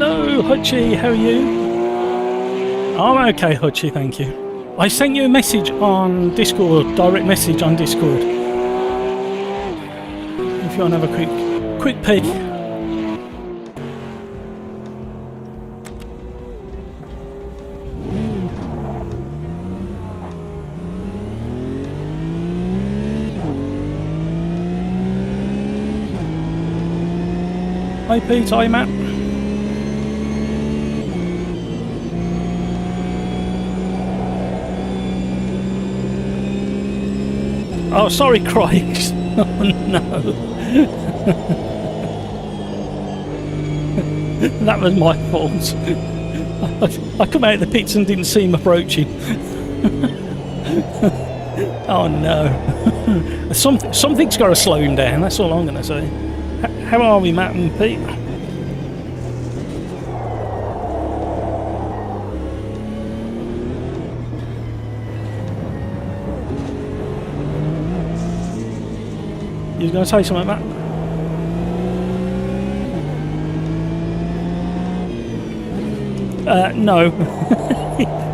Hello, Hutchie, how are you? I'm okay, Hutchie, thank you. I sent you a message on Discord, direct message on Discord. If you want to have a quick peek. Hi Pete, hi Matt. Oh, sorry, Christ. Oh, no. That was my fault. I come out of the pits and didn't see him approaching. Oh, no. Something's got to slow him down, that's all I'm going to say. How are we, Matt and Pete? You was going to say something, Matt? No.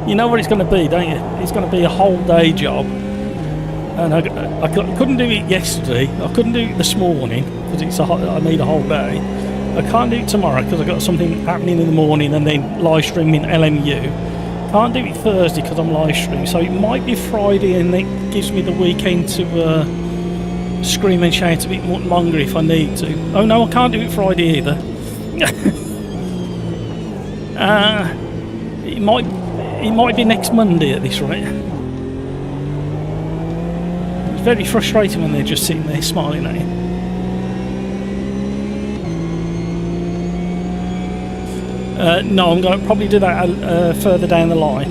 You know what it's going to be, don't you? It's going to be a whole day job. And I couldn't do it yesterday. I couldn't do it this morning because I need a whole day. I can't do it tomorrow because I've got something happening in the morning and then live streaming LMU. Can't do it Thursday because I'm live streaming. So it might be Friday and it gives me the weekend to scream and shout a bit more longer if I need to. Oh no, I can't do it Friday either. It might be next Monday at this rate. It's very frustrating when they're just sitting there smiling at you. No, I'm going to probably do that further down the line.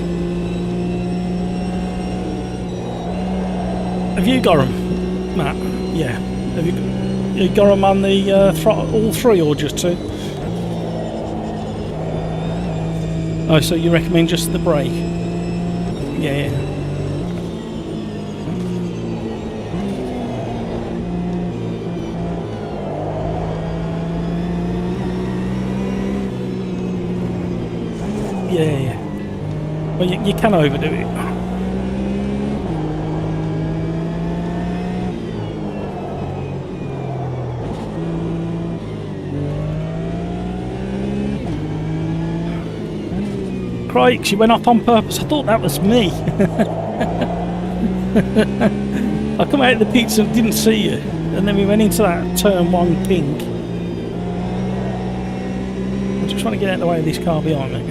Have you got them, Matt? Yeah. Have you got them on the all three or just two? Oh, so you recommend just the brake? Yeah. Yeah. Well, you can overdo it. Crikes, you went off on purpose. I thought that was me. I come out of the pits and didn't see you. And then we went into that turn one pink. I just want to get out of the way of this car behind me.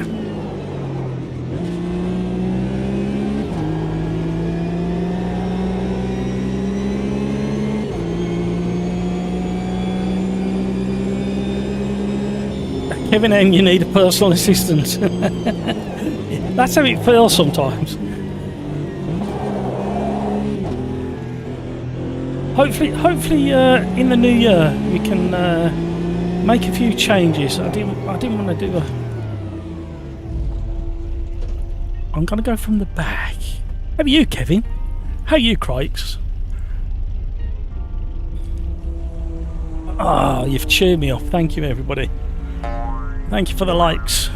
Kevin N, you need a personal assistant. That's how it feels sometimes. Hopefully, in the new year we can make a few changes. I didn't want to do a. I'm gonna go from the back. How are you, Kevin? How are you, Crikes? Ah, you've cheered me up. Thank you, everybody. Thank you for the likes.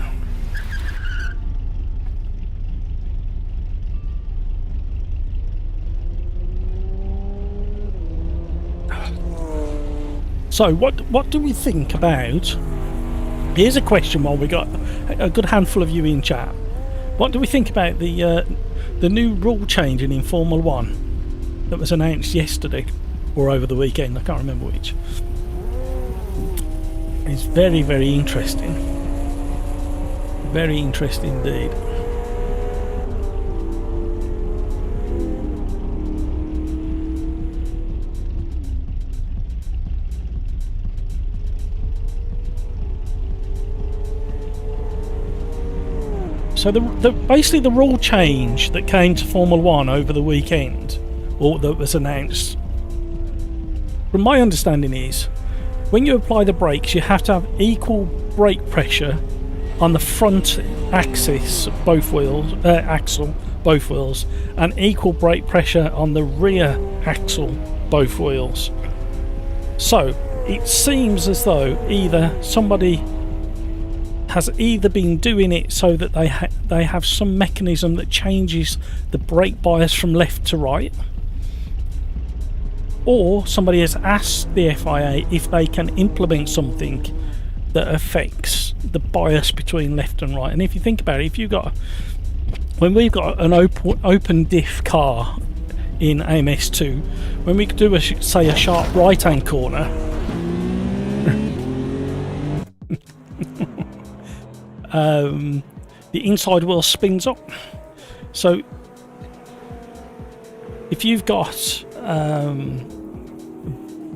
So, what do we think about? Here's a question while we got a good handful of you in chat. What do we think about the new rule changing in Formula 1 that was announced yesterday or over the weekend? I can't remember which. It's very, very interesting. Very interesting indeed. So basically the rule change that came to Formula 1 over the weekend, or that was announced, from my understanding is, when you apply the brakes you have to have equal brake pressure on the front axis, both wheels, axle, both wheels, and equal brake pressure on the rear axle, both wheels. So it seems as though either somebody has either been doing it so that they have some mechanism that changes the brake bias from left to right, or somebody has asked the FIA if they can implement something that affects the bias between left and right. And if you think about it, when we've got an open diff car in AMS2, when we do say a sharp right hand corner, the inside wheel spins up. So if you've got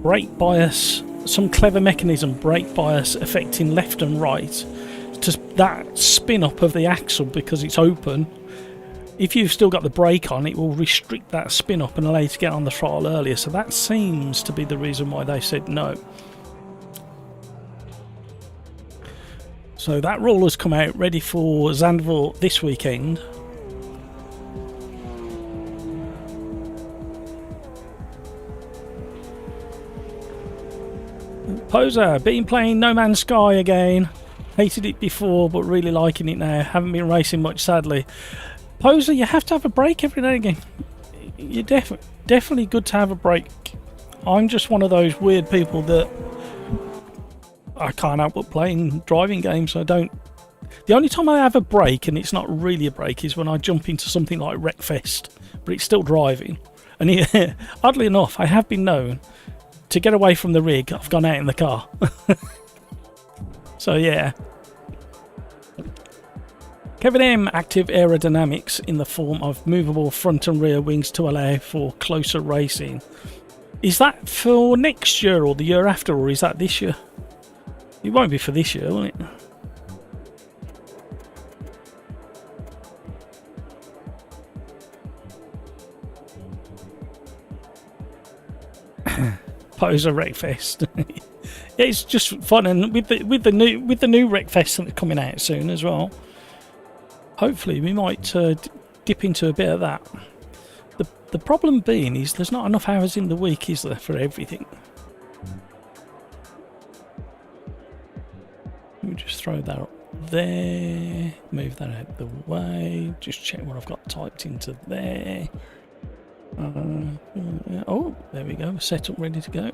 brake bias, some clever mechanism, brake bias affecting left and right, to that spin up of the axle because it's open, if you've still got the brake on, it will restrict that spin up and allow you to get on the throttle earlier. So that seems to be the reason why they said no. So that rule has come out ready for Zandvoort this weekend. Poser, been playing No Man's Sky again. Hated it before, but really liking it now. Haven't been racing much, sadly. Poser, you have to have a break every now and again. You're definitely good to have a break. I'm just one of those weird people that I can't help but playing driving games. I don't. The only time I have a break, and it's not really a break, is when I jump into something like Wreckfest, but it's still driving. And oddly enough, I have been known to get away from the rig. I've gone out in the car. So yeah. Kevin M, active aerodynamics in the form of movable front and rear wings to allow for closer racing. Is that for next year or the year after, or is that this year? It won't be for this year, will it? Poser Wreckfest. Yeah, it's just fun, and with the new Wreckfest that are coming out soon as well. Hopefully, we might dip into a bit of that. The problem being is there's not enough hours in the week, is there, for everything? Let me just throw that up there, move that out of the way, just check what I've got typed into there. Oh, there we go, set up, ready to go.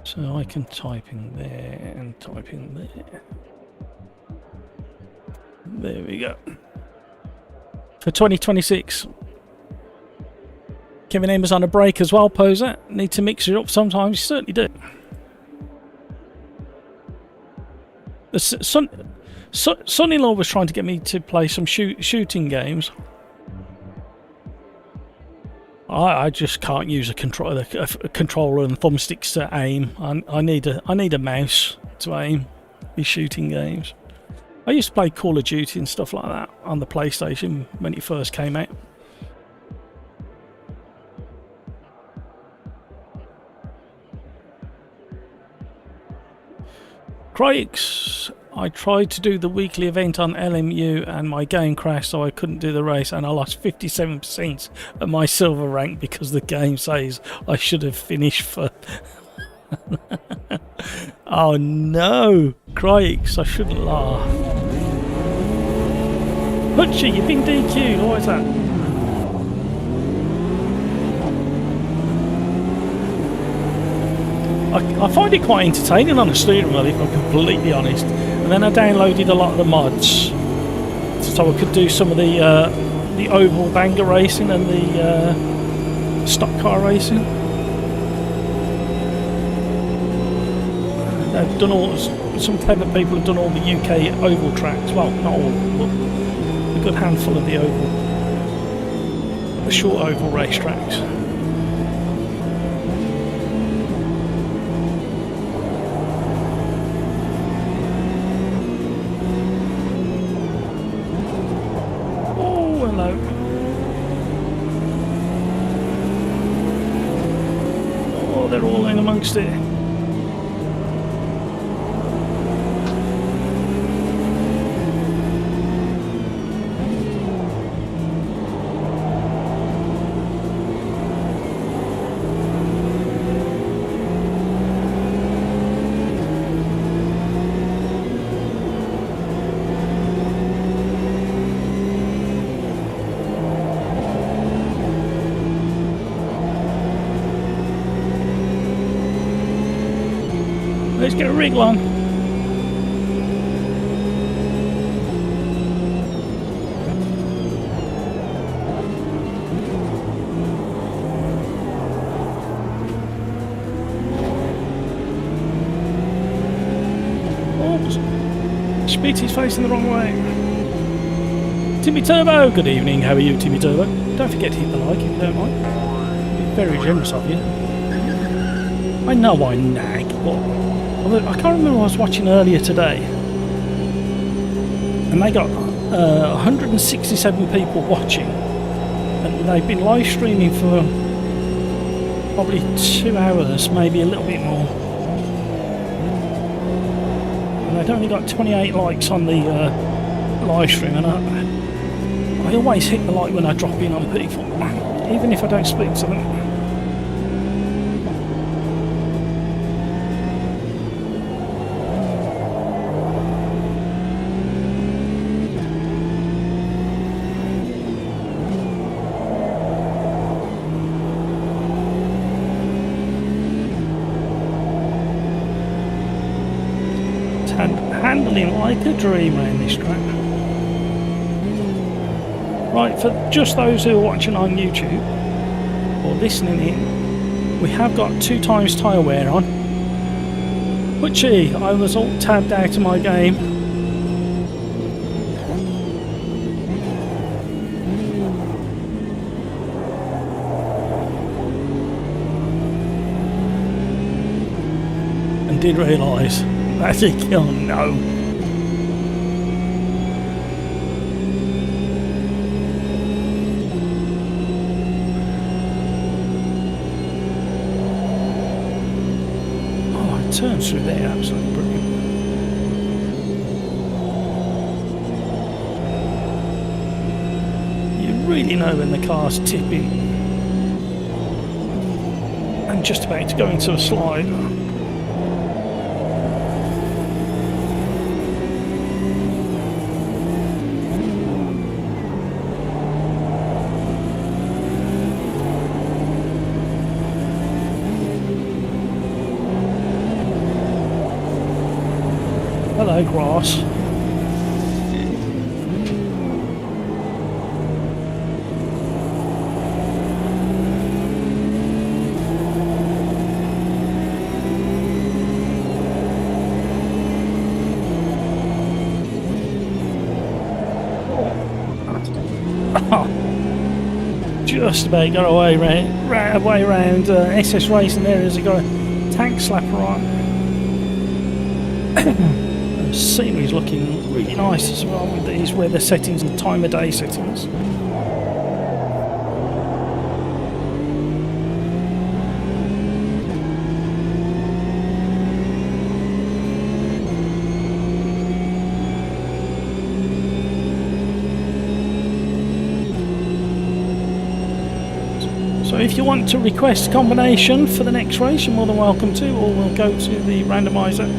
So I can type in there and type in there. There we go. For 2026. Kevin M is on a break as well, Poser. Need to mix it up sometimes, you certainly do. The son-in-law was trying to get me to play some shooting games. I just can't use a controller and thumbsticks to aim. I need a mouse to aim these shooting games. I used to play Call of Duty and stuff like that on the PlayStation when it first came out. Critics, I tried to do the weekly event on LMU and my game crashed, so I couldn't do the race, and I lost 57% of my silver rank because the game says I should have finished for... Oh no! Critics, I shouldn't laugh. Hutchie, you've been DQ'd, why is that? I find it quite entertaining on a steering wheel, if I'm completely honest. And then I downloaded a lot of the mods, so I could do some of the oval banger racing and the stock car racing. They've done all. Some clever people have done all the UK oval tracks. Well, not all, but a good handful of the short oval racetracks. Oh, they're all in amongst it. Let's get a wriggle on. Oops. Speedy's facing the wrong way. Timmy Turbo, good evening. How are you, Timmy Turbo? Don't forget to hit the like if you don't mind. It'd be very generous of you. I know I nag, but I can't remember. I was watching earlier today, and they got 167 people watching, and they've been live streaming for probably 2 hours, maybe a little bit more. And they've only got 28 likes on the live stream, and I always hit the like when I drop in on people, even if I don't speak to them. Handling like a dream around this track. Right, for just those who are watching on YouTube or listening in, we have got 2 times tyre wear on. Whichy, I was all tabbed out of my game. And did realise that's a kill. No. Turns through there, absolutely brilliant. You really know when the car's tipping and just about to go into a slide. Hello, grass. Just about got away around SS Racing there as I got a tank slapper on. The scenery's looking really nice as well with these weather settings and time of day settings. So if you want to request a combination for the next race, you're more than welcome to, or we'll go to the randomizer.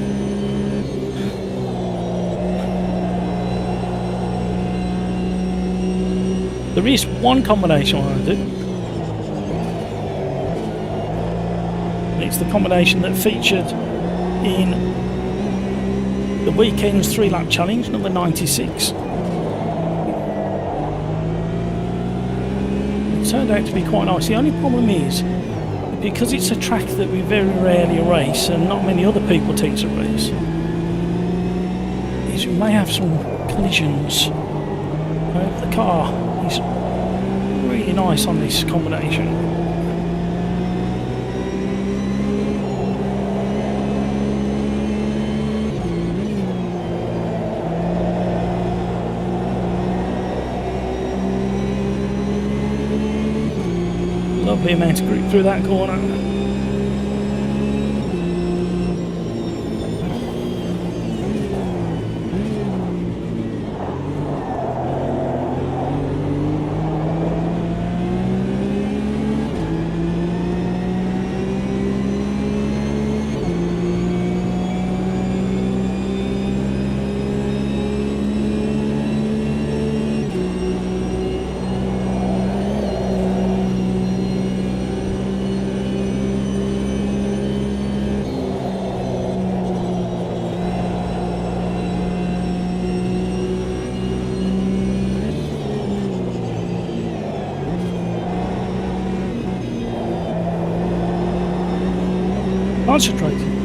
There is one combination I want to do. It's the combination that featured in the weekend's 3-lap challenge, number 96. It turned out to be quite nice. The only problem is, because it's a track that we very rarely race and not many other people tend to race, is we may have some collisions. The car is really nice on this combination. Lovely amount of grip through that corner. Concentrating.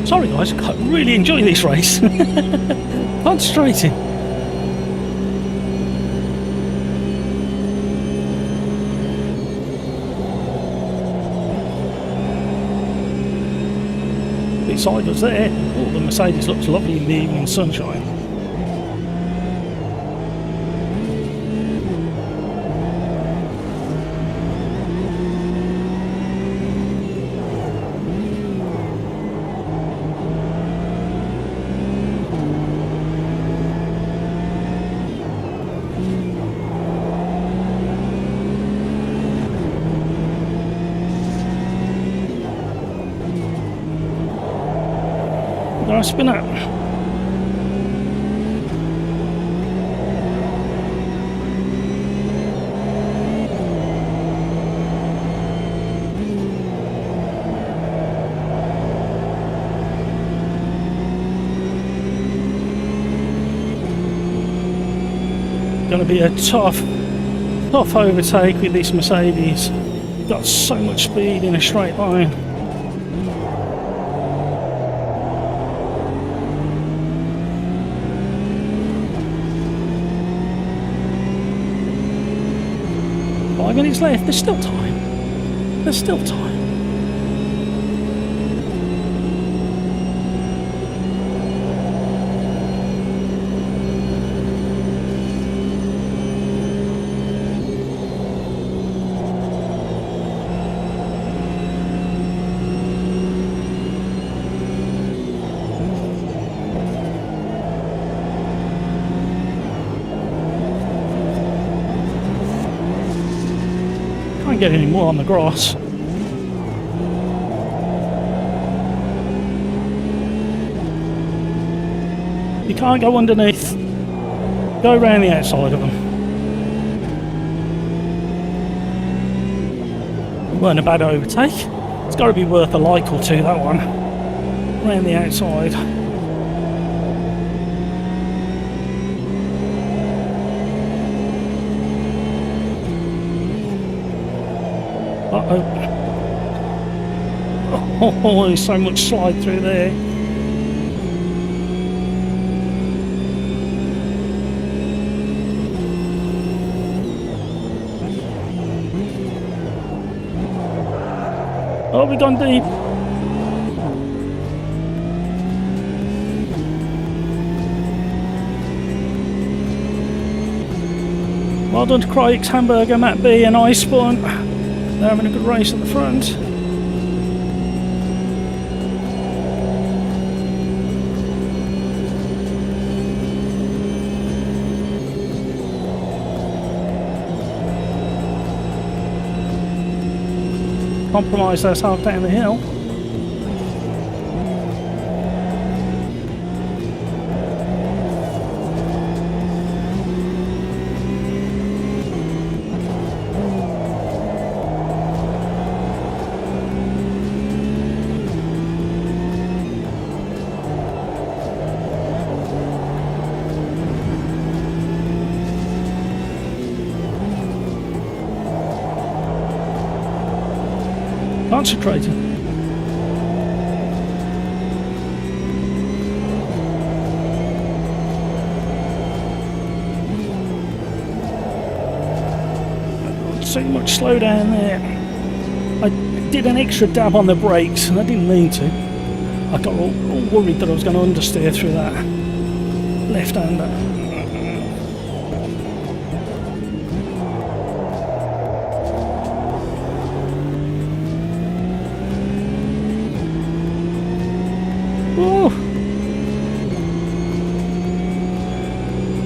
Sorry guys, I really enjoy this race. Concentrating. Beside us there, oh, the Mercedes looks lovely in the evening sunshine. Nice spin out. Going to be a tough overtake with this Mercedes. Got so much speed in a straight line. Minutes left, there's still time. There's still time. Get any more on the grass. You can't go underneath. Go around the outside of them. It weren't a bad overtake. It's got to be worth a like or two, that one. Around the outside. Oh, there's so much slide through there. Oh, we've gone deep. Well done to Craig's Hamburger, Matt B and I Spun. They're having a good race at the front. Compromise ourselves down the hill. Concentrating. Not so much slowdown there. I did an extra dab on the brakes and I didn't mean to. I got all worried that I was going to understeer through that left-hander. Ooh.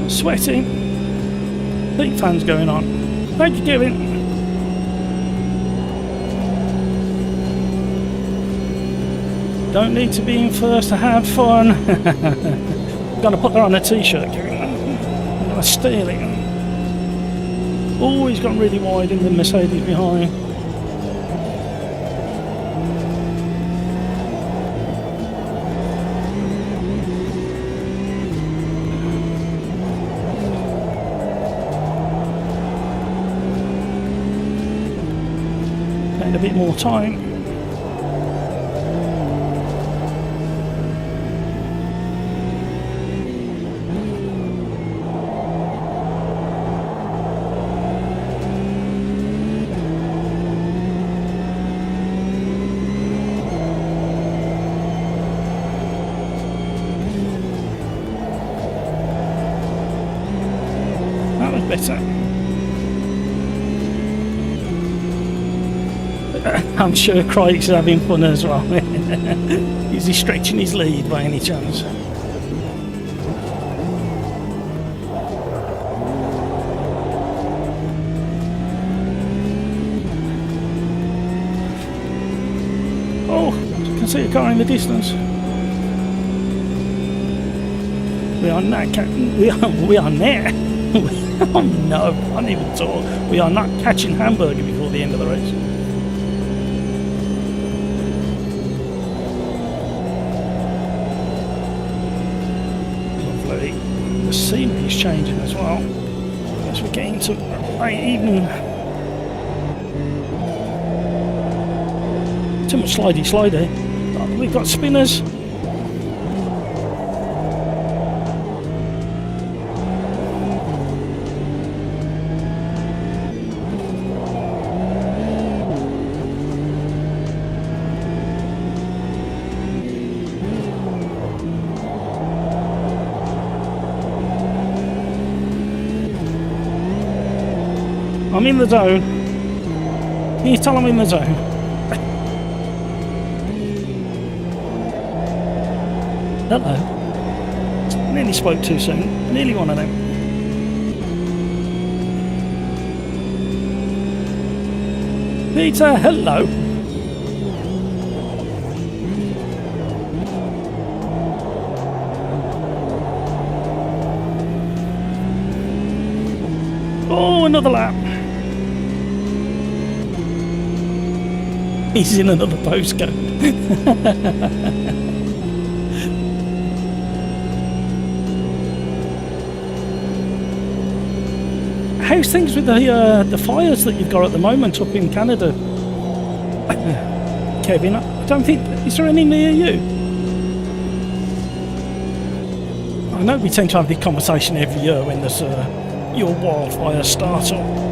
Sweating. Heat fans going on. Thank you, Kevin. Don't need to be in first to have fun. I'm gonna put that on a t-shirt, Kevin. I'm gonna steal it. Oh, he's gone really wide in the Mercedes behind. A bit more time. That was better. I'm sure Craig's having fun as well. Is he stretching his lead by any chance? Oh, I can see a car in the distance. We are not. We are not. Oh no! I didn't even talk. We are not catching Hamburger before the end of the race. The scenery is changing as well as we get into late evening. Too much slidey. Oh, we've got spinners. I'm in the zone. Can you tell I'm in the zone? Hello. Nearly spoke too soon. Nearly one of them. Peter, hello. Oh, another lap. He's in another postcode. How's things with the fires that you've got at the moment up in Canada? Kevin, I don't think... Is there any near you? I know we tend to have this conversation every year when there's your wildfire starts up.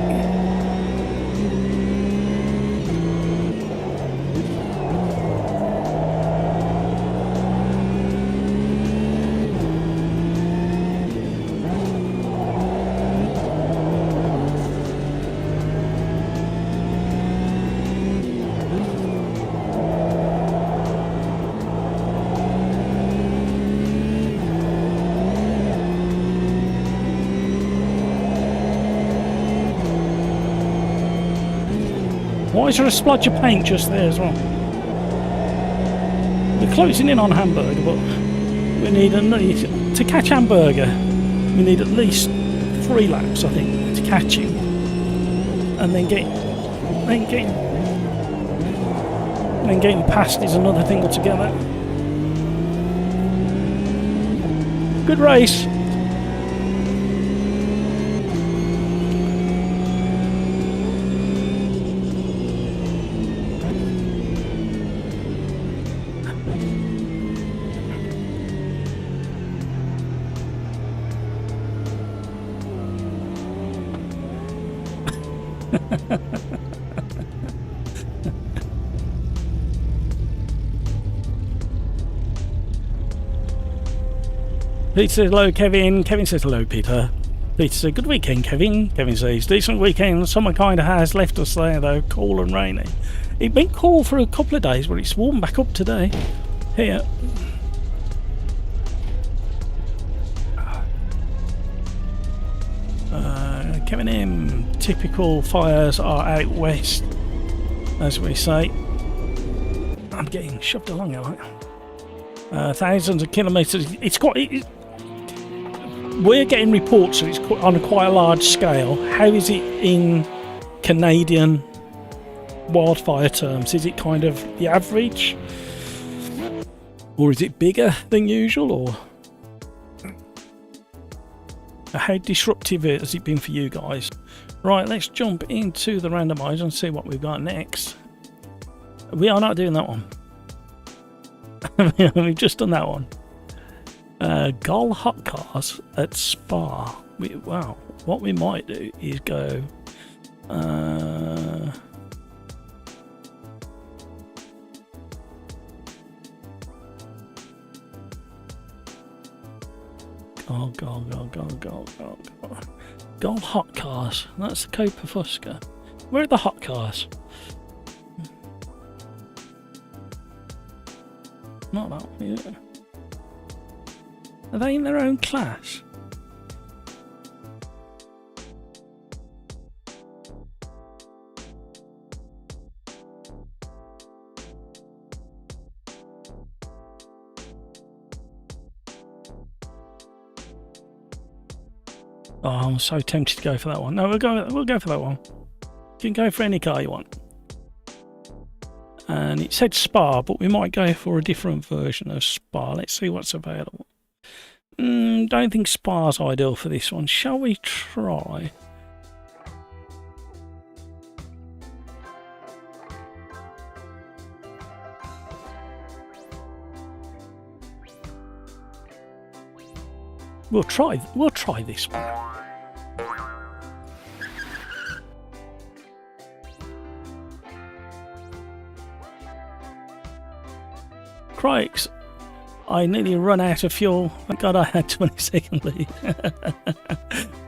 Why is there a splodge of paint just there as well? We're closing in on Hamburger, but we need to catch Hamburger. We need at least 3 laps, I think, to catch him, and then getting past is another thing altogether. Good race. Peter says hello, Kevin. Kevin says hello, Peter. Peter says good weekend, Kevin. Kevin says decent weekend. Summer kind of has left us there though, cool and rainy. It's been cool for a couple of days, but it's warmed back up today. Here. Kevin M. Typical fires are out west, as we say. I'm getting shoved along, am I? Thousands of kilometres. It's quite. We're getting reports that it's on quite a large scale. How is it in Canadian wildfire terms? Is it kind of the average, or is it bigger than usual, or how disruptive has it been for you guys? Right, let's jump into the randomizer and see what we've got next. We are not doing that one. We've just done that one. Gol hot cars at Spa. Wow, what we might do is go. Gol hot cars. That's the Copa Fusca. Where are the hot cars? Not that one, is it? Are they in their own class? Oh, I'm so tempted to go for that one. No, we'll go for that one. You can go for any car you want. And it said Spa, but we might go for a different version of Spa. Let's see what's available. Don't think Spa's ideal for this one. Shall we try? We'll try this one. Crikes, I nearly run out of fuel. Thank God I had 20-second lead.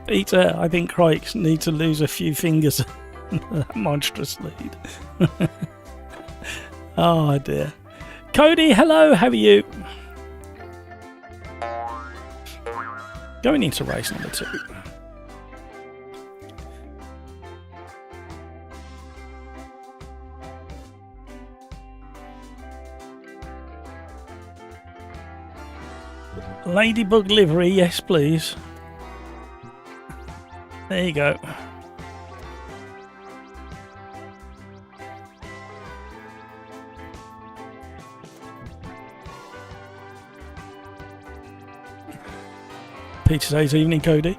Peter, I think Crikes needs to lose a few fingers. That monstrous lead. Oh dear. Cody, hello, how are you? Going into race number 2. Ladybug livery, yes please. There you go. Peter says evening, Cody.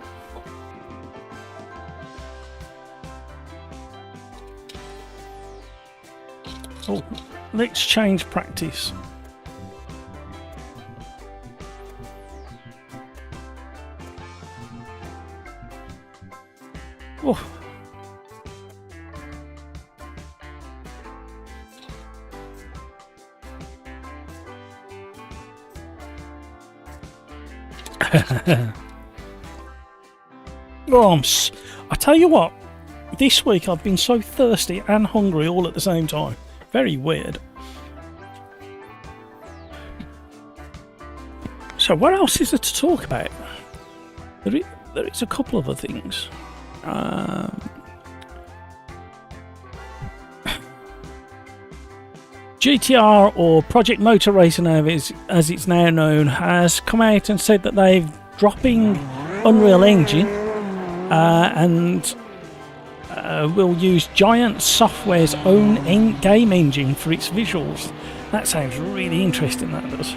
Oh, let's change practice. Oh. Oh, I tell you what, this week I've been so thirsty and hungry all at the same time. Very weird. So what else is there to talk about? There is a couple of other things. GTR, or Project Motor Racing as it's now known, has come out and said that they're dropping Unreal Engine and will use Giant Software's own game engine for its visuals. That sounds really interesting, that does.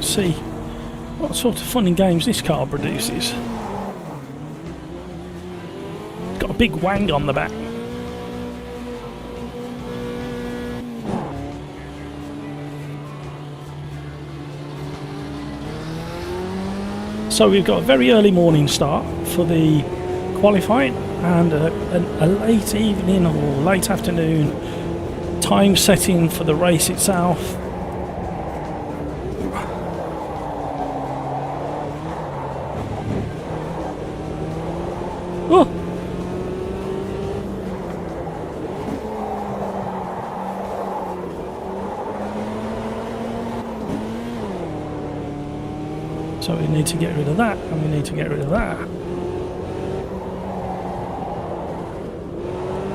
See what sort of fun and games this car produces. It's got a big wang on the back. So we've got a very early morning start for the qualifying and a late evening or late afternoon time setting for the race itself. Oh. So we need to get rid of that, and we need to get rid of that.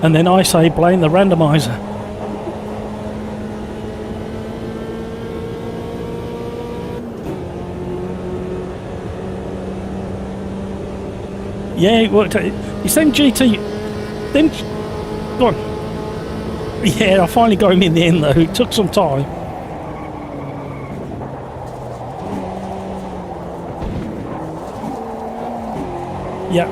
And then I say blame the randomizer. Yeah, it worked out. It's them GT... Them... Go on. Yeah, I finally got him in the end though. It took some time. Yeah.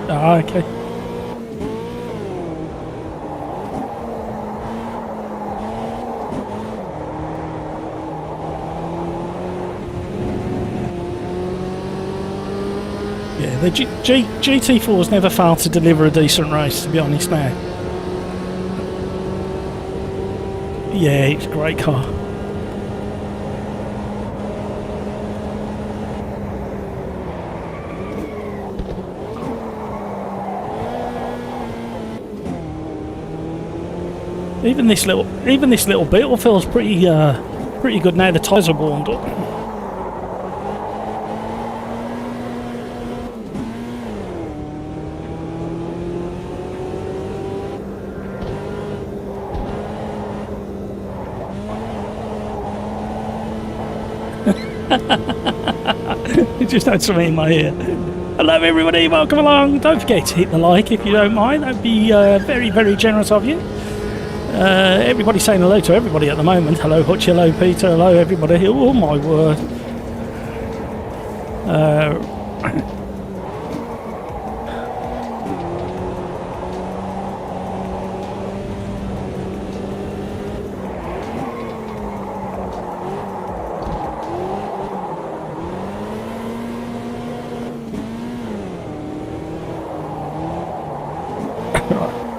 Ah, okay. Yeah, the GT4's never failed to deliver a decent race, to be honest now. Yeah, it's a great car. Even this little Beetle feels pretty good now. The tyres are warmed up. It just had something in my ear. Hello everybody, welcome along. Don't forget to hit the like if you don't mind. That'd be very, very generous of you. Everybody's saying hello to everybody at the moment. Hello Hutch, hello Peter, hello everybody. Oh my word.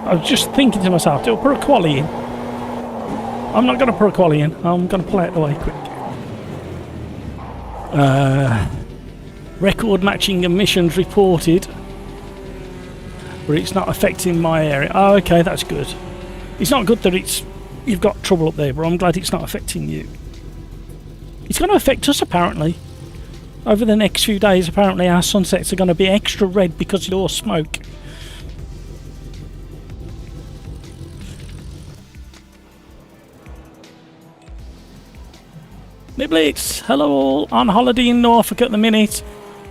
I was just thinking to myself, do I put a quali in? I'm not going to put a quali in. I'm going to play it the way quick. Record matching emissions reported, but it's not affecting my area. Oh, okay, that's good. It's not good that you've got trouble up there, but I'm glad it's not affecting you. It's going to affect us apparently. Over the next few days, apparently our sunsets are going to be extra red because of your smoke. Niblitz, hello all, on holiday in Norfolk at the minute.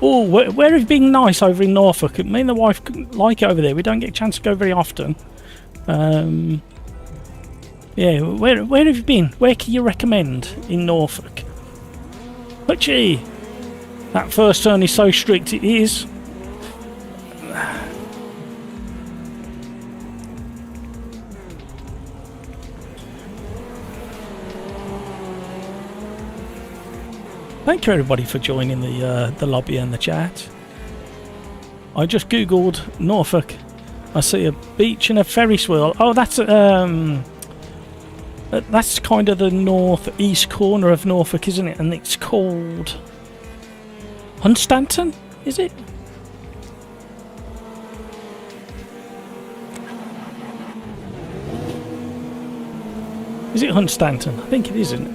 Oh, where have you been nice over in Norfolk? Me and the wife like it over there. We don't get a chance to go very often. Yeah, where have you been? Where can you recommend in Norfolk? But gee, that first turn is so strict, it is. Thank you everybody for joining the lobby and the chat. I just googled Norfolk. I see a beach and a Ferris wheel. Oh, that's kind of the northeast corner of Norfolk, isn't it? And it's called Hunstanton, is it? Is it Hunstanton? I think it is, isn't it?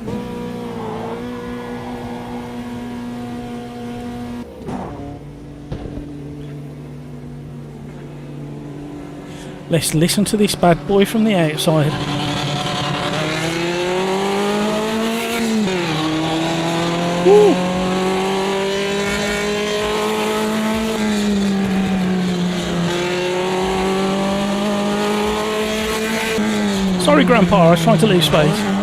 Let's listen to this bad boy from the outside. Woo. Sorry, Grandpa, I was trying to leave space.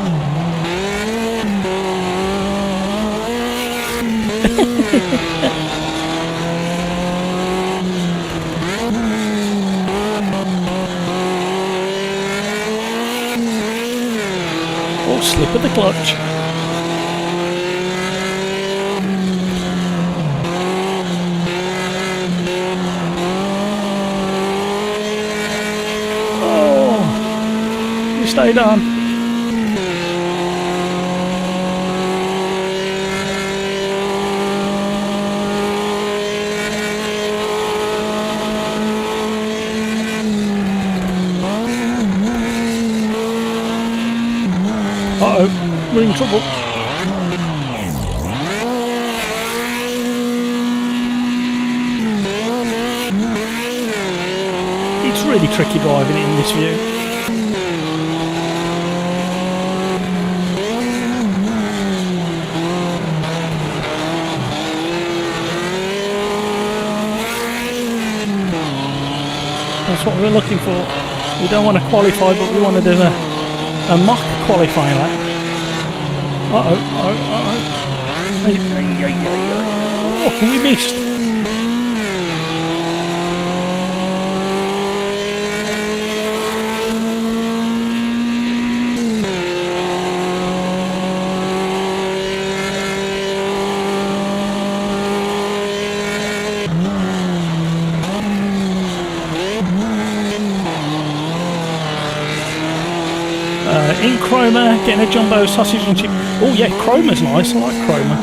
slip of the clutch. Oh, you stayed on. Uh-oh, we're in trouble. It's really tricky driving it in this view. That's what we're looking for. We don't want to qualify, but we want to do a mock qualifying lap. Oh, we missed. In Chroma, getting a jumbo sausage and chip. Oh yeah, Chroma's nice. I like Chroma.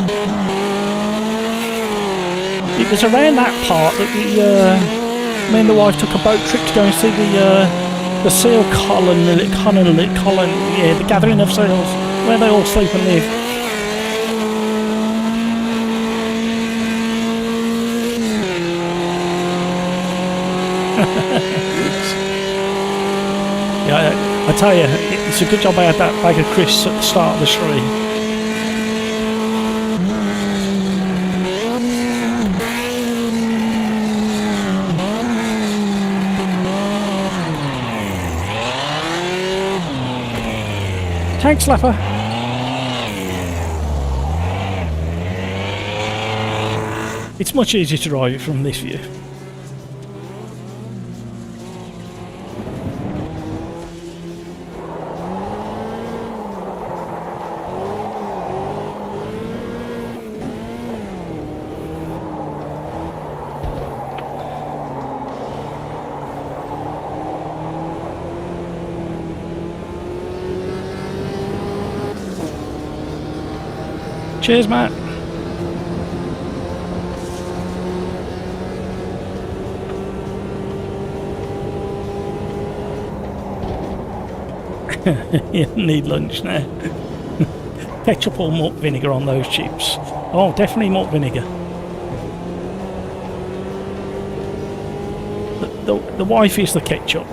It was around that part that me and the wife took a boat trip to go and see the seal colony, yeah, the gathering of seals, where they all sleep and live. Yeah. I tell you, it's a good job I had that bag of crisps at the start of the stream. Tank slapper. It's much easier to drive it from this view. Cheers, Matt. You need lunch now. Ketchup or malt vinegar on those chips? Oh, definitely malt vinegar. The wife is the ketchup.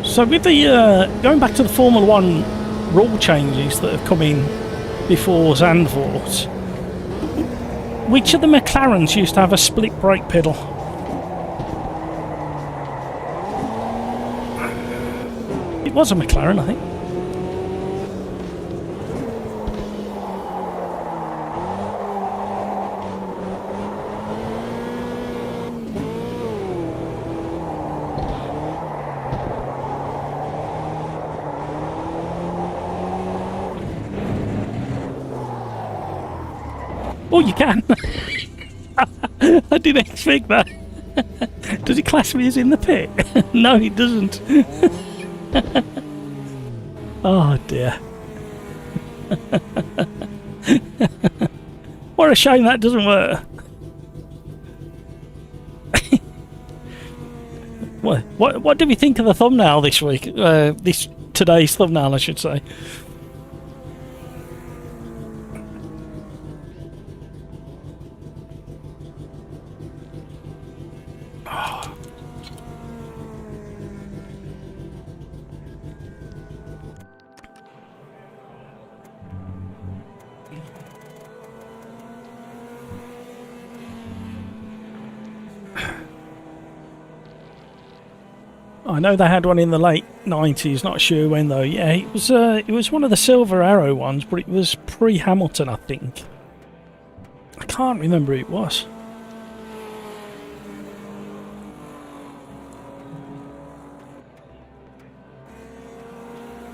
So with the going back to the Formula 1 rule changes that have come in before Zandvoort, which of the McLarens used to have a split brake pedal? It was a McLaren, I think. Oh, you can. I didn't expect that. Does it class me as in the pit? No, it doesn't. Oh dear. What a shame that doesn't work. What did we think of the thumbnail this week? Today's thumbnail, I should say. I know they had one in the late 90s, not sure when though. Yeah, it was one of the Silver Arrow ones, but it was pre-Hamilton, I think. I can't remember who it was.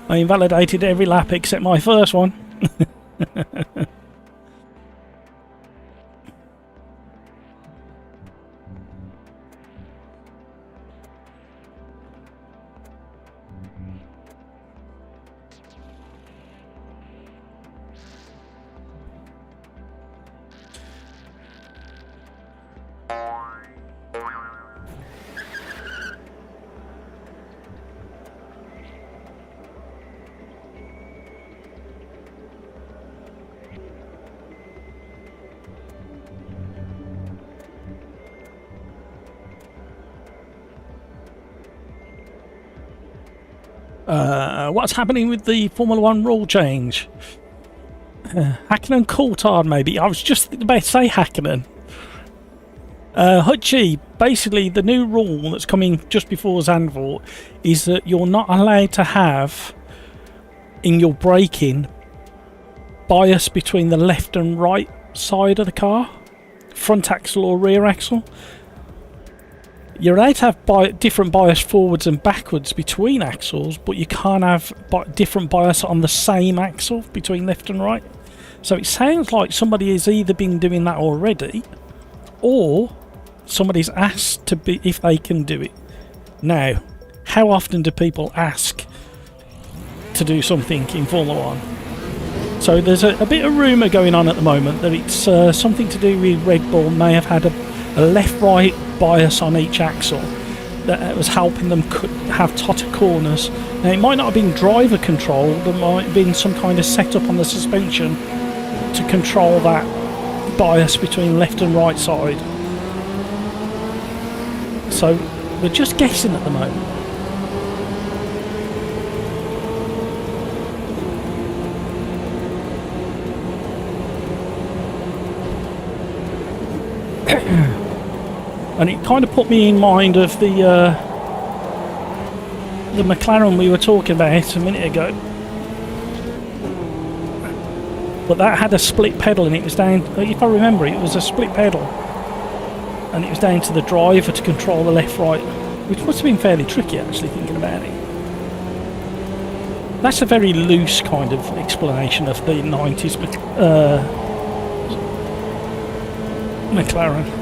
I invalidated every lap except my first one. What's happening with the Formula 1 rule change? Hakkinen Coulthard, maybe. I was just about to say Hakkinen. Hutchie, basically the new rule that's coming just before Zandvoort is that you're not allowed to have in your braking bias between the left and right side of the car, front axle or rear axle. You're allowed to have different bias forwards and backwards between axles, but you can't have different bias on the same axle between left and right. So it sounds like somebody has either been doing that already, or somebody's asked to be if they can do it. Now, how often do people ask to do something in Formula 1? So there's a bit of rumour going on at the moment that it's something to do with Red Bull may have had a left-right bias on each axle that was helping them have tighter corners. Now it might not have been driver controlled, there might have been some kind of setup on the suspension to control that bias between left and right side. So we're just guessing at the moment. And it kind of put me in mind of the McLaren we were talking about a minute ago. But that had a split pedal, and it was down, if I remember, it was a split pedal. And it was down to the driver to control the left-right, which must have been fairly tricky, actually, thinking about it. That's a very loose kind of explanation of the 90s McLaren.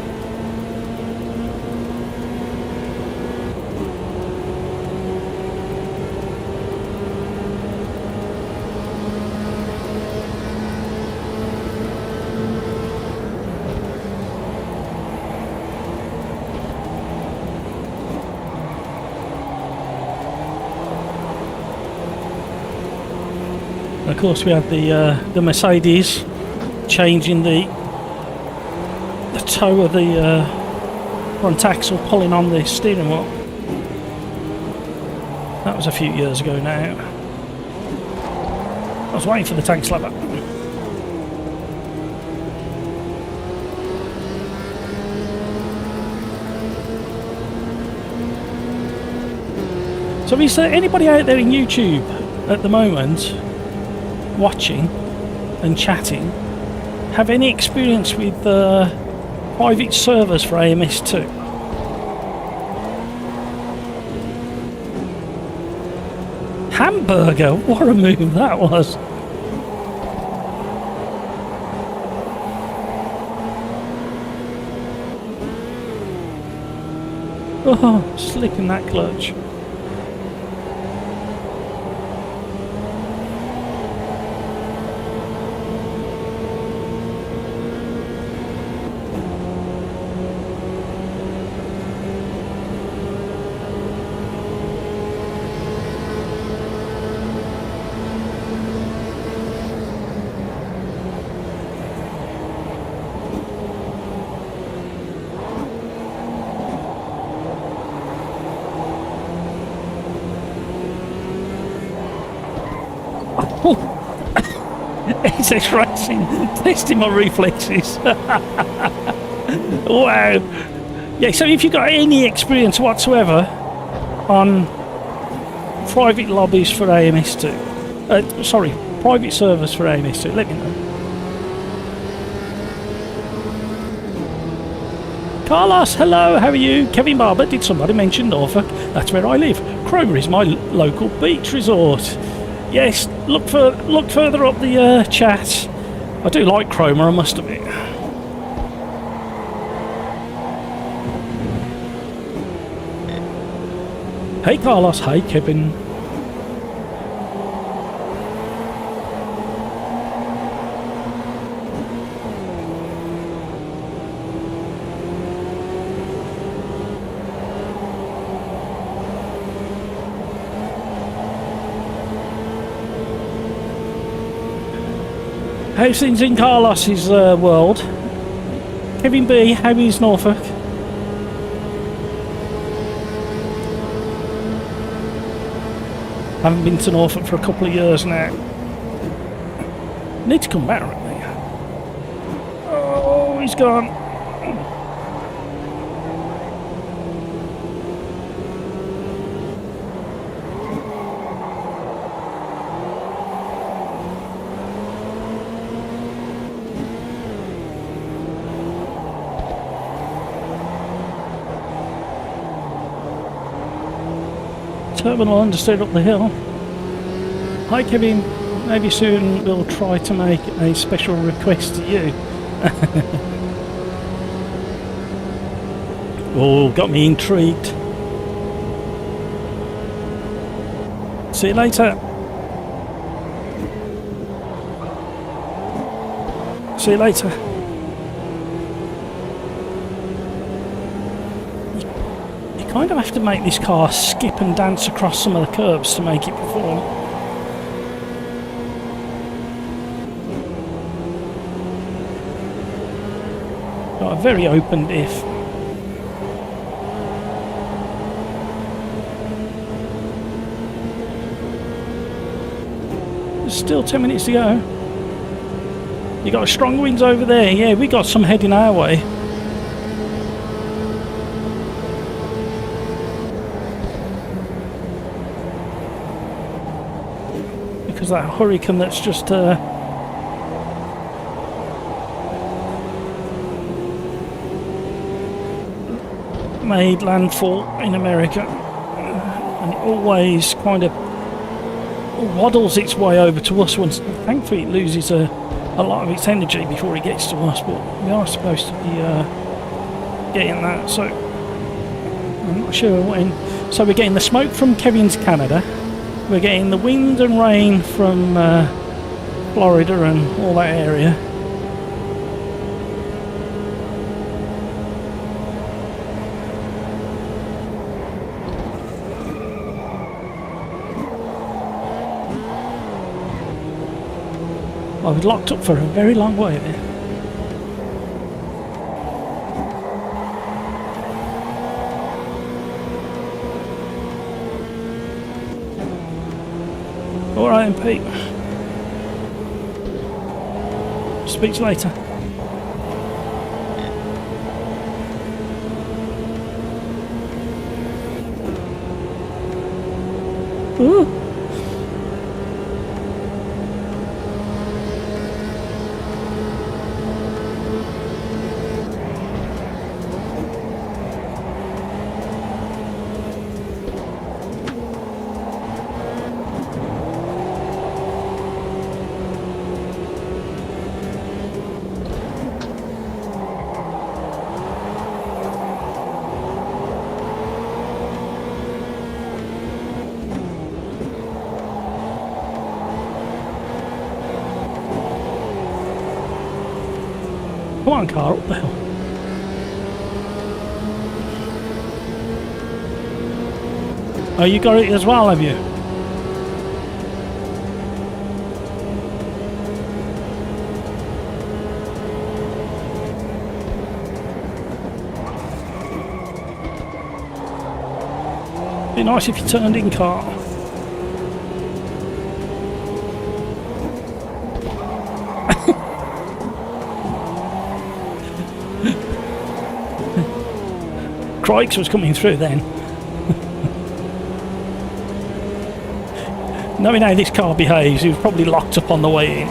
Of course, we had the Mercedes changing the toe of the front axle, pulling on the steering wheel. That was a few years ago now. I was waiting for the tank slapper. So is there anybody out there in YouTube at the moment watching and chatting have any experience with private servers for AMS2? Hamburger, what a move that was. Oh, slipping that clutch. SX Racing, testing my reflexes. Wow. Yeah, so if you've got any experience whatsoever on private lobbies for AMS2. Sorry, private servers for AMS2. Let me know. Carlos, hello, how are you? Kevin Barber, did somebody mention Norfolk? That's where I live. Cromer is my local beach resort. Yes, look further up the chat. I do like Cromer, I must admit. Hey Carlos, hey Kevin. How's things in Carlos's world? Kevin B, how is Norfolk? Haven't been to Norfolk for a couple of years now. Need to come back, right? Oh, he's gone. Terminal understood up the hill. Hi Kevin, maybe soon we'll try to make a special request to you. Oh, got me intrigued. See you later. See you later. Kind of have to make this car skip and dance across some of the curbs to make it perform. Got a very open diff. There's still 10 minutes to go. You got strong winds over there. Yeah, we got some heading our way. That hurricane that's just made landfall in America, and it always kind of waddles its way over to us. Once, thankfully, it loses a lot of its energy before it gets to us, but we are supposed to be getting that. So I'm not sure when. So we're getting the smoke from Kevin's Canada. We're getting the wind and rain from Florida and all that area. I was locked up for a very long way there. Alright, and Pete. Speak to you later. Ooh. Come on, car, up the hill. Oh, you got it as well, have you? Be nice if you turned in, car. Crikes was coming through then. Knowing how this car behaves, he was probably locked up on the way in.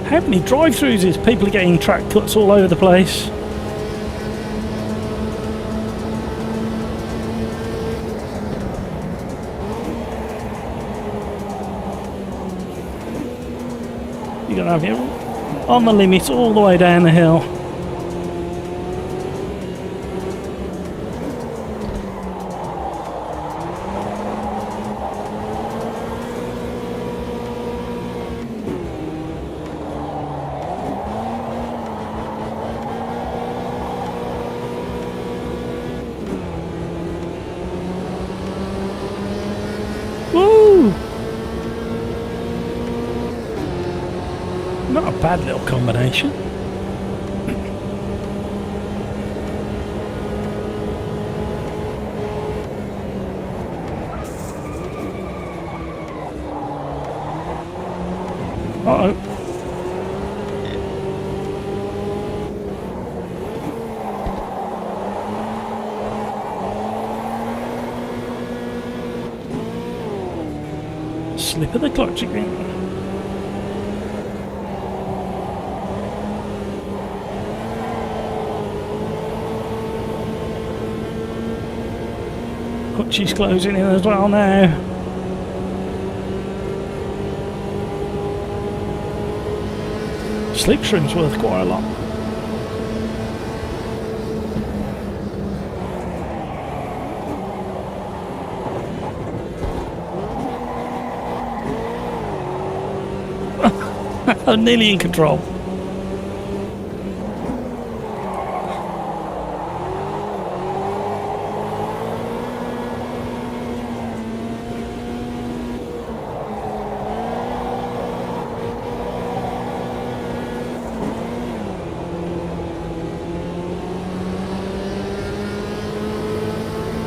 How many drive-throughs is people are getting track cuts all over the place? You're going to have it on the limit all the way down the hill. Woo! Not a bad little combination. Uh-oh. Slip of the clutch again. Hutchie's closing in as well now. Slipstream's worth quite a lot. I'm nearly in control.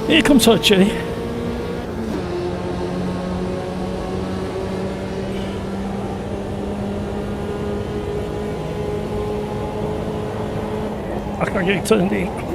Here comes Hutchie. I can't get turned in.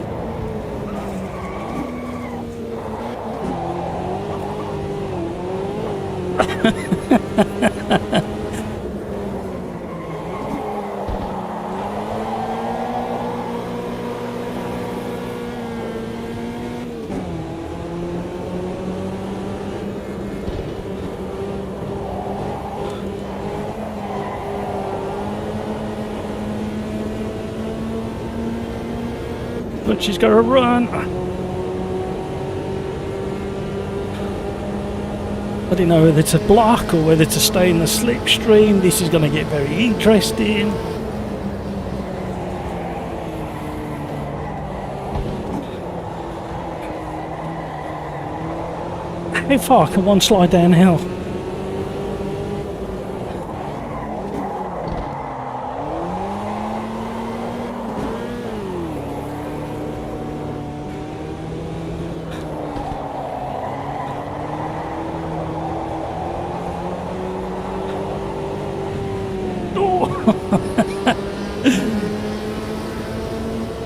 But she's got to run. I don't know whether to block or whether to stay in the slipstream. This is going to get very interesting. How far can one slide downhill?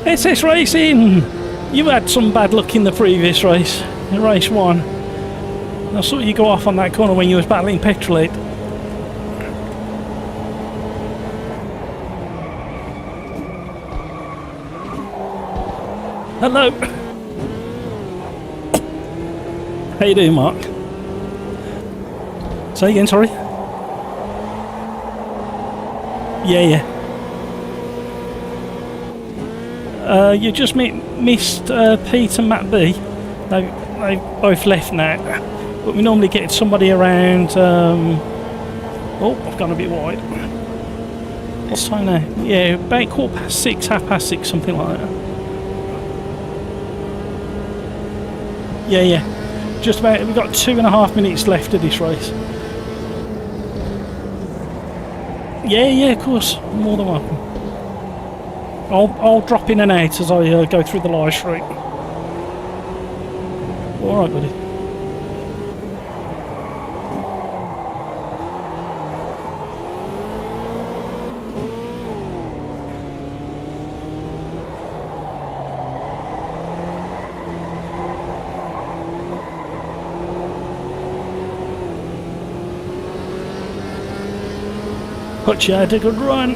SS Racing! You had some bad luck in the previous race, in race 1. I saw you go off on that corner when you was battling Petrolate. Hello! How you doing, Mark? Say again, sorry? Yeah. You just missed Pete and Matt B. They both left now. But we normally get somebody around... oh, I've gone a bit wide. What's time now? Yeah, about 6:15, 6:30, something like that. Yeah. Just about... We've got 2.5 minutes left of this race. Yeah, of course. More than welcome. I'll drop in and out as I go through the live stream. Alright, buddy. But she had a good run.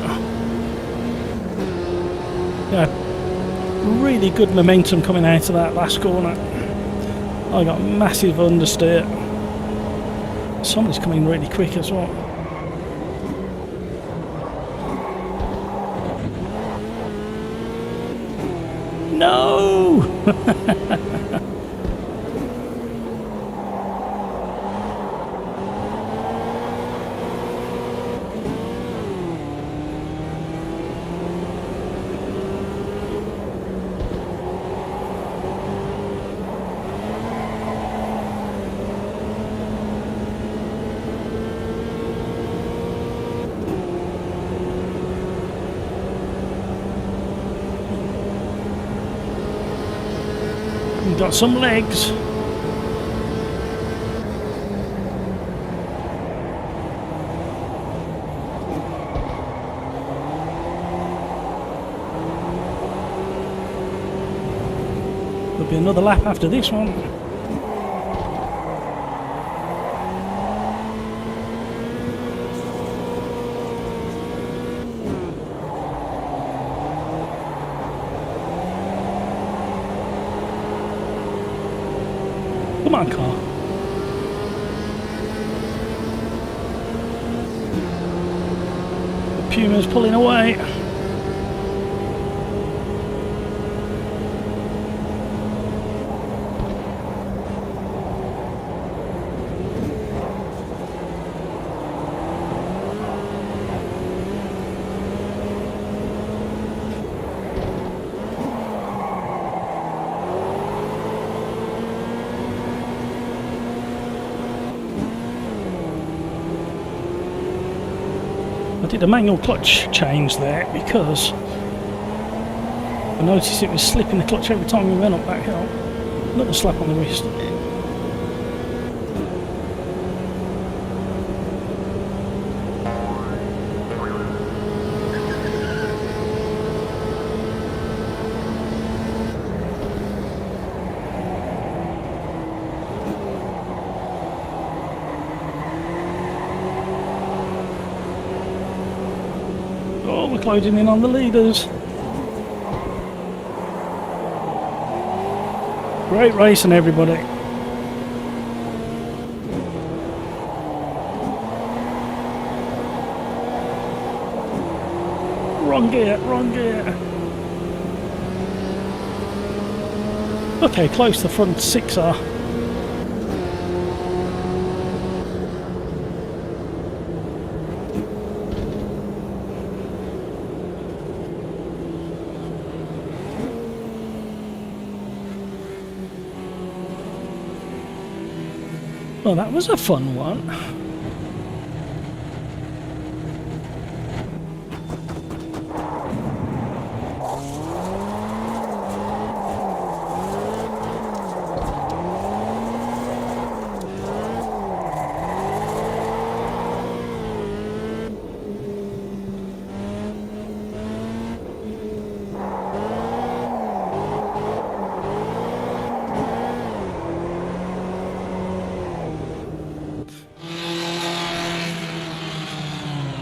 Yeah, really good momentum coming out of that last corner. I got massive understeer. Somebody's coming really quick as well. No! Got some legs. There'll be another lap after this one. Come on, car. The Puma's pulling away. I did a manual clutch change there because I noticed it was slipping the clutch every time we went up that hill. Another slap on the wrist. Oh, we're closing in on the leaders. Great racing, everybody. Wrong gear, wrong gear. Okay, close, the front six are. Well, that was a fun one.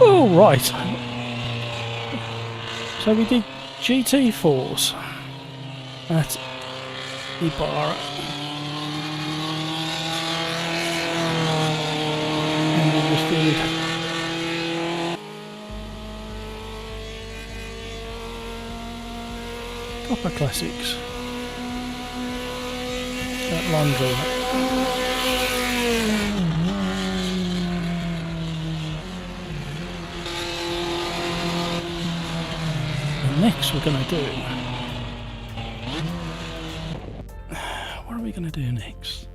Oh, right. So we did GT4s at Ibarra. And we just did Copper Classics at London. Next we're going to do, what are we going to do next?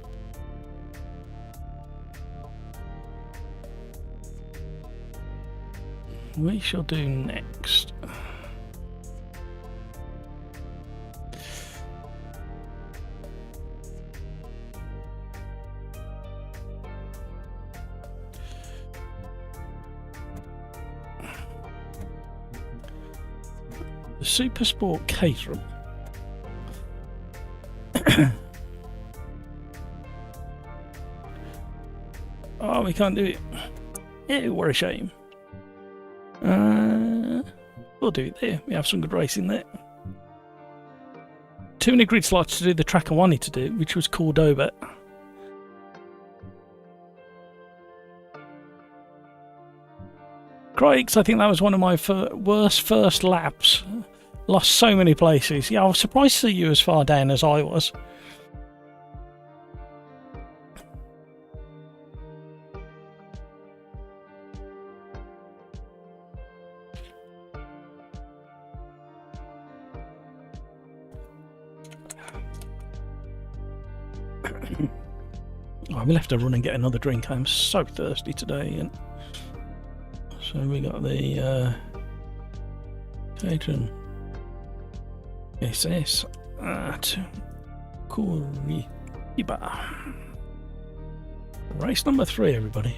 We shall do next the Super Sport Caterham. Oh, we can't do it. Yeah, what a shame. We'll do it there. We have some good racing there. Too many grid slots to do the track I wanted to do, which was Cordoba. Craigs, I think that was one of my worst first laps. Lost so many places. Yeah, I was surprised to see you as far down as I was. Oh, we'll have to run and get another drink. I'm so thirsty today. And so we got the Cajun SS at Curitiba. Race number 3, everybody.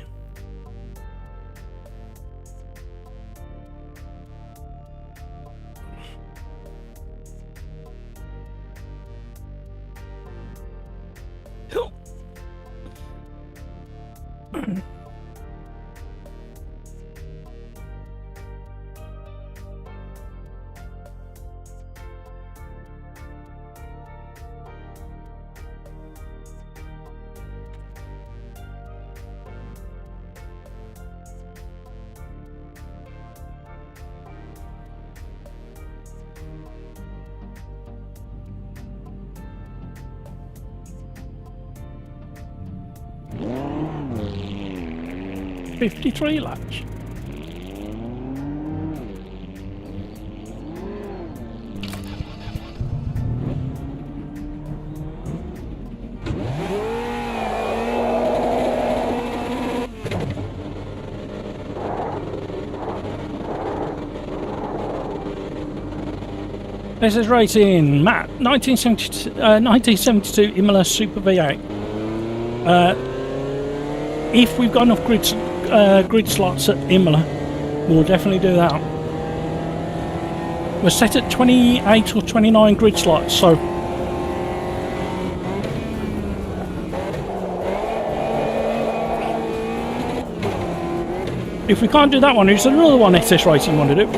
$53 laps. This is racing Matt 1972 Imola Super V8. If we've got enough grid slots at Imola, we'll definitely do that. We're set at 28 or 29 grid slots, so if we can't do that one, there's another one SS Racing want to do.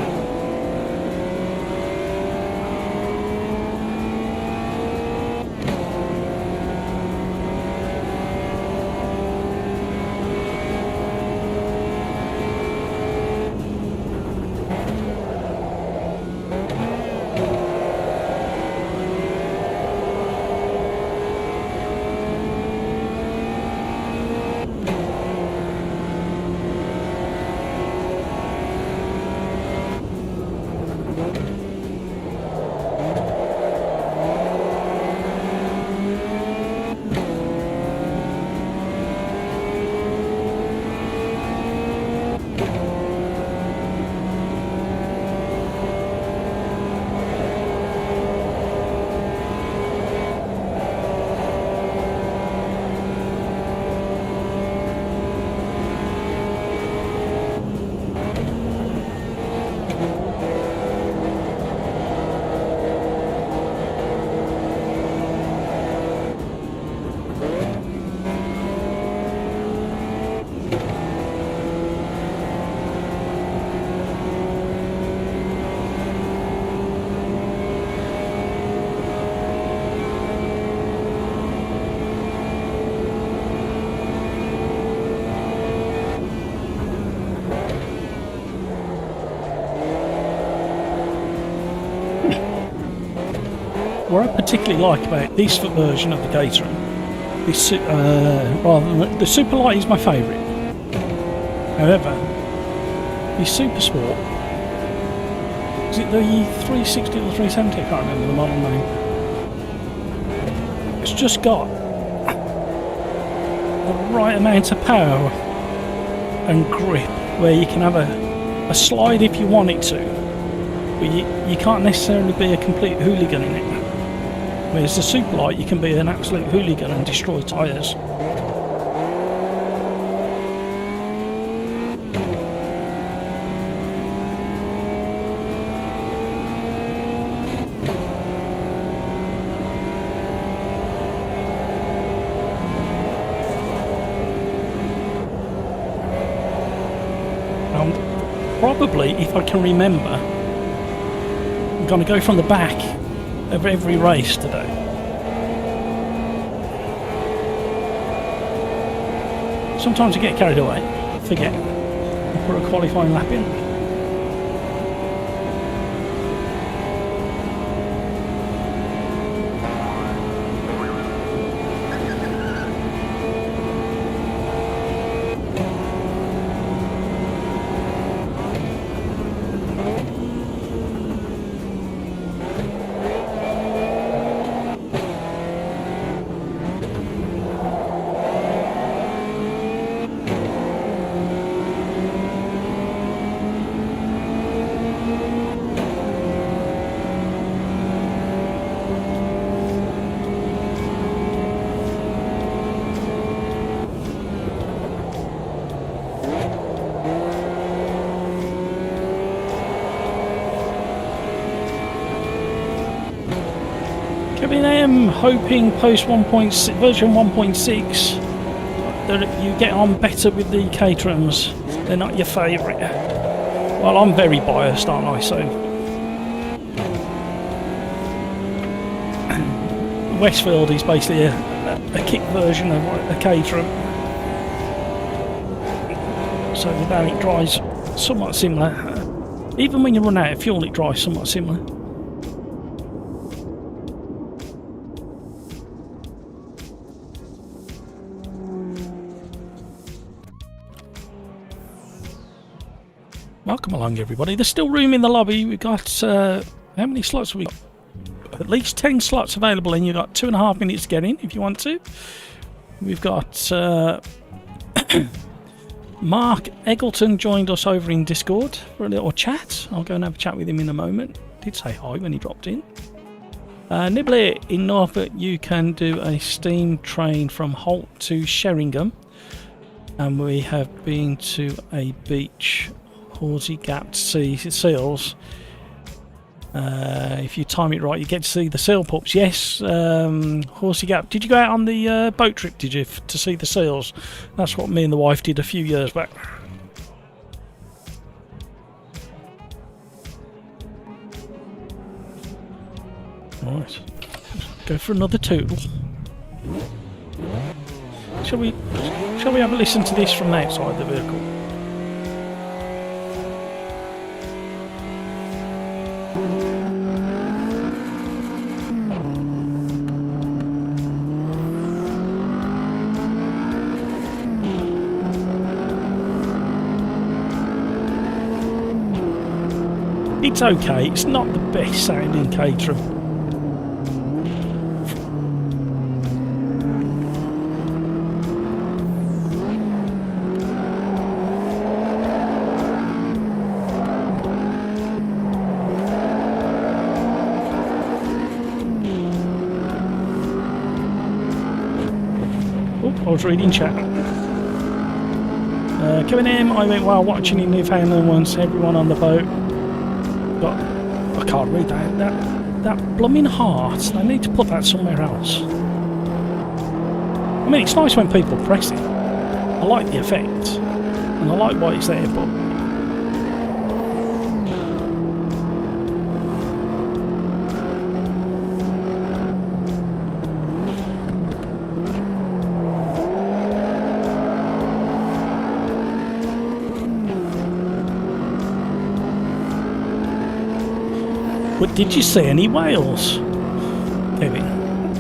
What I particularly like about this version of the Gatorade, this the Super Light is my favourite. However, the Super Sport, is it the 360 or 370? I can't remember the model name. It's just got the right amount of power and grip where you can have a slide if you want it to, but you can't necessarily be a complete hooligan in it. Whereas the Super Light, you can be an absolute hooligan and destroy tyres. probably, if I can remember, I'm going to go from the back of every race today. Sometimes you get carried away, forget, and put a qualifying lap in. I'm hoping post 1.6 version 1.6 that you get on better with the Caterhams. They're not your favourite. Well, I'm very biased, aren't I? So Westfield is basically a kick version of a Caterham, so the it drives somewhat similar. Even when you run out of fuel, it drives somewhat similar. Welcome along, everybody. There's still room in the lobby. We've got how many slots have we got? At least 10 slots available, and you've got 2.5 minutes to get in if you want to. We've got Mark Eggleton joined us over in Discord for a little chat. I'll go and have a chat with him in a moment. Did say hi when he dropped in. Nibbler in Norfolk, you can do a steam train from Holt to Sheringham, and we have been to a beach, Horsey Gap, to see seals. If you time it right, you get to see the seal pups. Yes, Horsey Gap. Did you go out on the boat trip, did you, to see the seals? That's what me and the wife did a few years back. Right, go for another tootle. Shall we have a listen to this from outside the vehicle? It's okay, it's not the best sounding Caterham. Oh, I was reading chat. Coming in, I went while watching in Newfoundland once, everyone on the boat. But I can't read that blooming heart. They need to put that somewhere else. I mean, it's nice when people press it. I like the effect, and I like why it's there, but But did you see any whales, Kevin?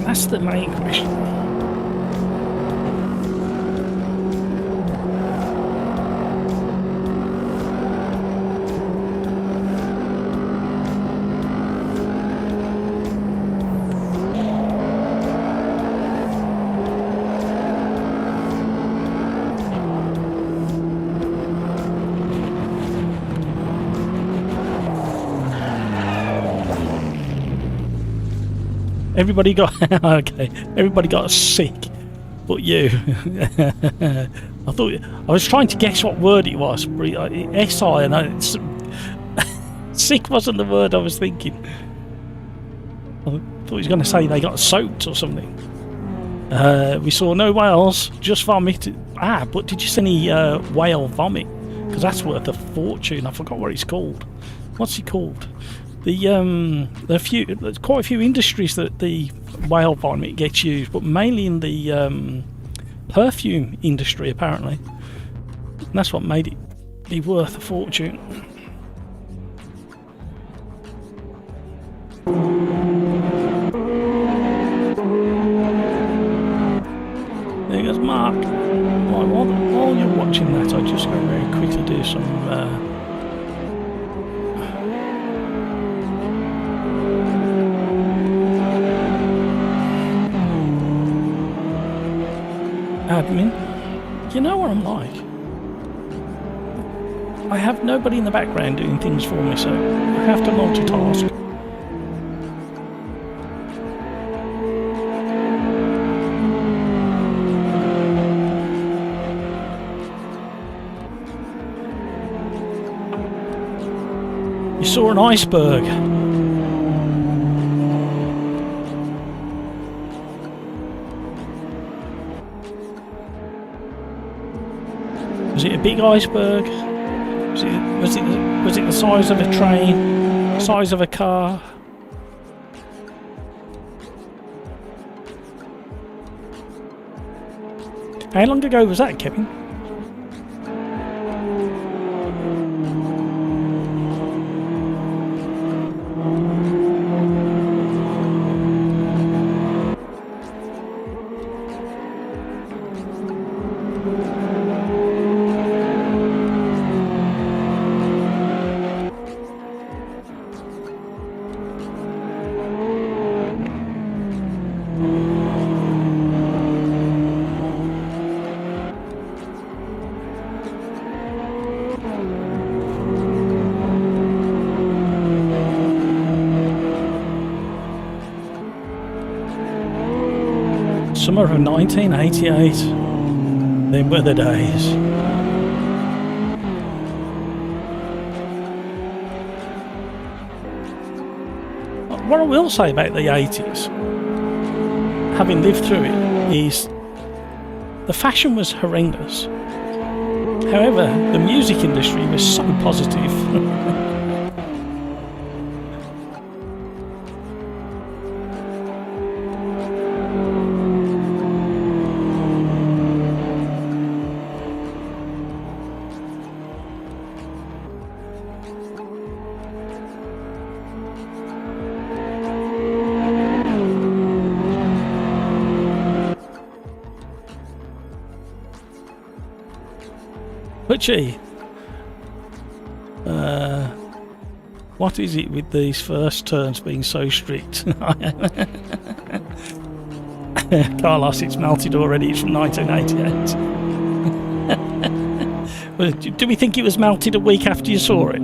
That's the main question. Everybody got okay. Everybody got sick, but you. I was trying to guess what word it was. SI, and sick wasn't the word I was thinking. I thought he was going to say they got soaked or something. We saw no whales, just vomit. But did you see any whale vomit? because that's worth a fortune. I forgot what it's called. What's he called? There's quite a few industries that the whale vomit gets used, but mainly in the perfume industry apparently. And that's what made it be worth a fortune. There goes Mark. Right, while you're watching that, I'll just go very quickly do some admin. You know what I'm like? I have nobody in the background doing things for me, so I have to multitask. You saw an iceberg. Was it a big iceberg? Was it the size of a train? Size of a car? How long ago was that, Kevin? Summer of 1988. They were the days. What I will say about the 80s, having lived through it, is the fashion was horrendous. However, the music industry was so positive. But gee, what is it with these first turns being so strict? Carlos, it's melted already. It's from 1988. Well, do we think it was melted a week after you saw it?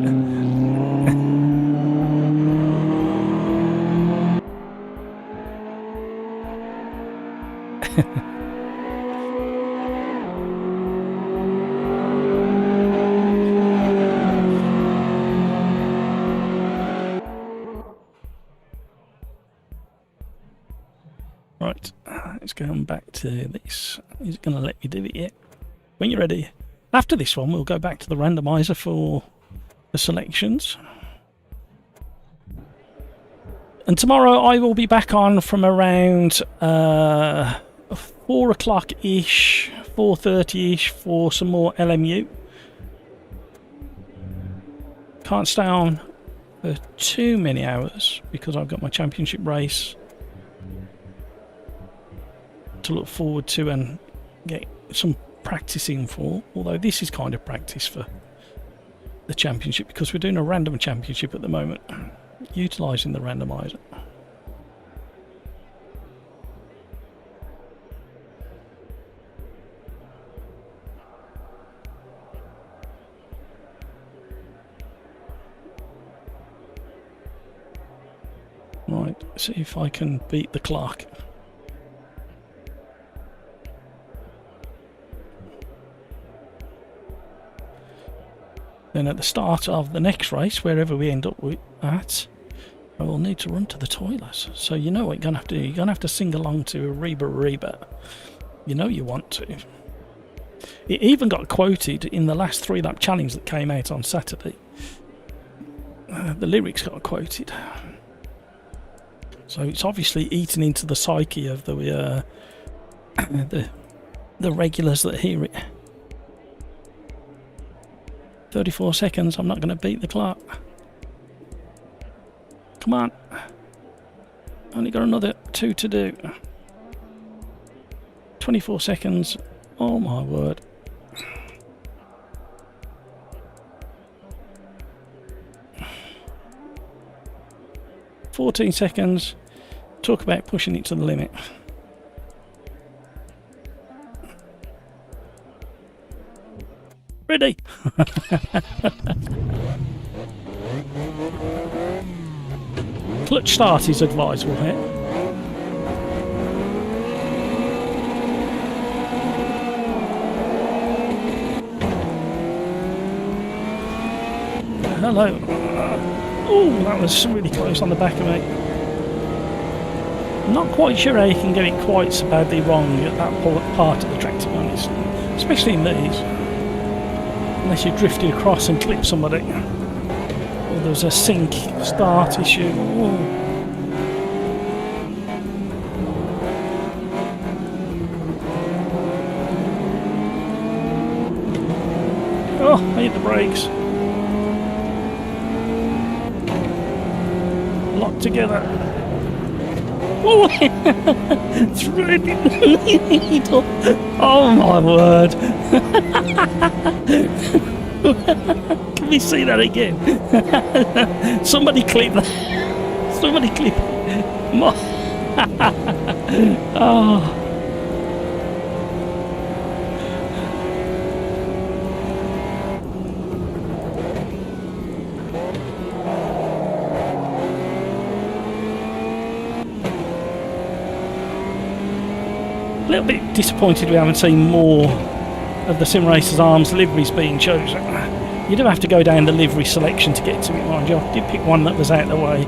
Right, let's go back to this. Is it going to let me do it yet? When you're ready. After this one, we'll go back to the randomizer for the selections. And tomorrow I will be back on from around 4 o'clock-ish, 4:30-ish for some more LMU. Can't stay on for too many hours because I've got my championship race to look forward to and get some practicing for, although this is kind of practice for the championship because we're doing a random championship at the moment, utilising the randomizer. Right, see if I can beat the clock. Then at the start of the next race, wherever we end up at, I will need to run to the toilet. So you know what you're going to have to do. You're going to have to sing along to Reba Reba. You know you want to. It even got quoted in the last 3-lap challenge that came out on Saturday. The lyrics got quoted. So it's obviously eaten into the psyche of the regulars that hear it. 34 seconds, I'm not going to beat the clock. Come on. Only got another 2 to do. 24 seconds. Oh my word. "14 seconds. Talk about pushing it to the limit." Ready? Clutch start is advisable here. Hello. Oh, that was really close on the back of me. I'm not quite sure how you can get it quite so badly wrong at that part of the track, to be honest. Especially in these. Unless you drifted across and clipped somebody. Or there was a sink start issue. Ooh. Oh, I hit the brakes. Locked together. Oh, thread in the needle. Oh my word. Can we see that again? Somebody clip that. Somebody clip it. Oh. A little bit disappointed we haven't seen more of the SimRacersArms liveries being chosen. You do have to go down the livery selection to get to it, mind you. I did pick one that was out of the way.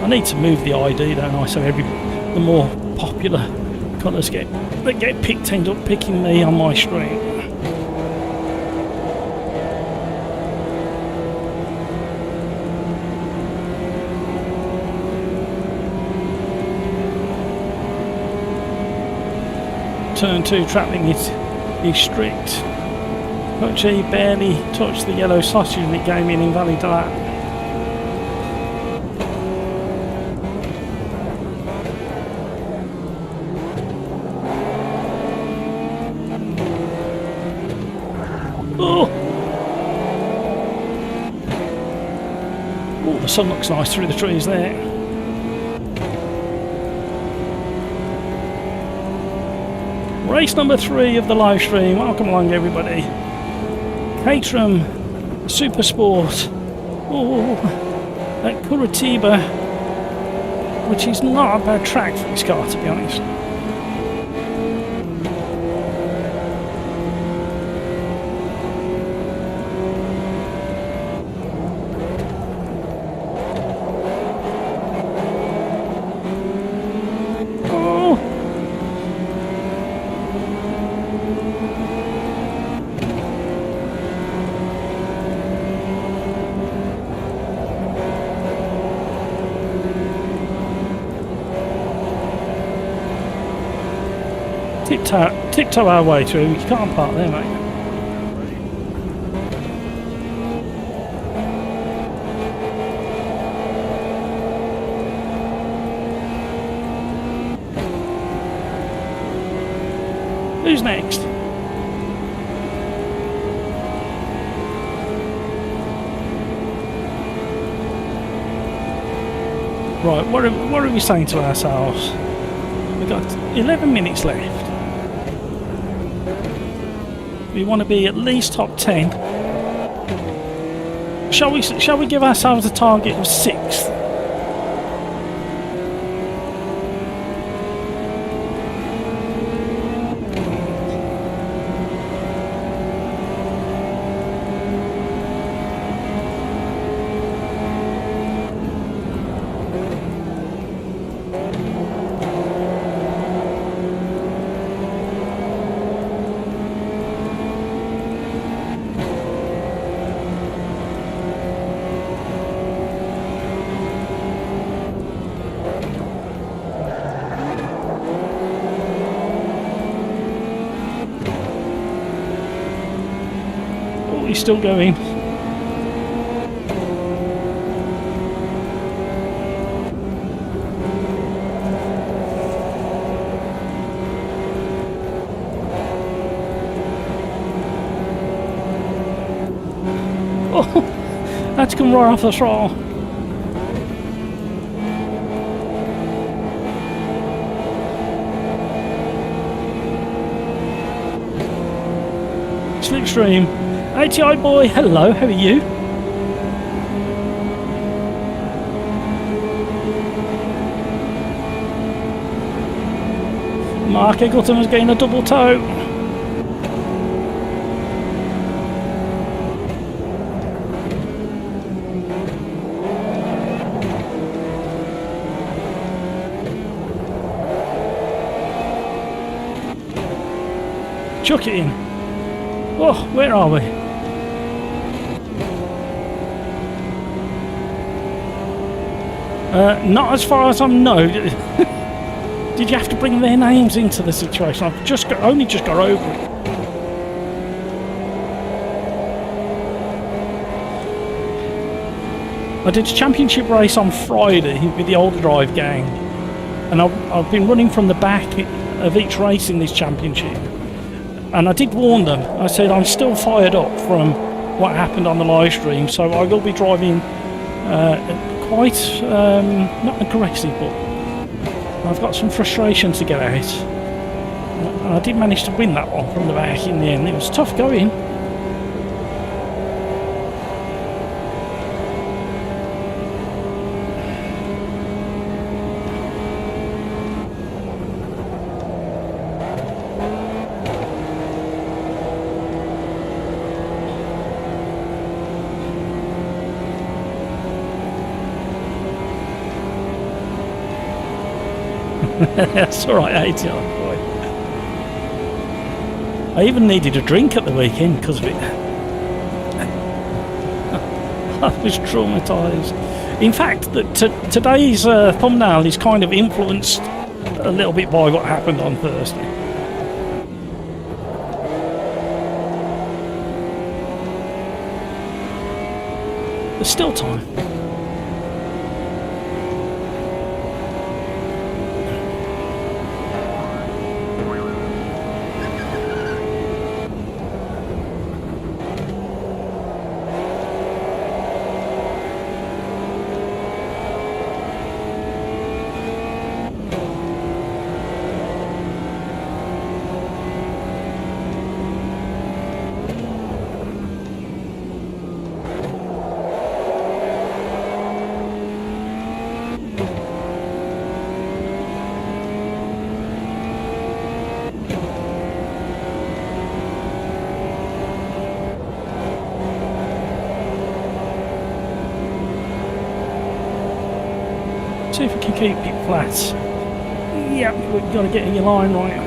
I need to move the ID, don't I? So the more popular colours that get picked end up picking me on my screen. Turn 2 trapping is strict. But he barely touched the yellow sausage and it gave me an invalid lap. Oh! Oh, the sun looks nice through the trees there. Race number 3 of the live stream. Welcome along, everybody. Caterham Super Sport. Oh, at Curitiba, which is not a bad track for this car, to be honest. Tiptoe our way through. You can't park there, mate. Who's next? Right, what are we saying to ourselves? We've got 11 minutes left. We want to be at least top 10. Shall we give ourselves a target of 6th? still going. Oh, that's come right off the throttle. Slipstream. ATI boy, hello, how are you? Mark Eggleton was getting a double toe. Chuck it in. Oh, where are we? Not as far as I know. Did you have to bring their names into the situation? I've only just got over it. I did a championship race on Friday with the Older Drive gang, and I've been running from the back of each race in this championship. And I did warn them. I said I'm still fired up from what happened on the live stream, so I will be driving quite not aggressive, but I've got some frustration to get out. And I did manage to win that one from the back in the end. It was tough going. That's alright, ATI boy. I even needed a drink at the weekend because of it. I was traumatised. In fact, today's thumbnail is kind of influenced a little bit by what happened on Thursday. There's still time. See if we can keep it flat. Yep, we've got to get in your line right.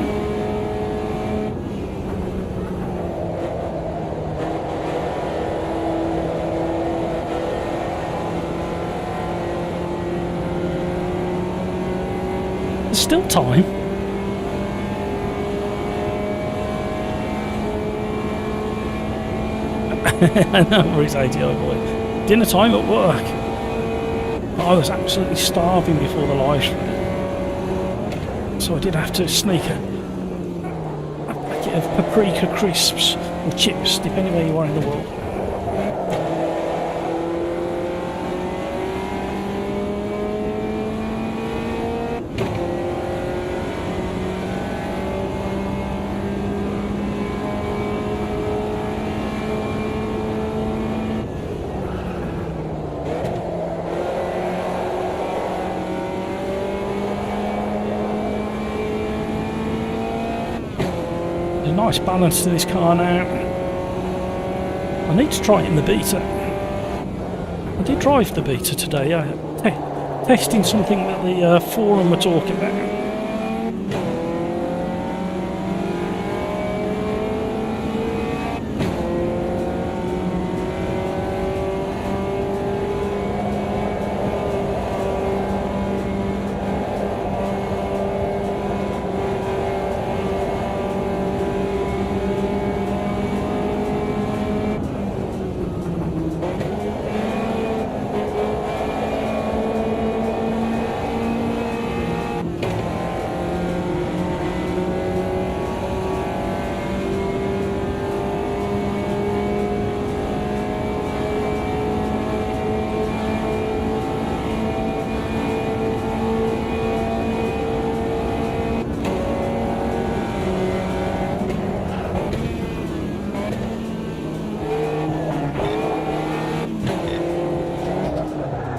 There's still time. I know where it's ATI boy. Dinner time at work. I was absolutely starving before the live stream, so I did have to sneak a packet of paprika crisps or chips, depending where you are in the world. Nice balance to this car now. I need to try it in the beta. I did drive the beta today, testing something that the forum were talking about.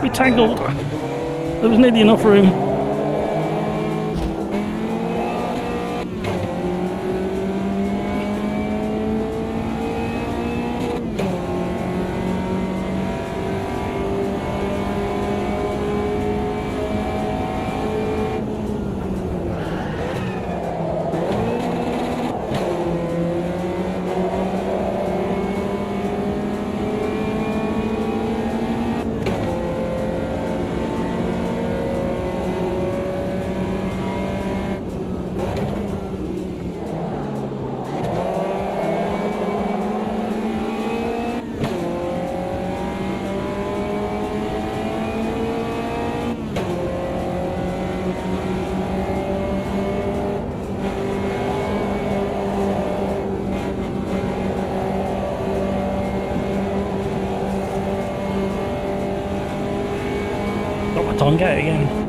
We tangled. There was nearly enough room. Don't get it again.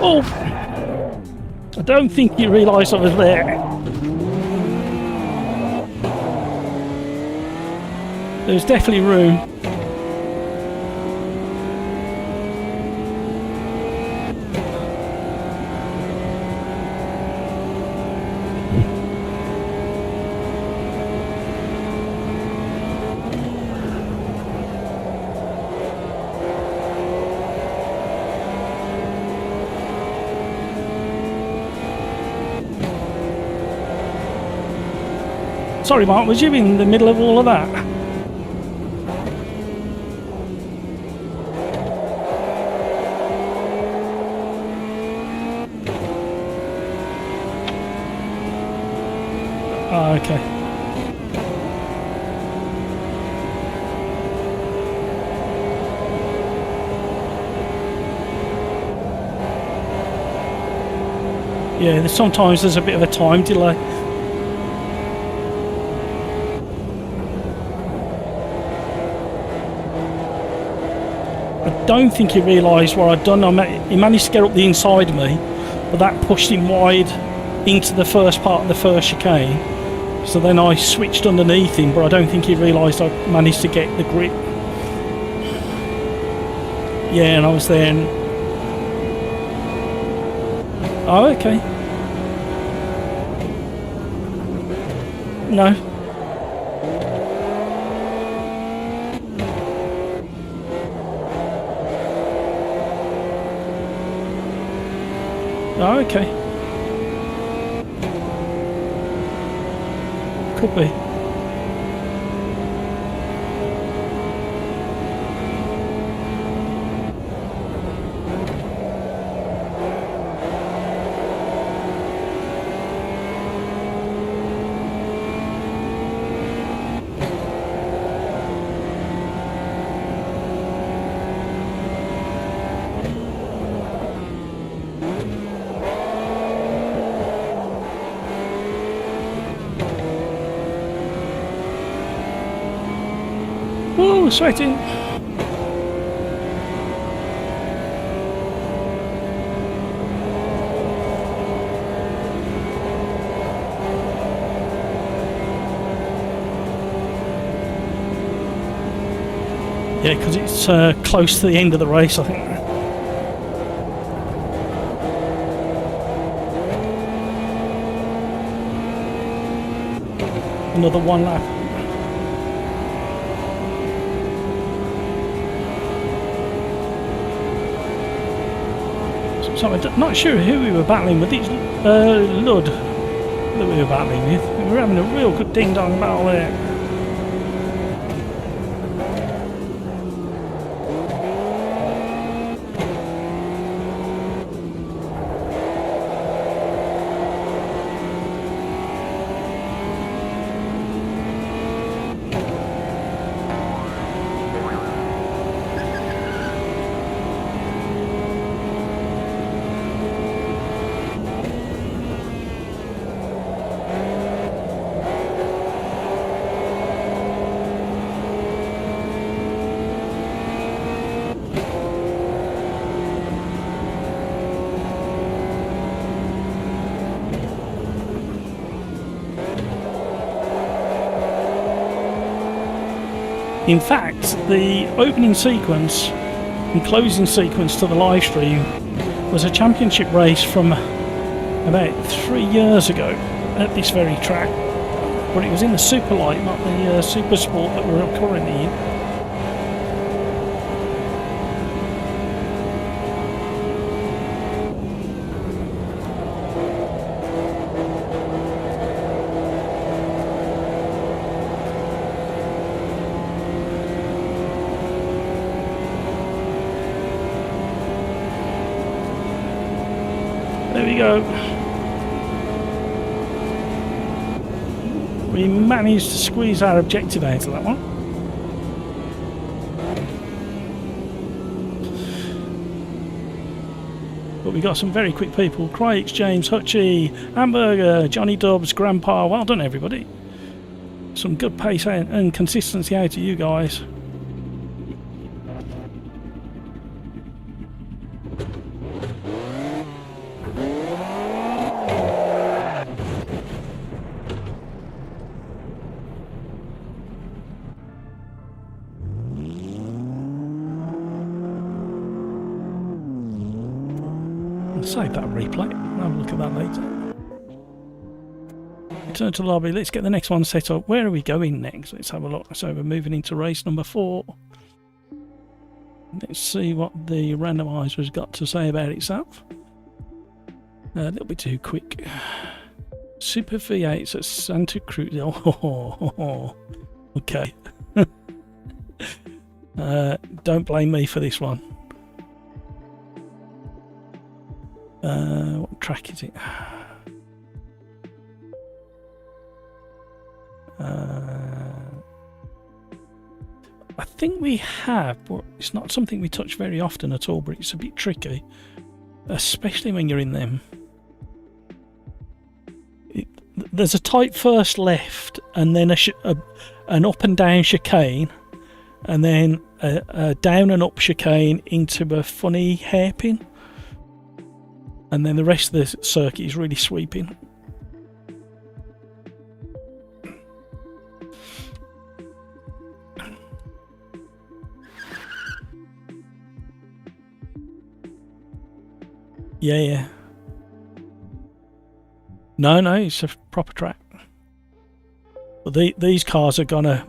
Oh! I don't think you realised I was there. There's definitely room. Sorry, Mark, was you in the middle of all of that? Oh, okay. Yeah, sometimes there's a bit of a time delay. I don't think he realised what I'd done. He managed to get up the inside of me, but that pushed him wide into the first part of the first chicane. So then I switched underneath him, but I don't think he realised I managed to get the grip. Yeah, and I was there. And... oh, okay. No. Oh, okay. Could be. Woo, sweating. Yeah, because it's close to the end of the race, I think. Another one lap. So I'm not sure who we were battling with. It's Lud that we were battling with. We were having a real good ding-dong battle there. In fact, the opening sequence and closing sequence to the live stream was a championship race from about 3 years ago at this very track, but it was in the Super Light, not the Super Sport that we're currently in. There we go. We managed to squeeze our objective out of that one. But we got some very quick people. Cryx, James, Hutchie, Hamburger, Johnny Dubs, Grandpa. Well done, everybody. Some good pace and consistency out of you guys. Save that replay. Have a look at that later. Return to the lobby. Let's get the next one set up. Where are we going next? Let's have a look. So we're moving into race number 4. Let's see what the randomizer's got to say about itself. A little bit too quick. Super V8s at Santa Cruz. Oh, okay. Don't blame me for this one. What track is it? I think we have, but it's not something we touch very often at all, but it's a bit tricky, especially when you're in them. There's a tight first left, and then an up and down chicane, and then a down and up chicane into a funny hairpin. And then the rest of the circuit is really sweeping. Yeah. No, it's a proper track. But these cars are gonna,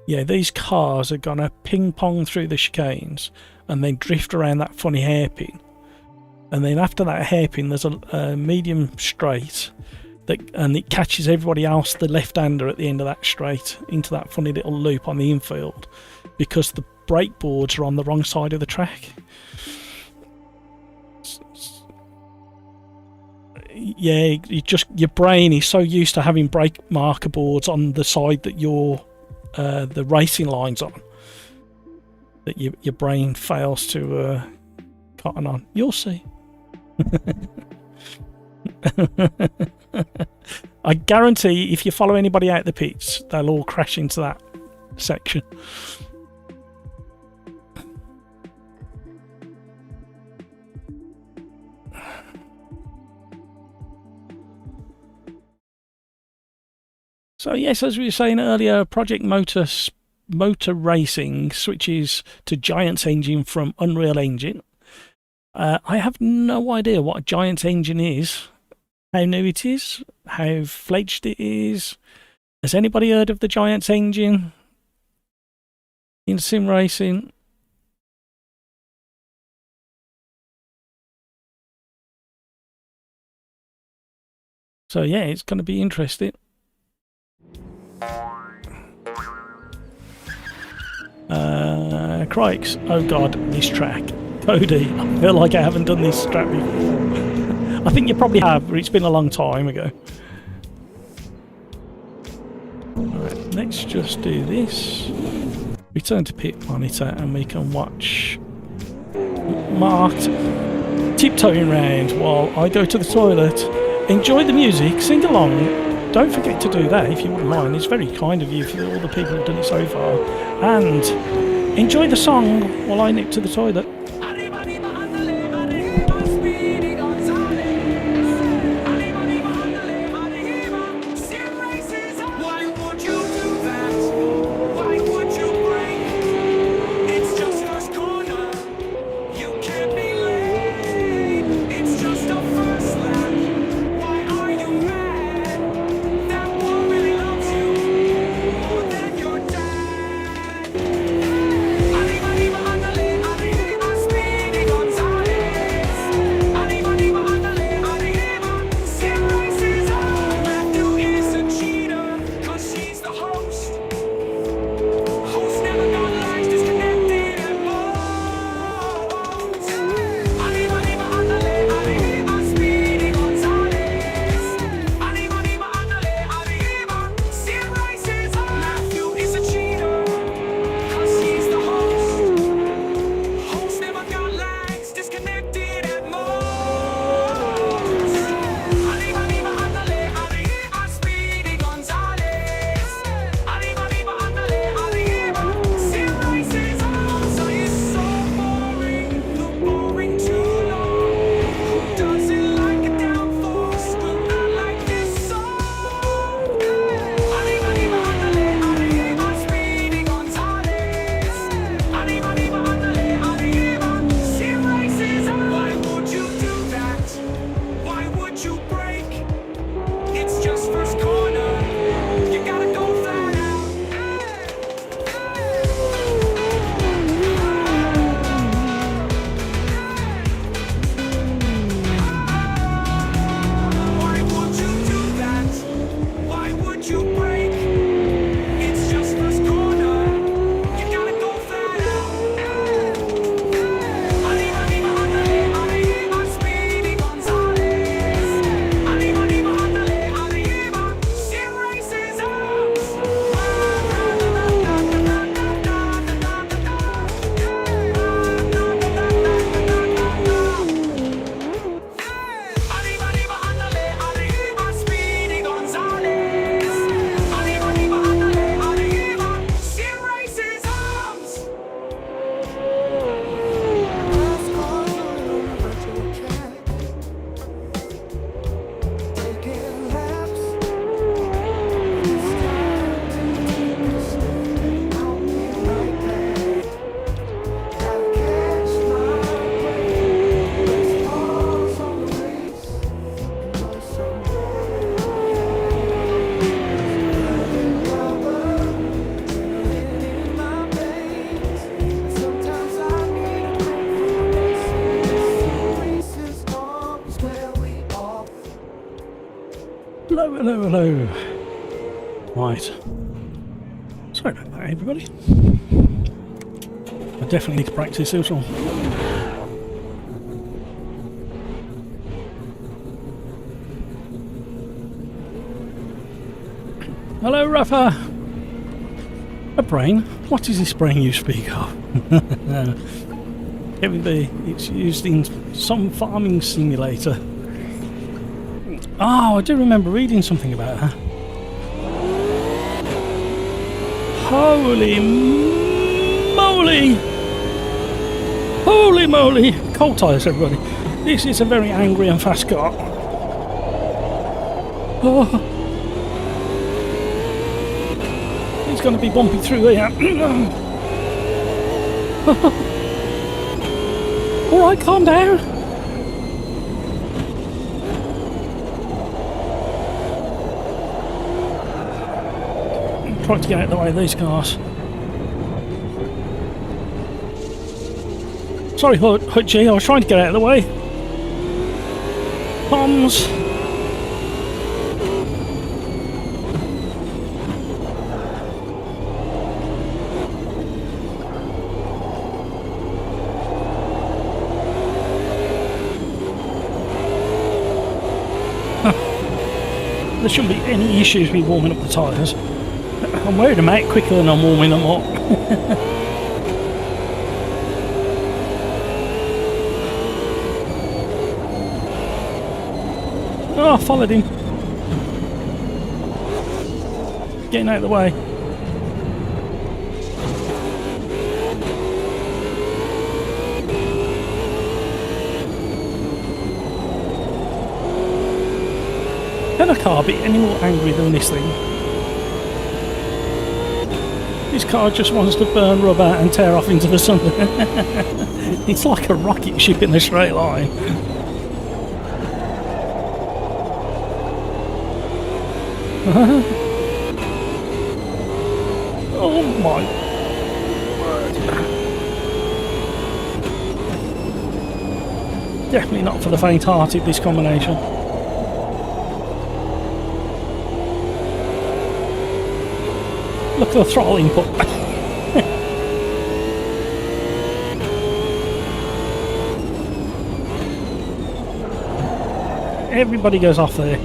these cars are gonna ping pong through the chicanes and then drift around that funny hairpin. And then after that hairpin, there's a medium straight, and it catches everybody else, the left-hander, at the end of that straight into that funny little loop on the infield, because the brake boards are on the wrong side of the track. Yeah, your brain is so used to having brake marker boards on the side that the racing line's on, that your brain fails to cotton on. You'll see. I guarantee if you follow anybody out the pits, they'll all crash into that section. So yes, as we were saying earlier, Project Motor Racing switches to Giant's engine from Unreal Engine. I have no idea what a Giant's engine is, how new it is, how fledged it is. Has anybody heard of the Giant's engine in sim racing? So yeah, it's going to be interesting. Crikes, oh god, this track. Cody, I feel like I haven't done this track before. I think you probably have, but it's been a long time ago. Alright, let's just do this. Return to pit monitor and we can watch Marked tiptoeing round while I go to the toilet. Enjoy the music, sing along. Don't forget to do that if you wouldn't mind. It's very kind of you for all the people who've done it so far. And enjoy the song while I nip to the toilet. Hello, hello. Right. Sorry about that, everybody. I definitely need to practice this one. Hello, Rafa. A brain? What is this brain you speak of? Kevin B. It's used in some farming simulator. Oh, I do remember reading something about her. Holy moly! Holy moly! Cold tyres, everybody. This is a very angry and fast car. Oh. He's going to be bumping through here. Alright, calm down. Try to get out of the way of these cars. Sorry, Hutchie, I was trying to get out of the way. Bombs. There shouldn't be any issues with warming up the tyres. I'm wearing them out quicker than I'm warming them up. Oh, I followed him. Getting out of the way. Can a car be any more angry than this thing? This car just wants to burn rubber and tear off into the sun. It's like a rocket ship in a straight line. Oh my word. Definitely not for the faint-hearted, this combination. Look at the throttle input. Everybody goes off there.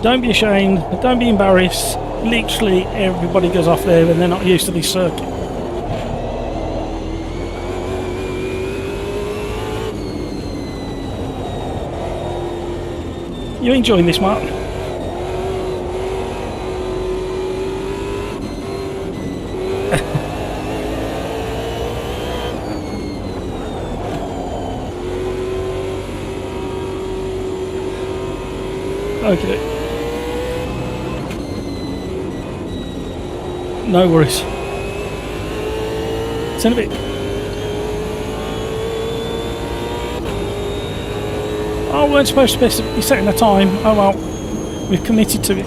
Don't be ashamed. Don't be embarrassed. Literally everybody goes off there when they're not used to this circuit. You enjoying this, Mark? Okay. No worries. It's in a bit. Oh, we weren't supposed to be setting a time. Oh well, we've committed to it.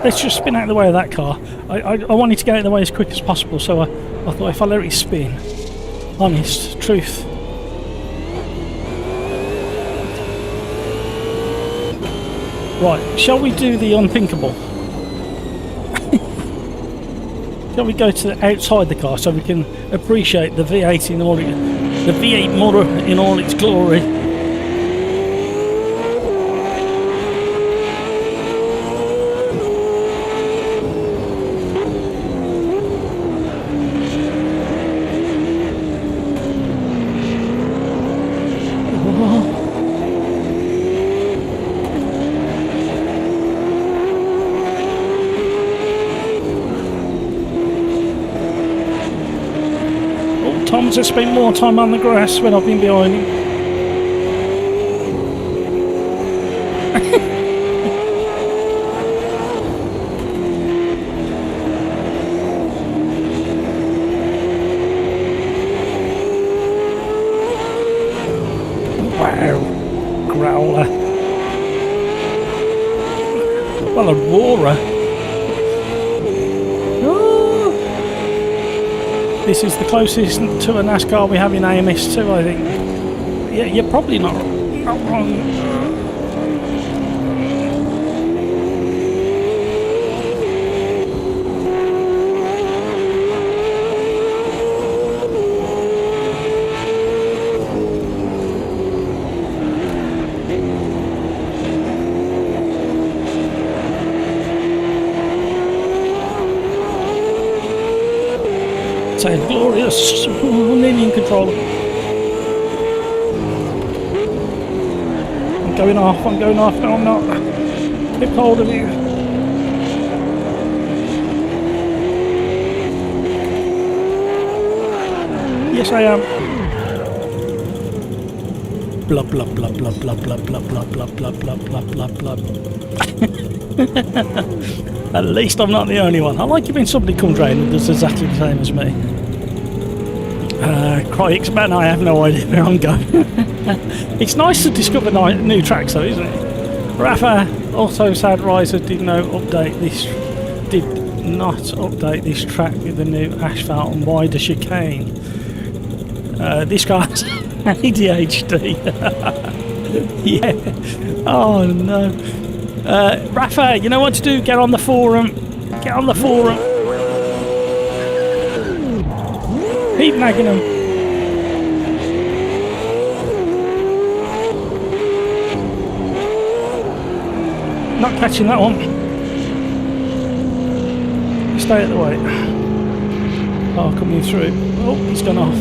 Let's just spin out of the way of that car. I wanted to get out of the way as quick as possible, so I thought if I let it spin, honest, truth. Right, shall we do the unthinkable? Shall we go to the outside the car so we can appreciate the V8 in all the V8 motor in all its glory? Tom's has spent more time on the grass when I've been behind him. Wow, growler. Well, a roarer. This is the closest to a NASCAR we have in AMS2, I think. Yeah, you're probably not wrong. Say glorious, nearly in control. I'm going off, no I'm not. Keep hold of you. Yes I am. Blub blub blub blub blub blub blub blub blub blub blub blub blub blub. At least I'm not the only one. I like it when somebody comes round and does exactly the same as me. Crikes, man, I have no idea where I'm going. It's nice to discover new tracks though, isn't it? Rafa also said Riser did not update this track with the new asphalt and wider chicane. This guy's ADHD. Yeah. Oh no. Rafa, you know what to do? Get on the forum. Get on the forum. Keep nagging them. Not catching that one. Stay at the way. Oh, coming through. Oh, he's gone off.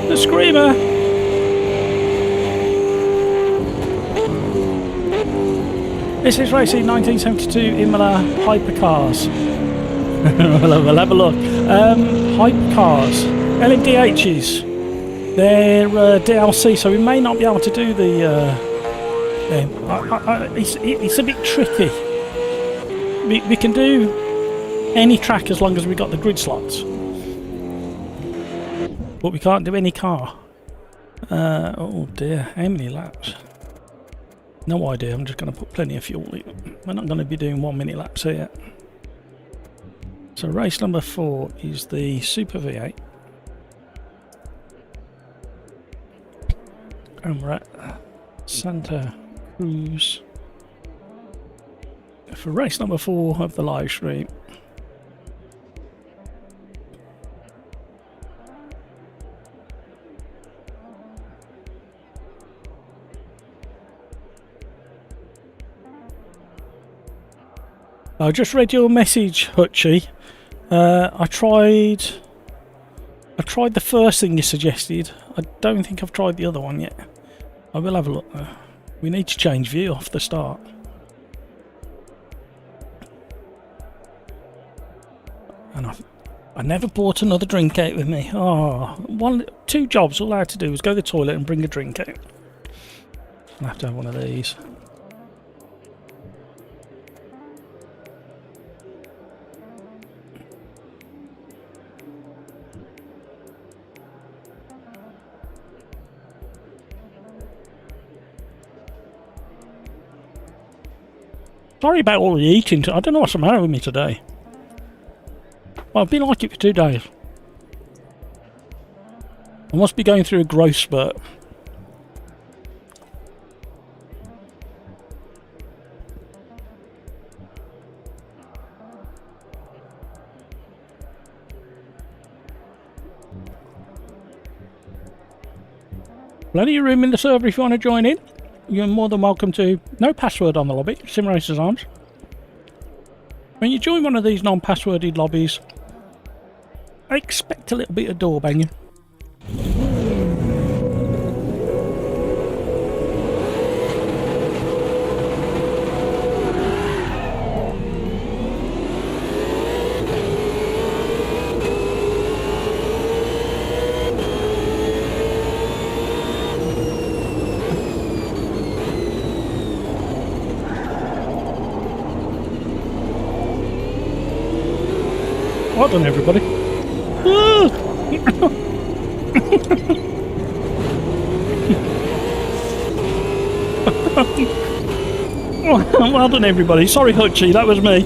The Screamer! This is racing 1972 Imola Hypercars. we'll have a look. Hypercars. LMDHs. They're DLC, so we may not be able to do the... it's a bit tricky. We can do any track as long as we got the grid slots. But we can't do any car. Oh dear, how many laps? No idea, I'm just going to put plenty of fuel in. We're not going to be doing 1 minute laps here. So race number 4 is the Super V8. And we're at Santa Cruz for race number 4 of the live stream. I just read your message, Hutchie. I tried the first thing you suggested. I don't think I've tried the other one yet. I will have a look though. We need to change view off the start. And I never brought another drink out with me. Oh, 2 jobs all I had to do was go to the toilet and bring a drink out. I'll have to have one of these. Sorry about all the eating. I don't know what's the matter with me today. Well, I've been like it for 2 days. I must be going through a growth spurt. Plenty of room in the server if you want to join in. You're more than welcome to. No password on the lobby. SimRacersArms. When you join one of these non-passworded lobbies, I expect a little bit of door banging. Well done, everybody. Woo! Well done, everybody. Sorry, Hutchie, that was me.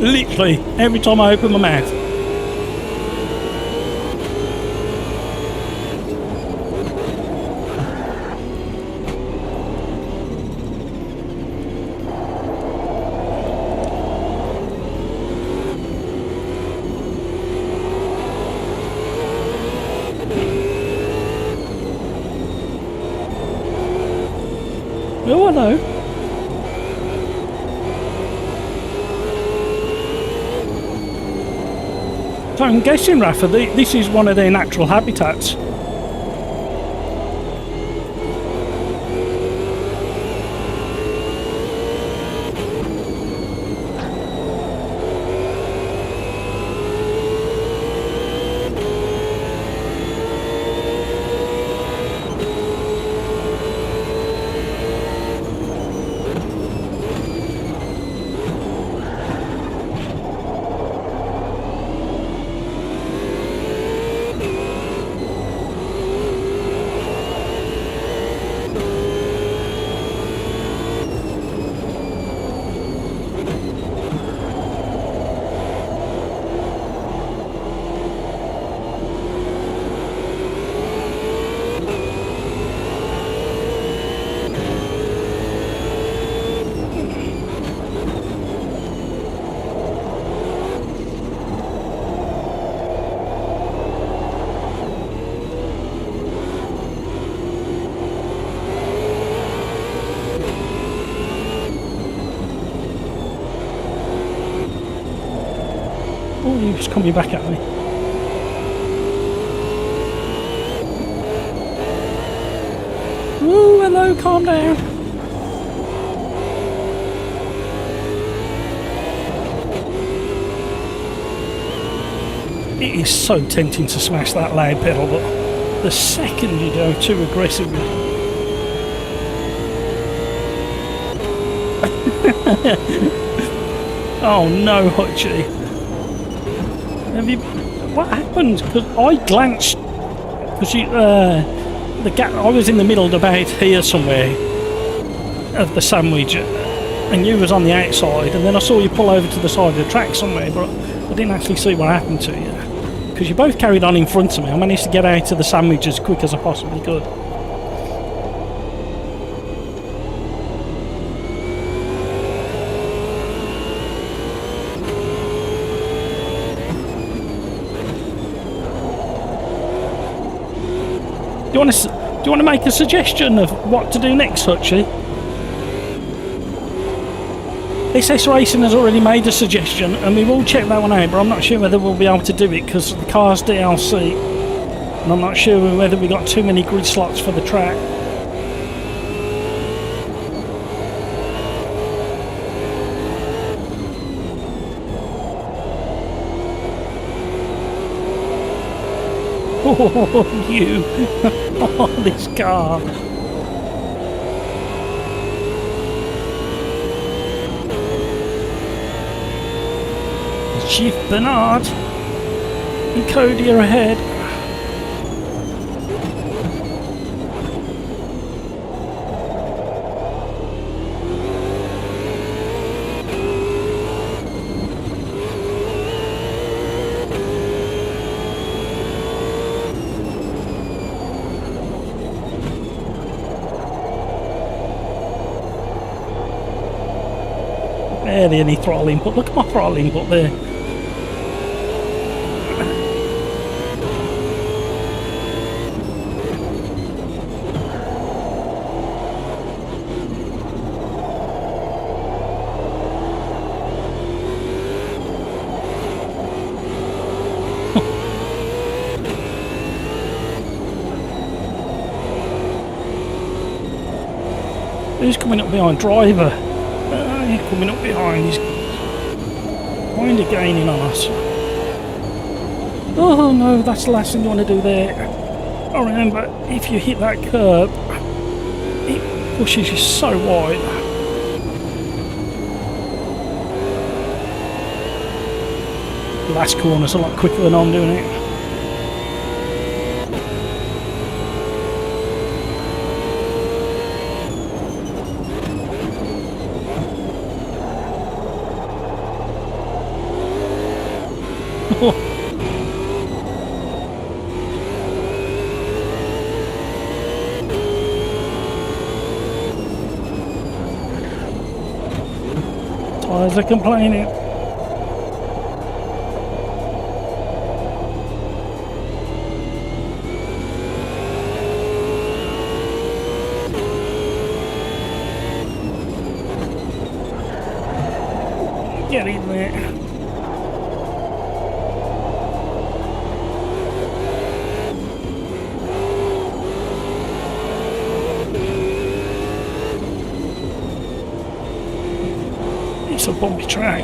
Literally, every time I open my mouth. Oh, I know. So I'm guessing, Rafa, this is one of their natural habitats. Oh, he was coming back at me. Ooh, hello, calm down. It is so tempting to smash that loud pedal, but the second you go too aggressively... Oh no, Hutchie. Have you... What happened? Because I glanced... Because you... the gap... I was in the middle about here somewhere of the sandwich, and you was on the outside, and then I saw you pull over to the side of the track somewhere, but I didn't actually see what happened to you. Because you both carried on in front of me. I managed to get out of the sandwich as quick as I possibly could. Do you want to make a suggestion of what to do next, Hutchie? SS Racing has already made a suggestion, and we will check that one out, but I'm not sure whether we'll be able to do it because the car's DLC, and I'm not sure whether we got too many grid slots for the track. Oh, you! Oh, this car! Chief Bernard and Cody are ahead. Barely any throttle input. Look at my throttle input there. Who's coming up behind? Driver. He's coming up behind. He's kind of gaining on us. Oh no, that's the last thing you want to do there. Oh, remember, if you hit that curb, pushes you so wide. The last corner's a lot quicker than I'm doing it. Tyres are complaining. Get in there. It's a bumpy track.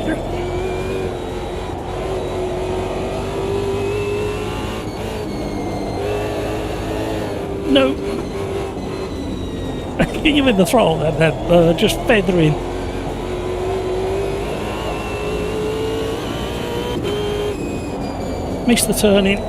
No. Get you in the throttle then, just feathering. Missed the turning.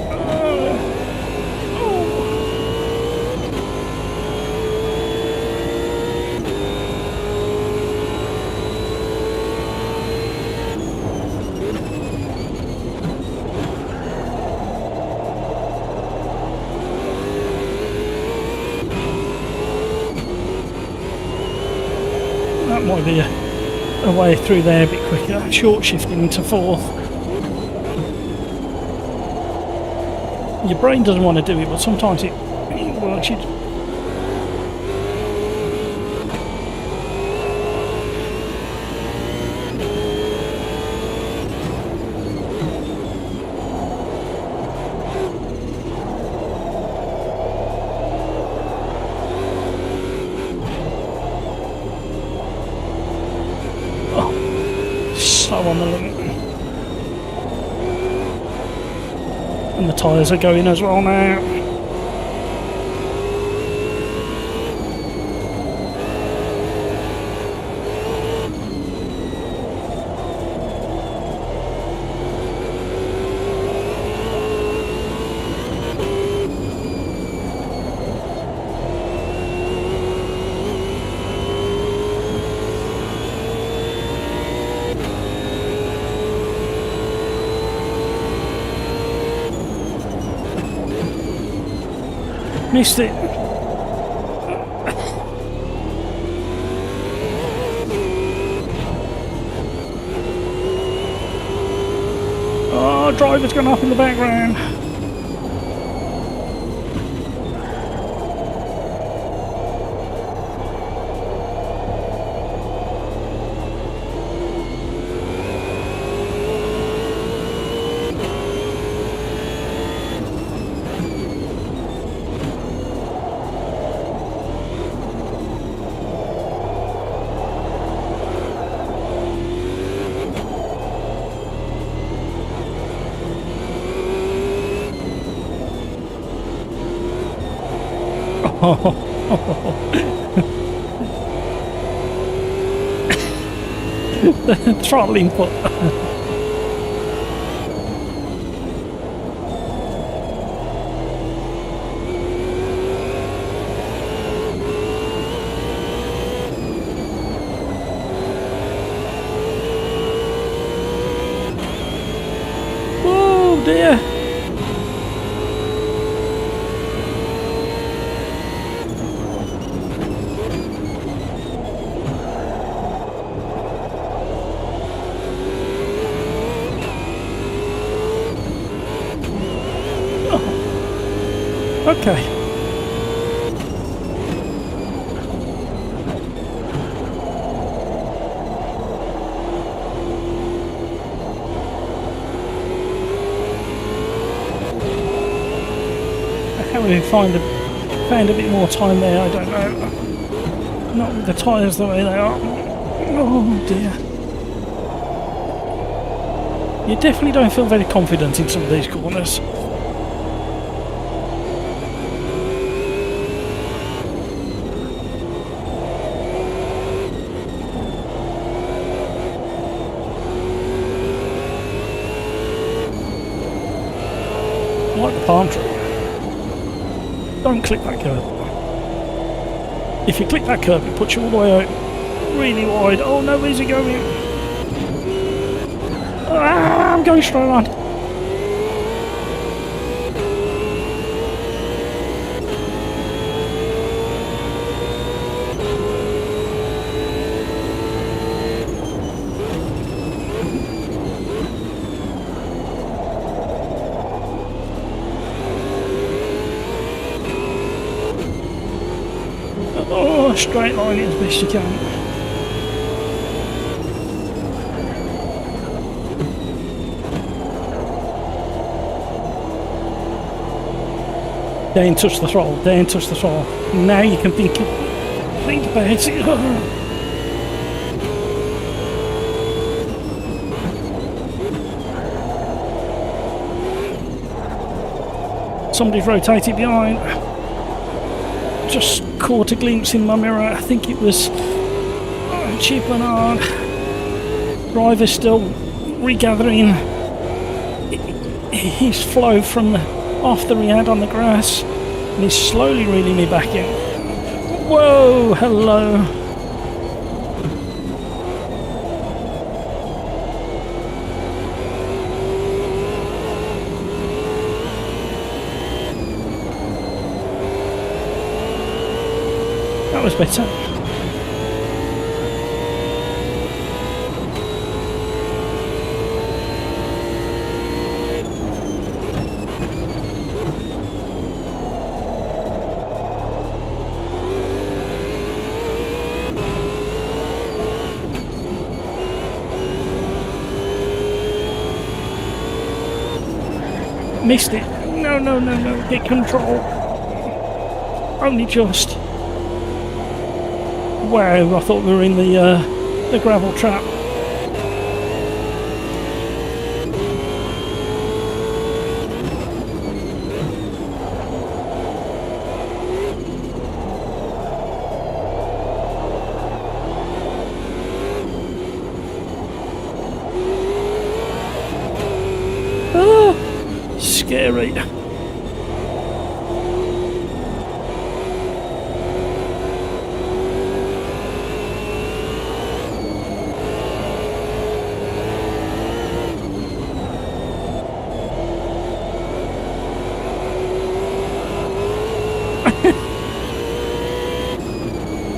That might be a way through there a bit quicker. Short shifting into fourth. Your brain doesn't want to do it, but sometimes it works. So on the limit. And the tyres are going as well now. Missed it. Oh, driver's gone off in the background. The throttling foot. Oh dear. Okay. How we found a bit more time there, I don't know. Not with the tyres the way they are. Oh dear. You definitely don't feel very confident in some of these corners. like the palm tree. Don't click that curb. If you click that curb, it puts you all the way out really wide. Oh no, where's he going? Ah, I'm going straight on. Oh, straight line it as best you can. Don't touch the throttle, don't touch the throttle. Now you can think about it. Somebody's rotated behind. Just caught a glimpse in my mirror. I think it was Chip and Hard. Driver's still regathering his flow from the after he had on the grass, and he's slowly reeling me back in. Whoa, hello. That was better. Missed it. No, no, no, no. Get control. Only just. Wow, I thought we were in the gravel trap. Ah, scary.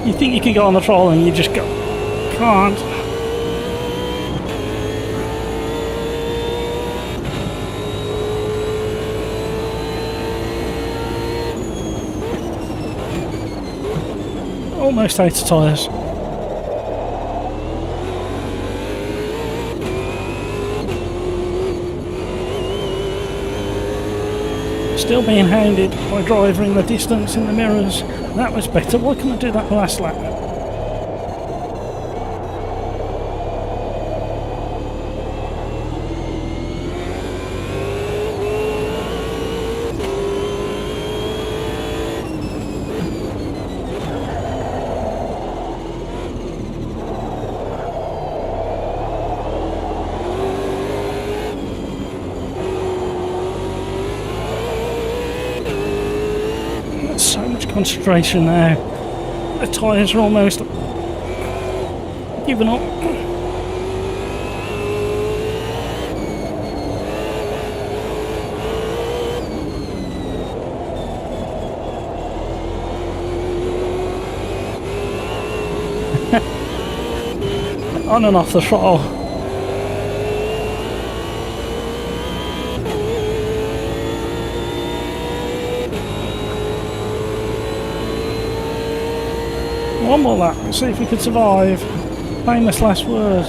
You think you can go on the throttle and you just go, can't. Almost out of tyres. Still being hounded by driver in the distance in the mirrors. That was better. Why couldn't I do that last lap? So much concentration now. The tyres are almost giving up. On and off the throttle. One more lap, let's see if we could survive. Famous last word.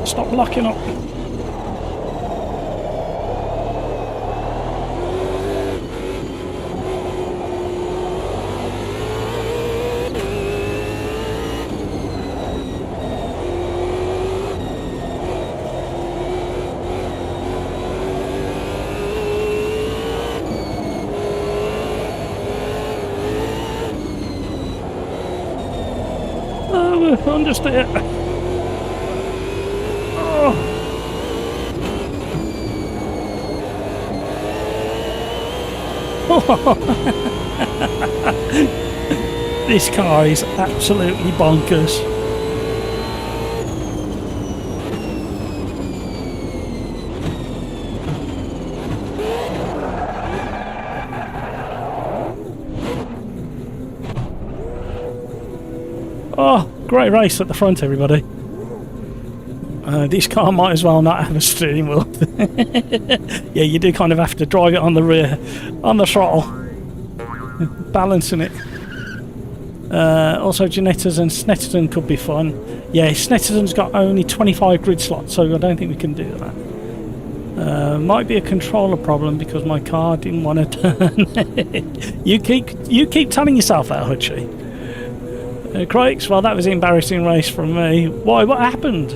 Stop locking up. Understeer. Oh. This car is absolutely bonkers. Oh, great race at the front, everybody. This car might as well not have a steering wheel. Yeah, you do kind of have to drive it on the rear, on the throttle, balancing it. Also, Genettas and Snetterton could be fun. Yeah, Snetterton's got only 25 grid slots, so I don't think we can do that. Might be a controller problem because my car didn't want to turn. You keep telling yourself that, Hutchie. Craigs, well, that was an embarrassing race from me. Why? What happened?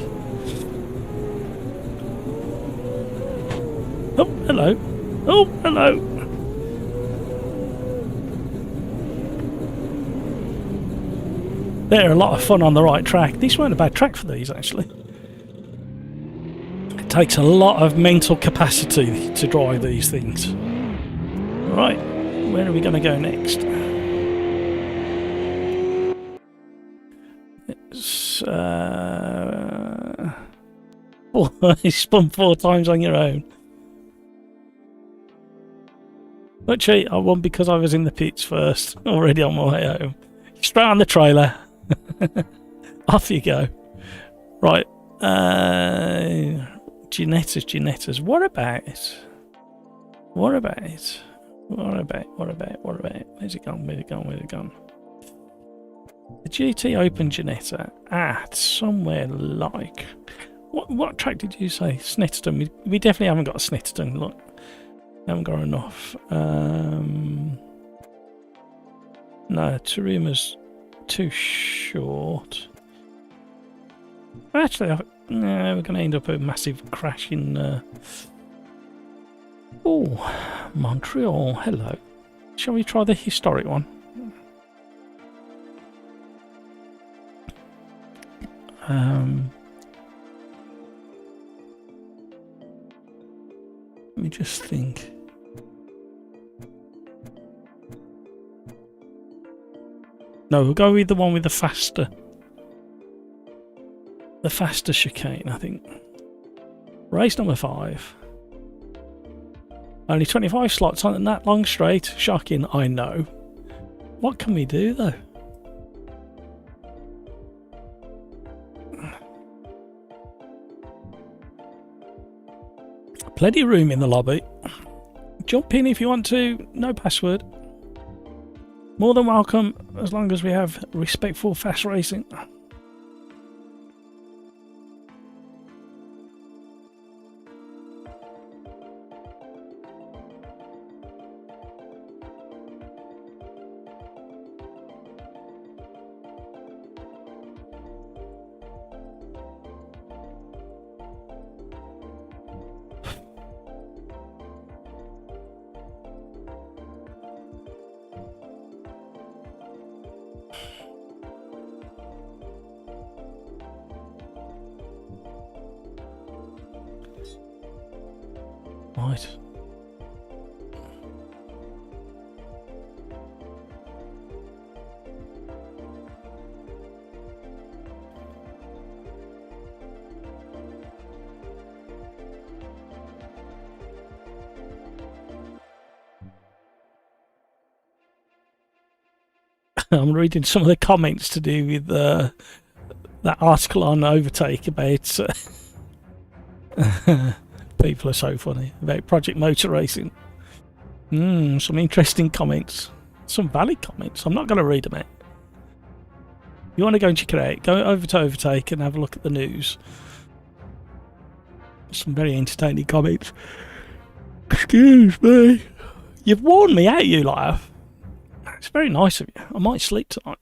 Oh, hello. Oh, hello. They're a lot of fun on the right track. This weren't a bad track for these, actually. It takes a lot of mental capacity to drive these things. Right, where are we going to go next? It's you spun 4 times on your own. Actually, I won because I was in the pits first, already on my way home. Straight on the trailer. Off you go. Right. Genettas. What about it? Where's it gone? The GT Open Genetta at somewhere like... What track did you say? Snetterton. We definitely haven't got a Snetterton. Look. We haven't got enough. No, Taruma's too short. Actually, we're going to end up a massive crash in... Oh, Montreal. Hello. Shall we try the historic one? Let me just think. No, we'll go with the one with the faster chicane, I think. Race number 5. Only 25 slots on that long straight. Shocking, I know. What can we do, though? Plenty of room in the lobby. Jump in if you want to. No password. More than welcome, as long as we have respectful fast racing. Right. I'm reading some of the comments to do with that article on Overtake about people are so funny about Project Motor Racing. Some interesting comments, some valid comments. I'm not going to read them out. If you want to go and check it out, go over to Overtake and have a look at the news. Some very entertaining comments. Excuse me. You've worn me out, you lot. It's very nice of you. I might sleep tonight.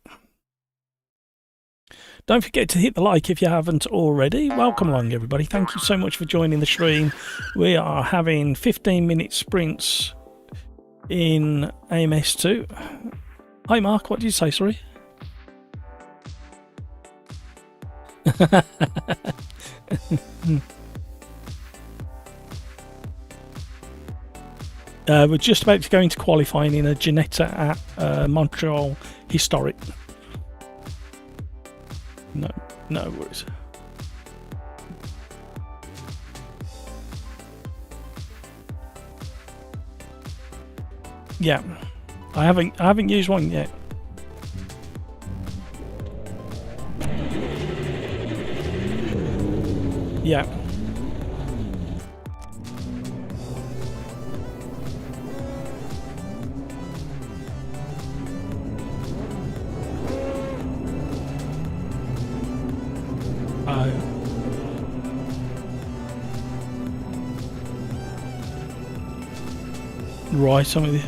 Don't forget to hit the like if you haven't already. Welcome along, everybody. Thank you so much for joining the stream. We are having 15-minute sprints in AMS2. Hi, Mark. What did you say? Sorry. We're just about to go into qualifying in a Ginetta at Montreal Historic. No worries. Yeah, I haven't used one yet. Yeah. Right, some of the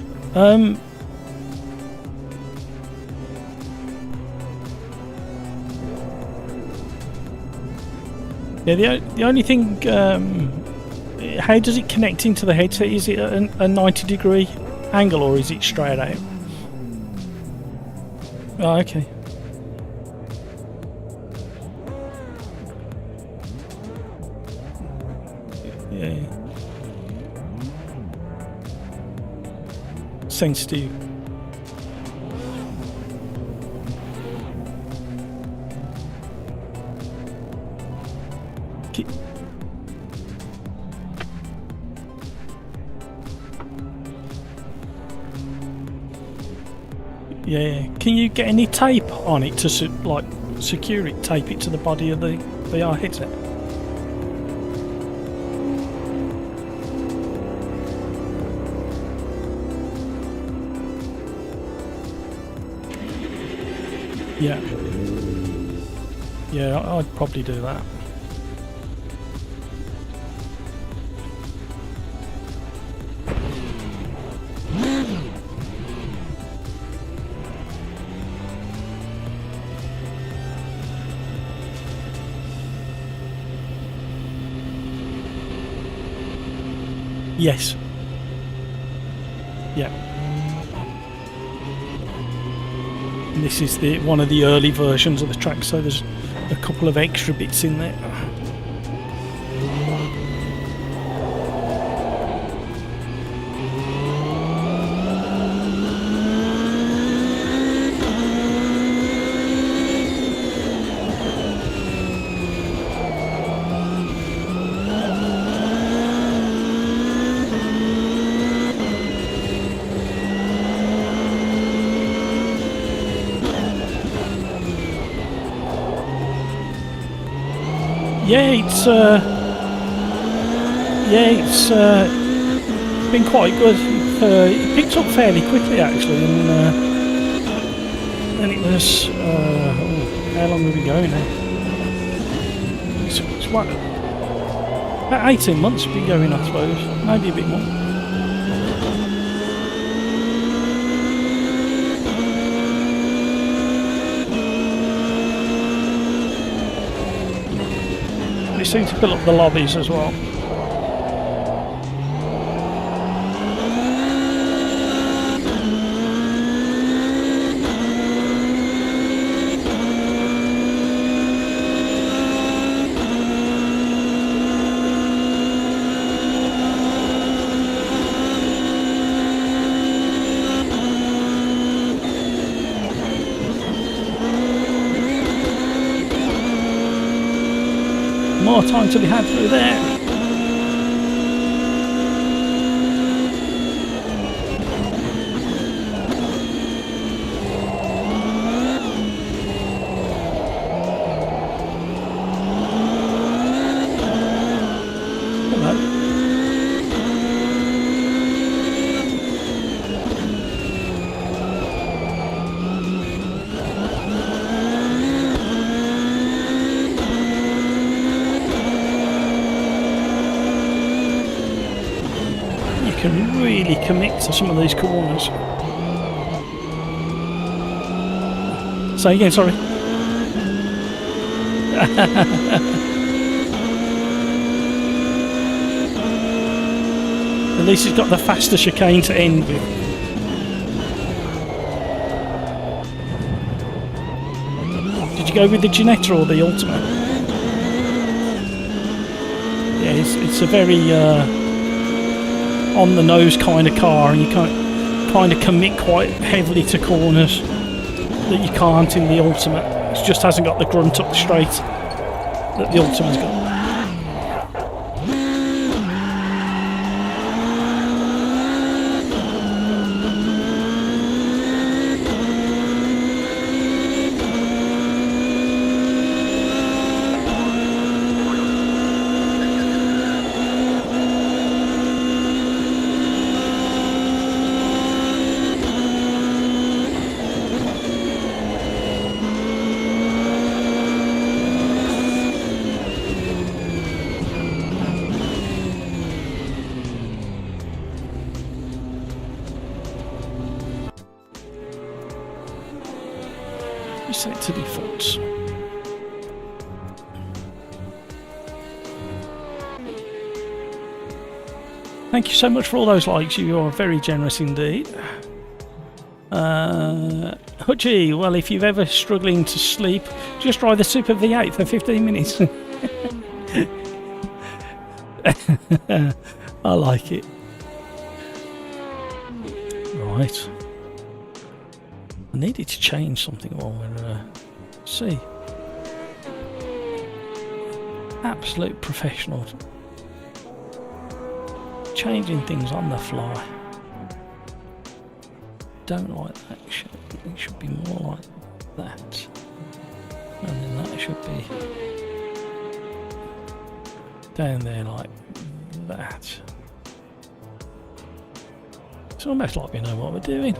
yeah, the only thing, how does it connect into the headset? Is it a 90-degree angle or is it straight out? Oh, okay. Yeah. Sensitive. Yeah. Can you get any tape on it to like secure it? Tape it to the body of the VR headset. Yeah. Yeah, I'd probably do that. Yes. Yeah. And this is one of the early versions of the track, so there's a couple of extra bits in there. It's been quite good. It picked up fairly quickly actually, and it was how long have we been going now? It's what, about 18 months we've been going, I suppose, maybe a bit more. They seem to fill up the lobbies as well. More time to be had through there. Can really commit to some of these corners. Say again, sorry. At least it's got the faster chicane to end with. Did you go with the Ginetta or the Ultimate? it's a very on the nose kind of car, and you can't kind of commit quite heavily to corners that you can't in the Ultimate. It just hasn't got the grunt up straight that the Ultimate's got. Set to defaults. Thank you so much for all those likes. You are very generous indeed. Hutchie, well, if you've ever struggling to sleep, just try the Super V8 for 15 minutes. I like it. Right. I needed to change something while we're see. Absolute professionals. Changing things on the fly. Don't like that. It should be more like that. And then that should be down there like that. It's almost like we know what we're doing.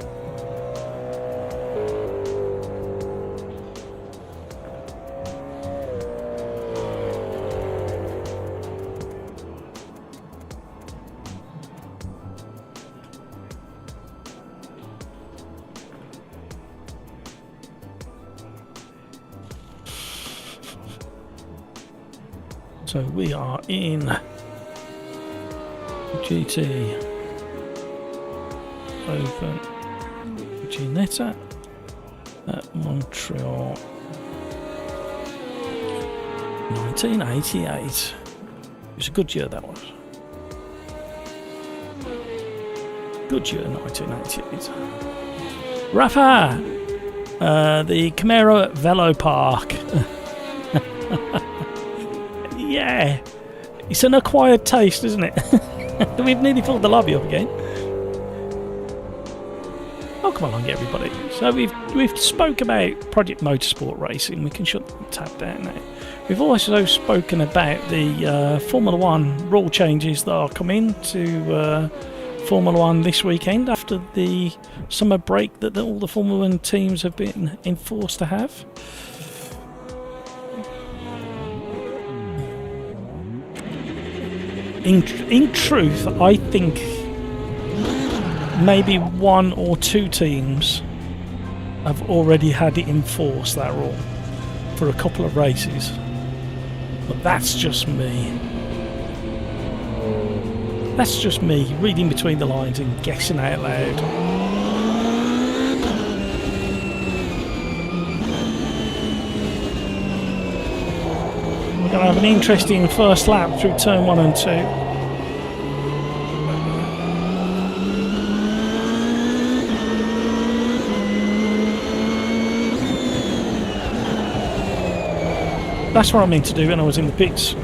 So we are in GT Open Ginetta at Montreal 1988. It was a good year, that was. Good year, 1988. Rafa! The Camaro Velo Park. Yeah, it's an acquired taste, isn't it? We've nearly filled the lobby up again. Oh, come along, everybody. So we've spoke about Project Motorsport Racing. We can shut the tab down now. We've also spoken about the Formula One rule changes that are coming to Formula One this weekend after the summer break that all the Formula One teams have been enforced to have. In truth, I think maybe one or two teams have already had it enforced, that rule, for a couple of races. But that's just me. That's just me reading between the lines and guessing out loud. We're going to have an interesting first lap through turn 1 and 2. That's what I meant to do when I was in the pits.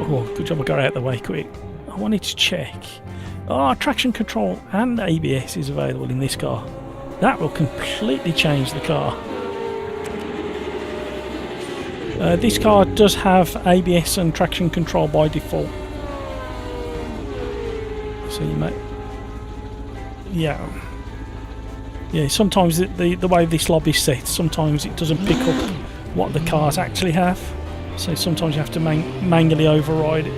Oh, good job I got out of the way quick. I wanted to check. Oh, traction control and ABS is available in this car. That will completely change the car. This car does have ABS and traction control by default. So you might... Yeah. Yeah, sometimes the way this lobby is set, sometimes it doesn't pick up what the cars actually have. So sometimes you have to manually override it.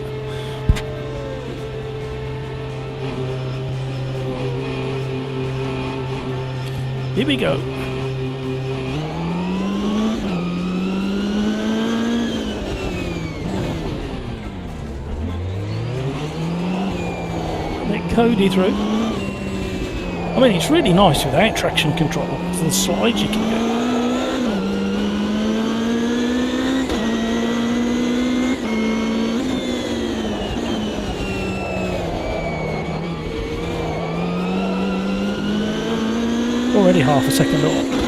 Here we go. Let Cody through. I mean, it's really nice without traction control. So the slides you can get. half a second up.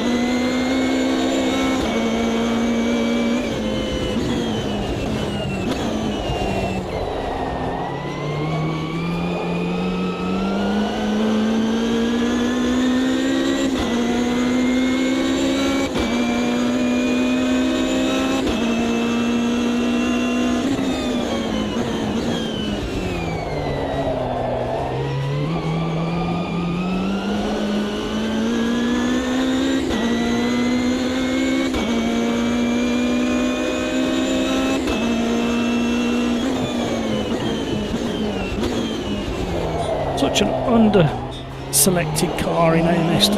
Such an under-selected car in AMS2.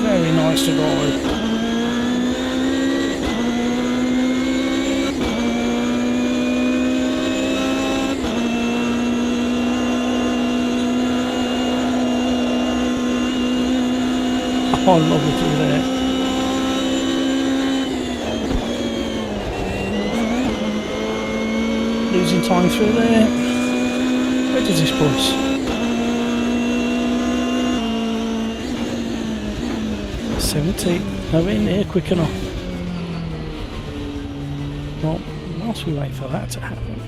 Very nice to drive. Oh, lovely through there. Losing time through there. Where does this put us? 70. Nowhere near quick enough. Well, whilst we wait for that to happen.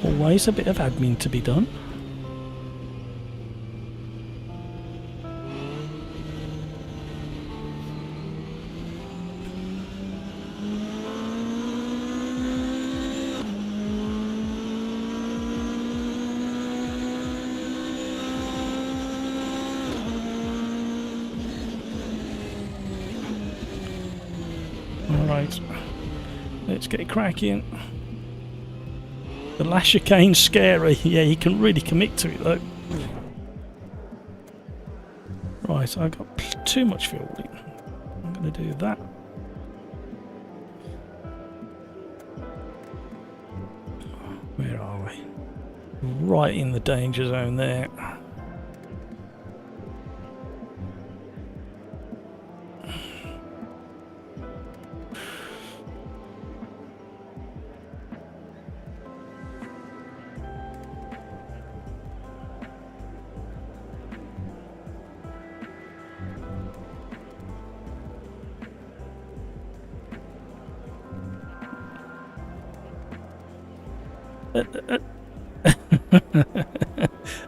Always a bit of admin to be done. Alright, let's get cracking. The last chicane's scary. Yeah, you can really commit to it though. Right, I got too much fuel in. I'm going to do that. Where are we? Right in the danger zone there.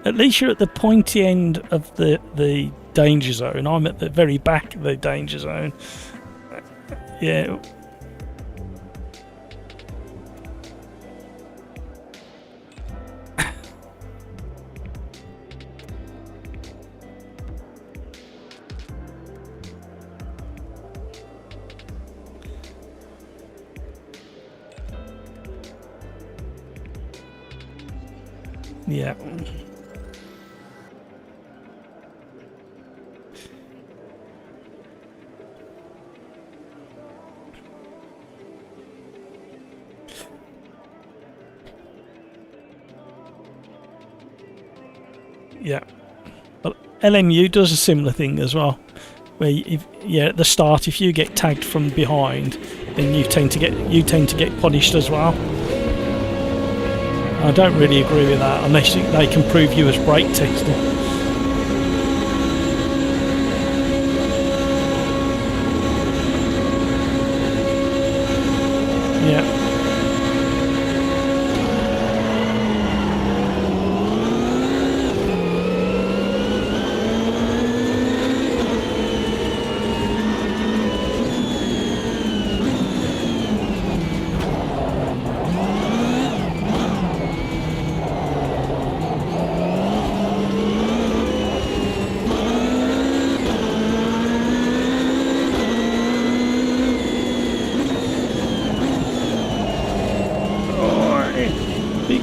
At least you're at the pointy end of the danger zone. I'm at the very back of the danger zone. Yeah. Yeah. Yeah. Well, LMU does a similar thing as well, where at the start, if you get tagged from behind, then you tend to get punished as well. I don't really agree with that unless they can prove you as brake testing. Yeah.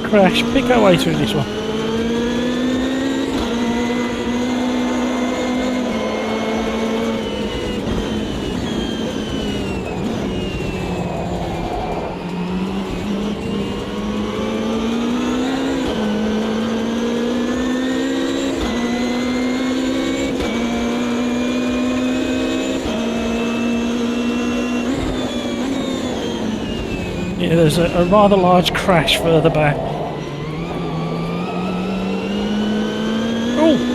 Crash, pick our way through this one. Yeah, there's a rather large crash further back. Oh!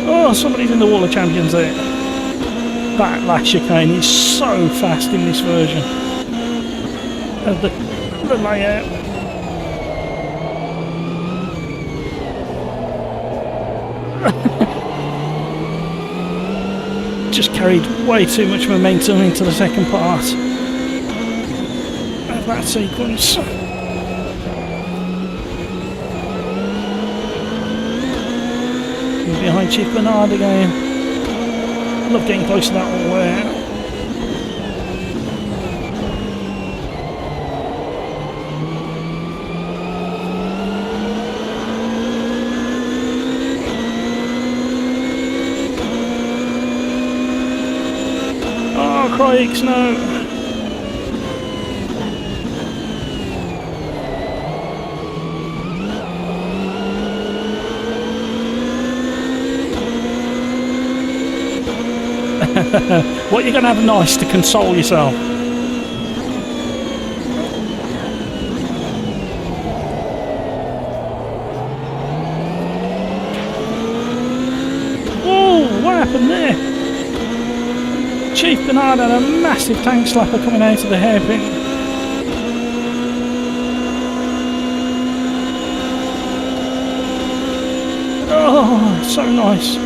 Oh, somebody's in the Wall of Champions there. That last chicane is so fast in this version of the layout. Just carried way too much momentum into the second part of that sequence. Behind Chief Bernard again. Love getting close to that all the way out. Oh, Craigs, no. What are you going to have nice to console yourself? Whoa, what happened there? Chief Bernard had a massive tank slapper coming out of the hairpin. Oh, it's so nice.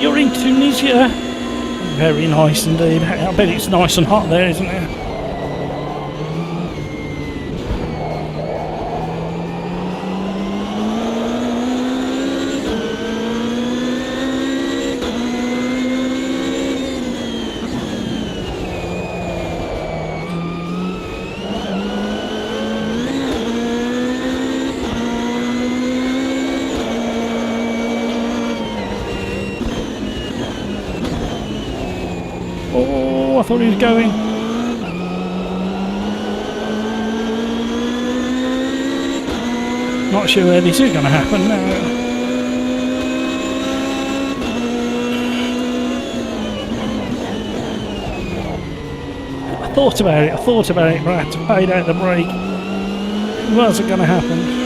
You're in Tunisia. Very nice indeed. I bet it's nice and hot there, isn't it? Oh, I thought he was going. Not sure where this is going to happen now. I thought about it, but I had to fade out the brake. Was it going to happen?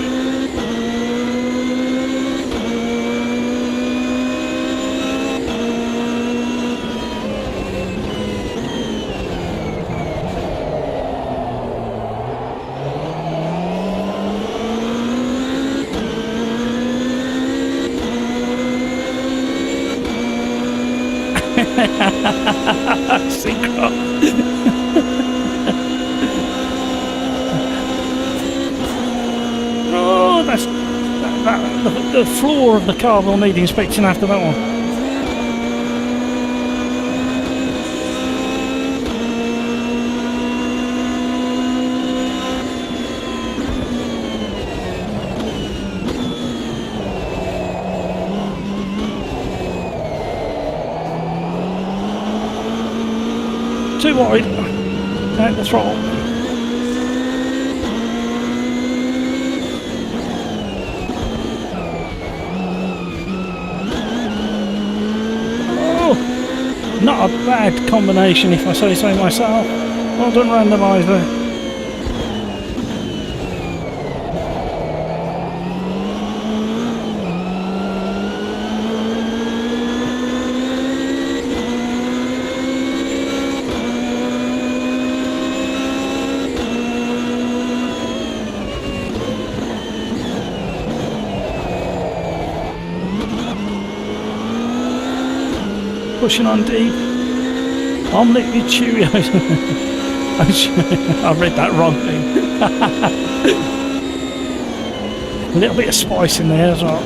Synchro. Oh, that's the floor of the car will need inspection after that one. Too wide, out the throttle. Oh, not a bad combination if I say so myself. Well done, Randomizer. Pushing on deep. I'm liquid Cheerios. I read that wrongly. A little bit of spice in there as well.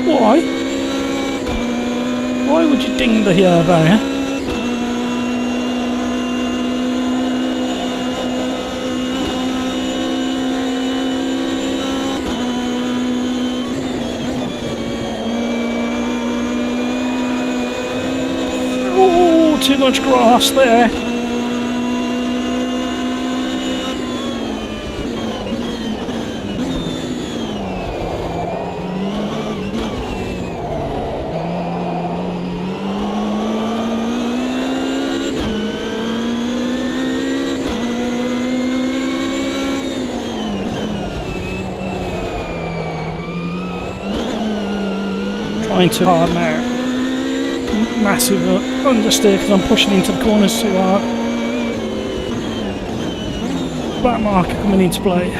Why? Why would you ding the there? Oh, too much grass there. Trying too hard now. Massive understeer because I'm pushing into the corners too hard. Back marker coming into play.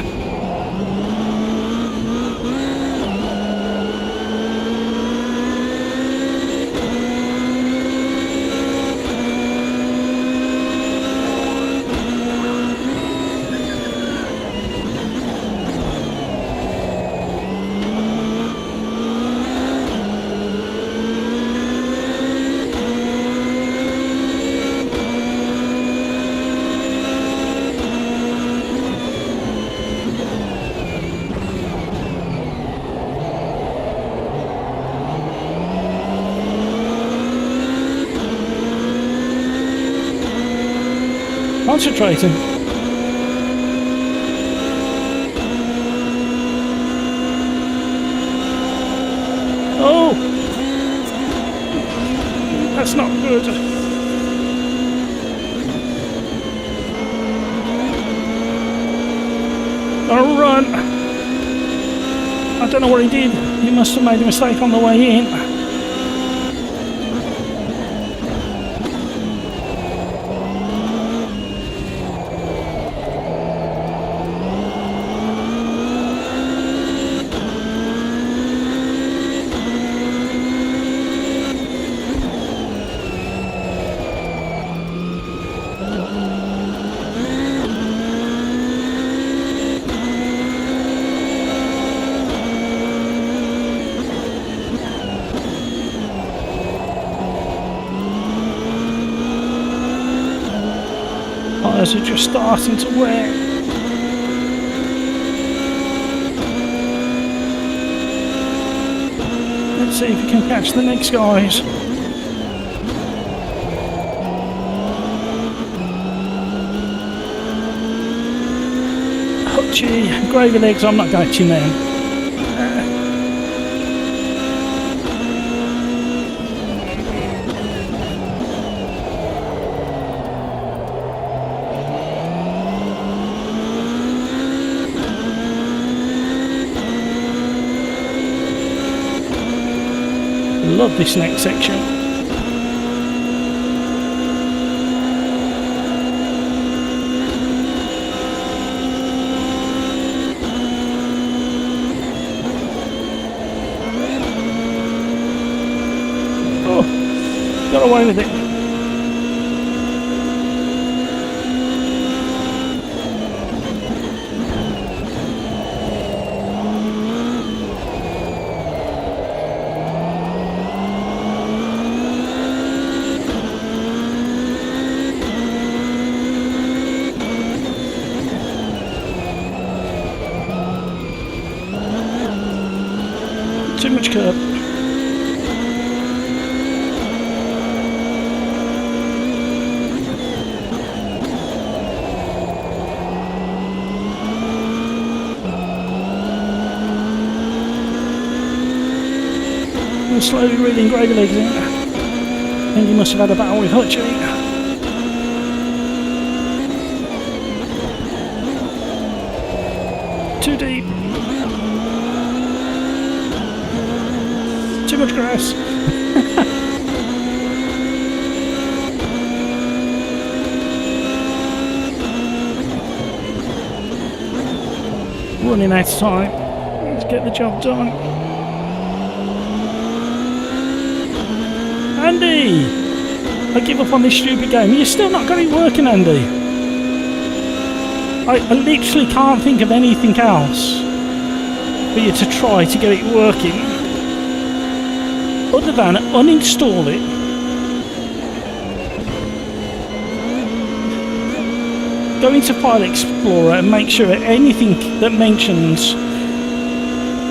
Concentrating. Oh, that's not good. Oh, run! I don't know what he did. He must have made a mistake on the way in. Tyres are just starting to wear. Let's see if we can catch the next guys. Hutchie, gravy legs, I'm not catching them. Love this next section. Oh, got away with it. Too much curb. I'm slowly reading gravy legs in. I think he must have had a battle with Hutchie. Too deep. Too much grass. Running out of time. Let's get the job done. Andy! I give up on this stupid game. You're still not got it working, Andy. I literally can't think of anything else for you to try to get it working other than uninstall it, go into File Explorer and make sure anything that mentions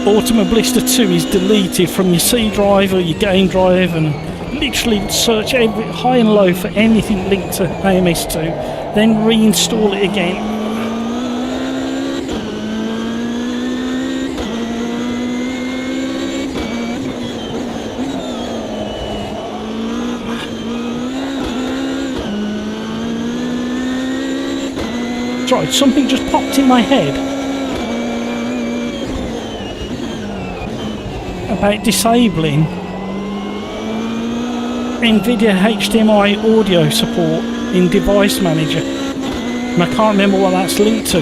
Automobilista 2 is deleted from your C drive or your game drive, and literally search every high and low for anything linked to AMS2, then reinstall it again. Sorry, something just popped in my head about disabling NVIDIA HDMI audio support in Device Manager, and I can't remember what that's linked to.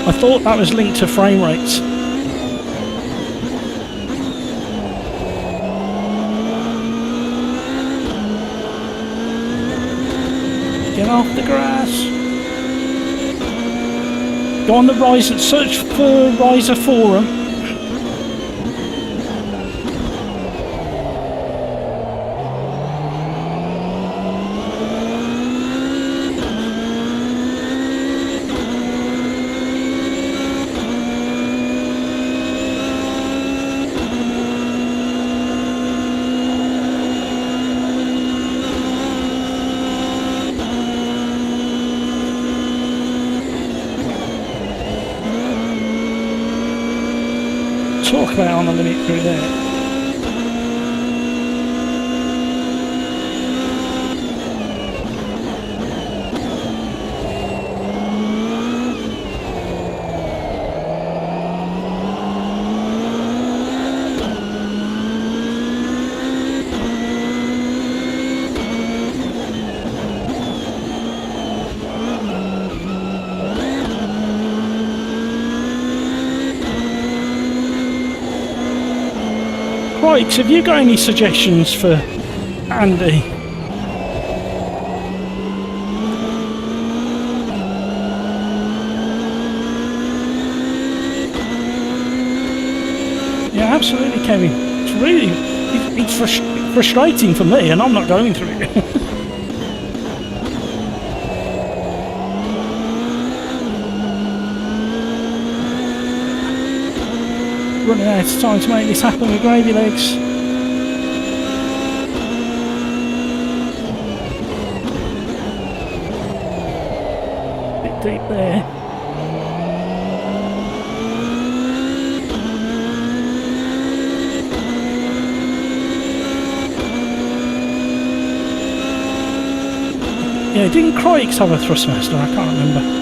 I thought that was linked to frame rates. Get off the grass. Go on the Riser, search for Riser Forum. Talk about on the limit through there. Right, have you got any suggestions for Andy? Yeah, absolutely, Kevin. It's really, it's frustrating for me, and I'm not going through it. Running out of time to make this happen with gravy legs. Bit deep there. Yeah, didn't Croix have a Thrustmaster? I can't remember.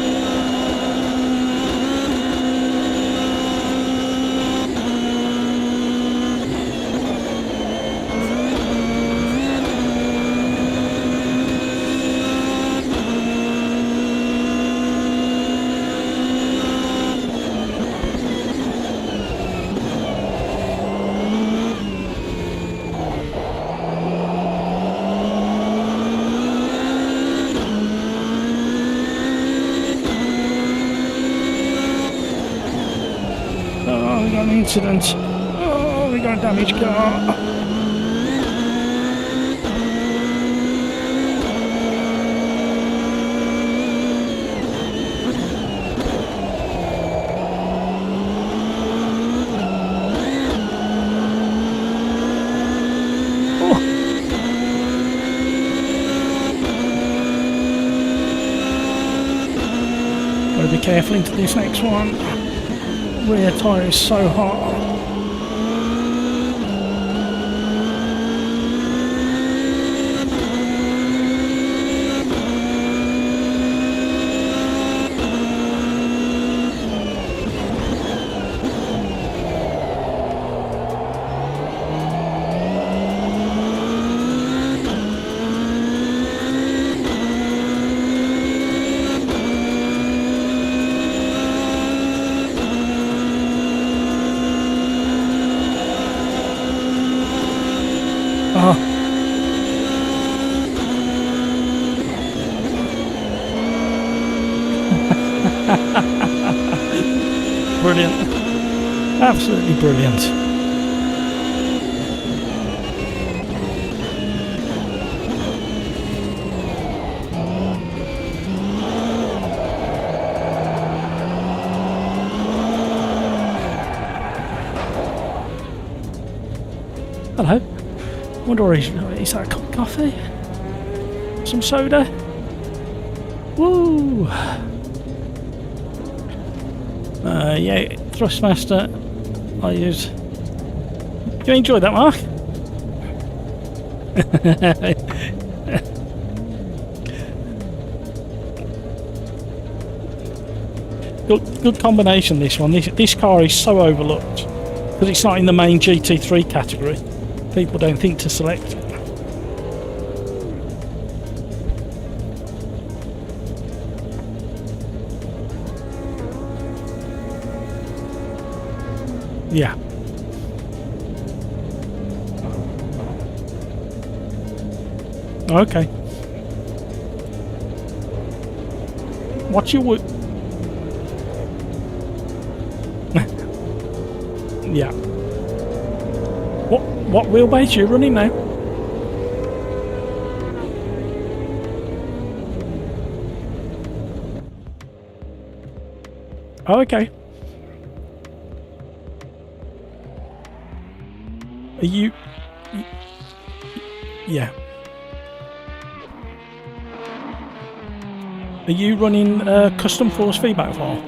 Incident. Oh, we got a damaged car. Oh. Gotta be careful into this next one. Rear tyre is so hot. brilliant. Absolutely brilliant. Hello. Wonder where he's that a cup of coffee? Some soda? Woo! Yeah, Thrustmaster. I use. Do you enjoy that, Mark? Good combination. This one. This car is so overlooked because it's not in the main GT3 category. People don't think to select it. Yeah. Okay. What's your yeah. What wheelbase are you running now? Oh, okay. Are you? Yeah. Are you running custom force feedback file?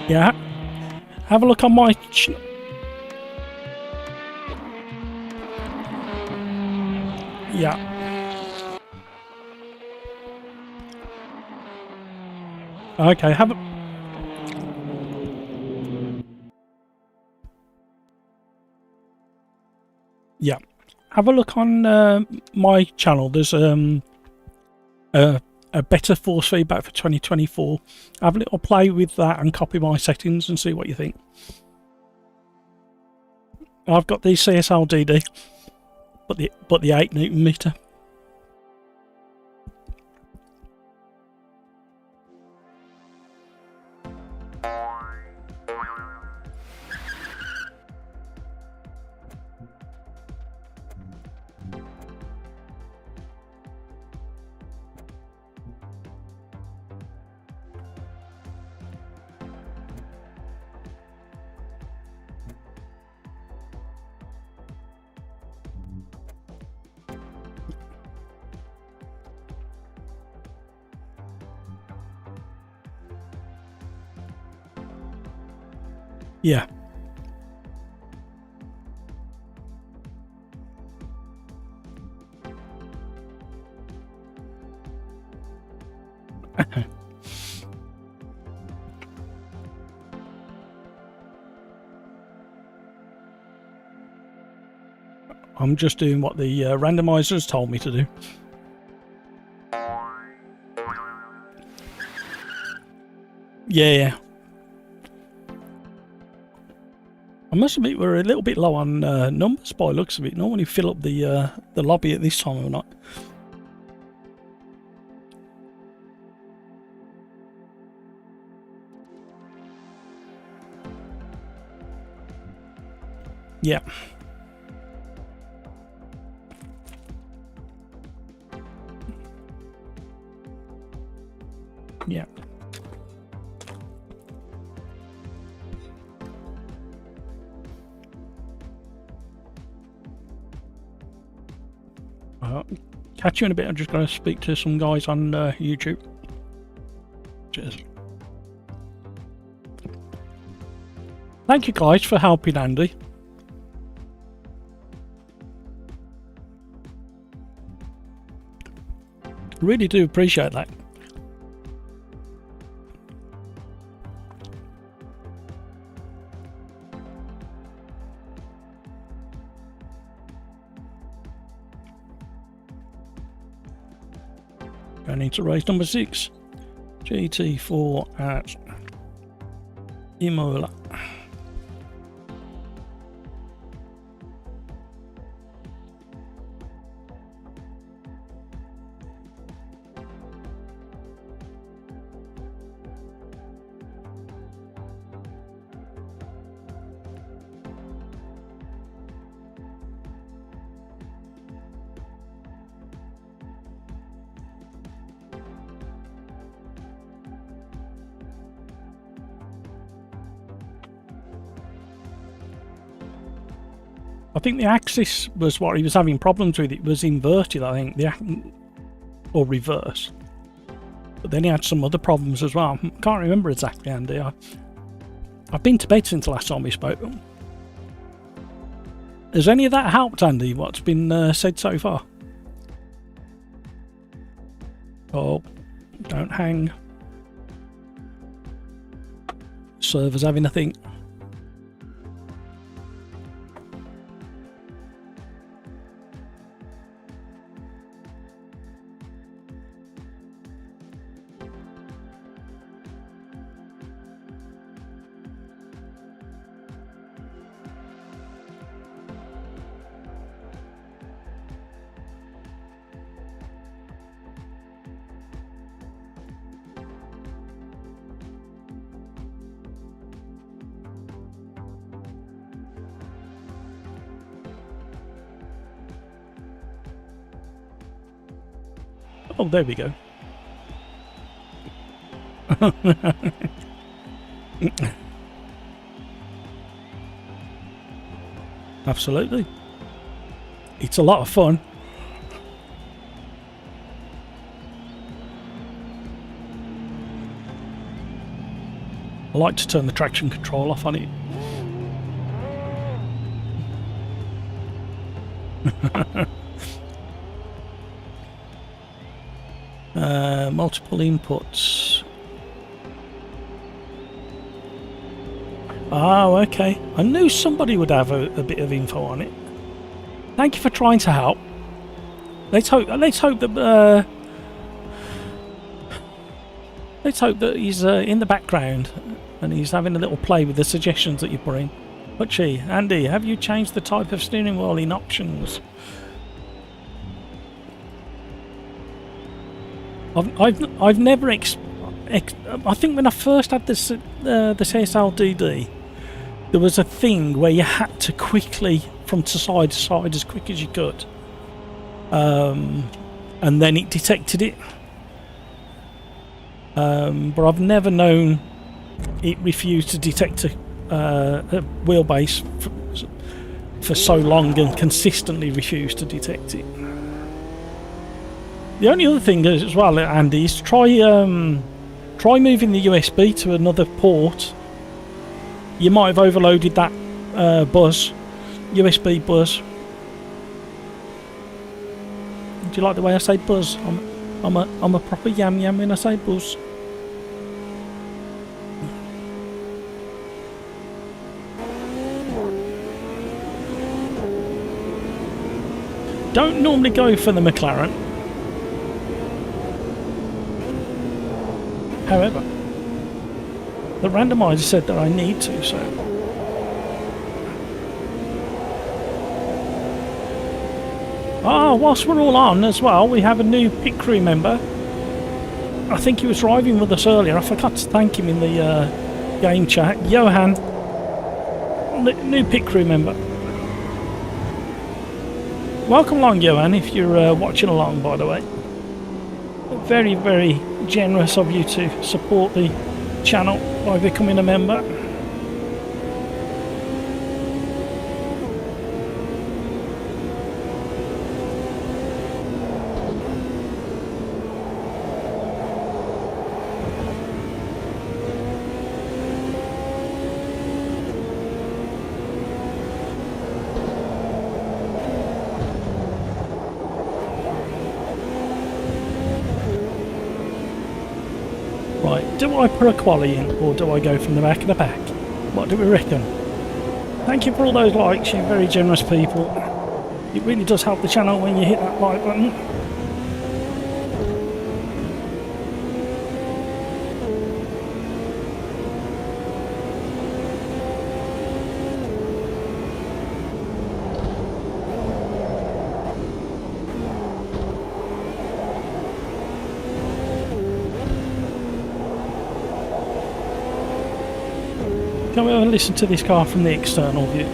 Yeah. Have a look on my. Yeah. Okay. Have a. Yeah. Have a look on my channel. There's a better force feedback for 2024. Have a little play with that and copy my settings and see what you think. I've got the CSL DD, but the 8 Newton meter. Yeah. I'm just doing what the randomizer has told me to do. Yeah. I must admit we're a little bit low on numbers by looks of it. Normally fill up the lobby at this time of night. Yeah. Yeah. Catch you in a bit. I'm just going to speak to some guys on YouTube. Cheers. Thank you guys for helping Andy. Really do appreciate that. Going into race number 6, GT4 at Imola. I think the axis was what he was having problems with. It was inverted, I think, or reverse. But then he had some other problems as well. I can't remember exactly, Andy. I've been to bed since the last time we spoke. Has any of that helped, Andy, what's been said so far? Oh, don't hang. Server's having a think. Oh, there we go. Absolutely. It's a lot of fun. I like to turn the traction control off on it. Multiple inputs. Oh, okay. I knew somebody would have a bit of info on it. Thank you for trying to help. Let's hope that he's in the background and he's having a little play with the suggestions that you put in. Butchie, Andy, have you changed the type of steering wheel in options? I've never I think when I first had this the CSLDD, there was a thing where you had to quickly from side to side as quick as you could, and then it detected it. But I've never known it refused to detect a wheelbase for so long and consistently refused to detect it. The only other thing is, as well, Andy, is try moving the USB to another port. You might have overloaded that USB buzz. Do you like the way I say buzz? I'm a proper yam when I say buzz. Don't normally go for the McLaren. However, the randomizer said that I need to, so... whilst we're all on as well, we have a new pit crew member. I think he was driving with us earlier. I forgot to thank him in the game chat. Johan, new pit crew member. Welcome along, Johan, if you're watching along, by the way. Very, very generous of you to support the channel by becoming a member. Do I put a quali in, or do I go from the back of the pack? What do we reckon? Thank you for all those likes, you're very generous people. It really does help the channel when you hit that like button. Can we have a listen to this car from the external view?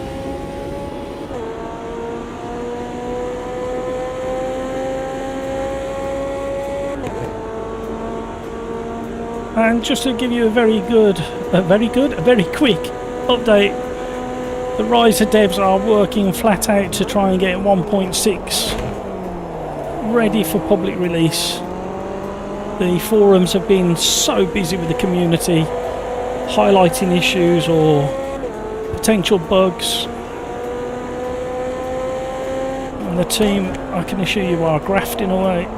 And just to give you a very quick update, The Riser devs are working flat out to try and get 1.6 ready for public release. The forums have been so busy with the community, highlighting issues or potential bugs. And the team, I can assure you, are grafting away.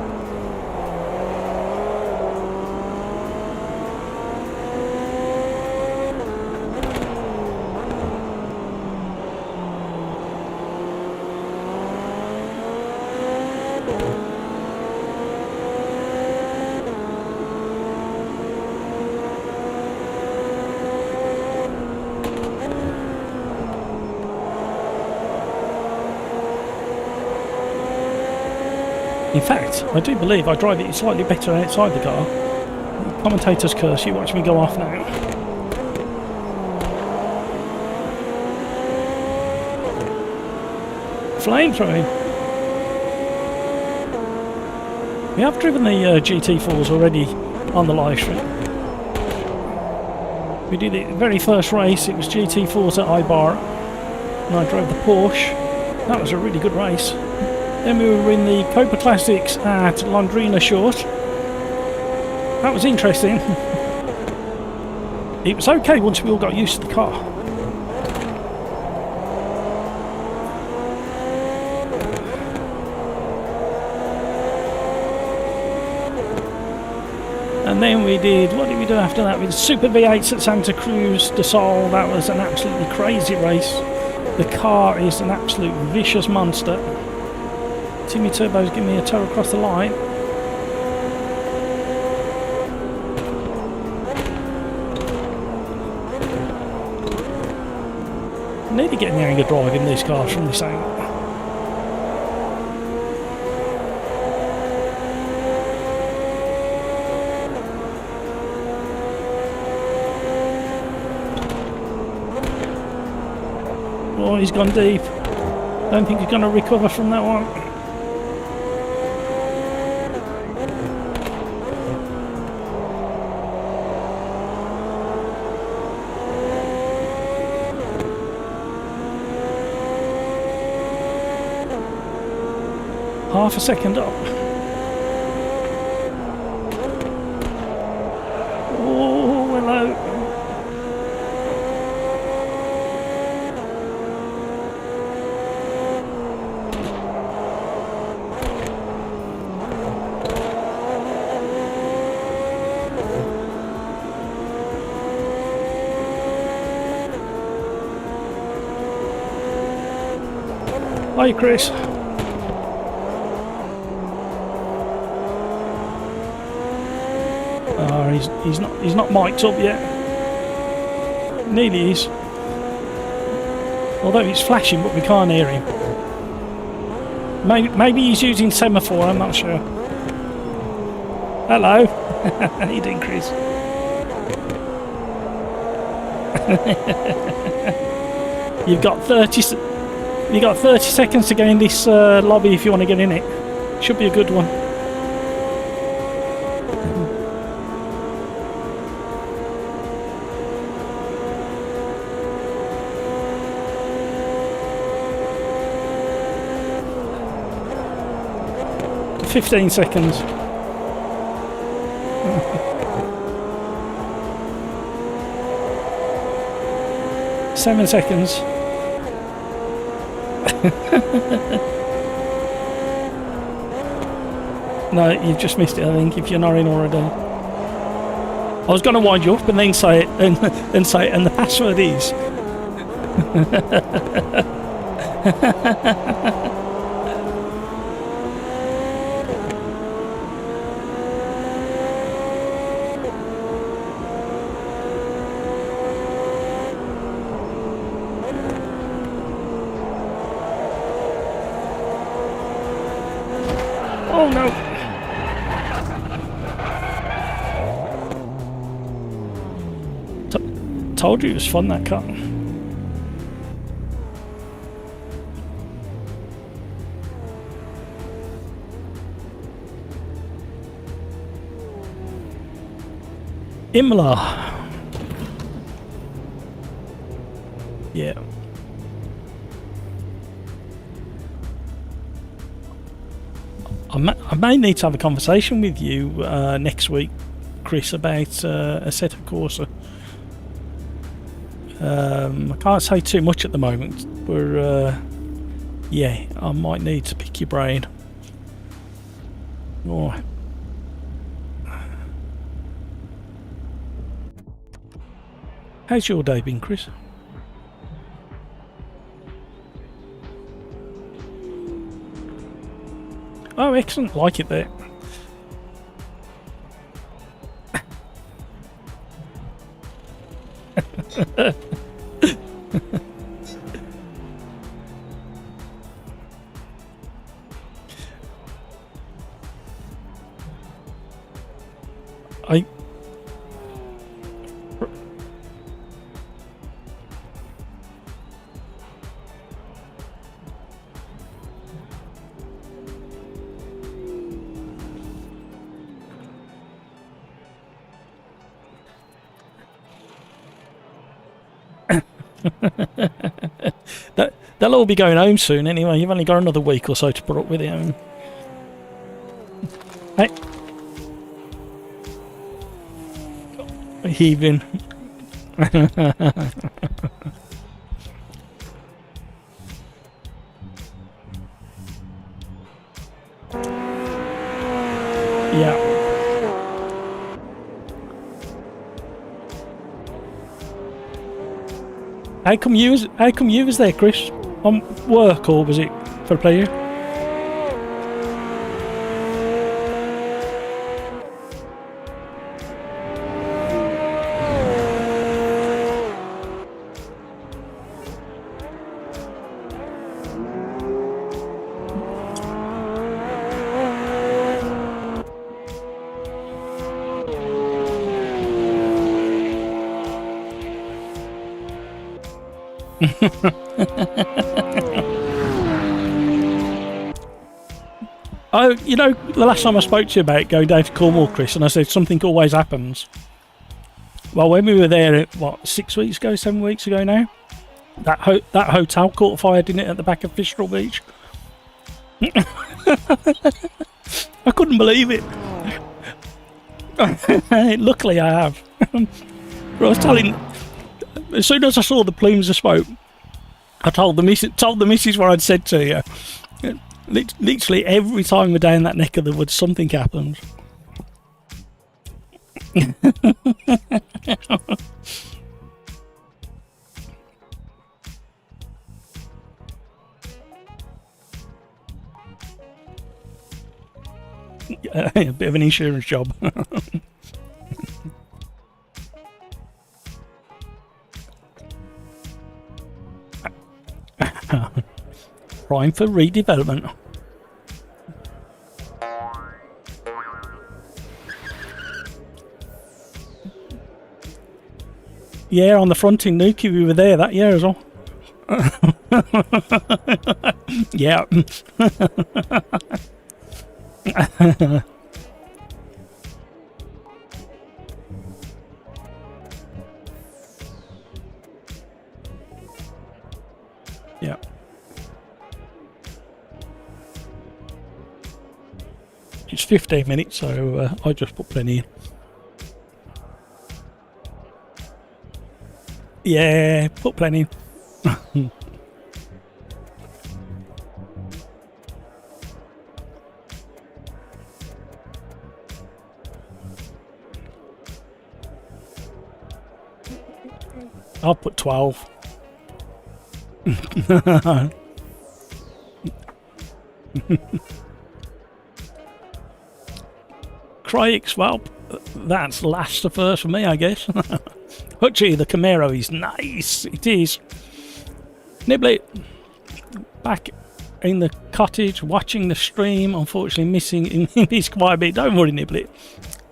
In fact, I do believe I drive it slightly better outside the car. Commentator's curse, you watch me go off now. Flamethrowing. We have driven the GT4s already on the live stream. We did it the very first race, it was GT4s at Ibar, and I drove the Porsche. That was a really good race. Then we were in the Copa Classics at Londrina Short. That was interesting. It was okay once we all got used to the car. And then we did, what did we do after that? We did Super V8s at Santa Cruz de Sol. That was an absolutely crazy race. The car is an absolute vicious monster. Timmy Turbo's giving me a tow across the line. Nearly getting the hang of driving these cars from this angle. Oh, he's gone deep. Don't think he's going to recover from that one. Half a second up. Oh, hello. Hi, Chris. He's not mic'd up yet. Nearly is. Although it's flashing, but we can't hear him. Maybe he's using semaphore. I'm not sure. Hello. How you doing, Chris? You've got 30 seconds to gain this lobby if you want to get in it. Should be a good one. For 15 seconds. Seven seconds. No, you've just missed it, I think, if you're not in already. I was going to wind you up and then say it, and the password is. Oh no! Told you it was fun, that car. Imola. Yeah. I may need to have a conversation with you next week, Chris, about a set of Corsa. I can't say too much at the moment, but yeah, I might need to pick your brain. Oh. How's your day been, Chris? Oh, excellent. Like it there. I they'll all be going home soon anyway. You've only got another week or so to put up with it. Hey, heaving. Yeah. How come you was there, Chris? On work, or was it for pleasure? Oh, you know, the last time I spoke to you about going down to Cornwall, Chris, and I said something always happens. Well, when we were there, what, 6 weeks ago, 7 weeks ago now, that hotel caught fire, didn't it, at the back of Fistral Beach? I couldn't believe it. Luckily, I have. I was telling, as soon as I saw the plumes of smoke, I told the missus what I'd said to you. Literally every time we're down that neck of the woods, something happens. A bit of an insurance job. Prime for redevelopment. Yeah, on the front in Nuki, we were there that year as well. Yeah. Yeah. It's 15 minutes, so I just put plenty in. Yeah, put plenty in. I'll put 12. Crix, well, that's last to first for me, I guess. Hutchie, the Camaro is nice. It is. Niblet, back in the cottage, watching the stream. Unfortunately, missing his quite a bit. Don't worry, Niblet.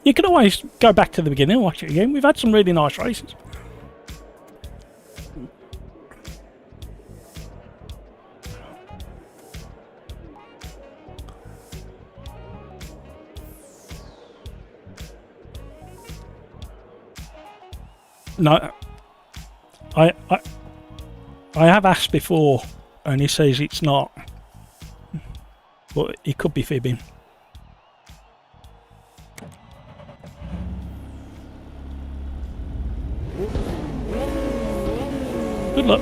You can always go back to the beginning and watch it again. We've had some really nice races. No, I have asked before, and he says it's not, but he could be fibbing. Good luck.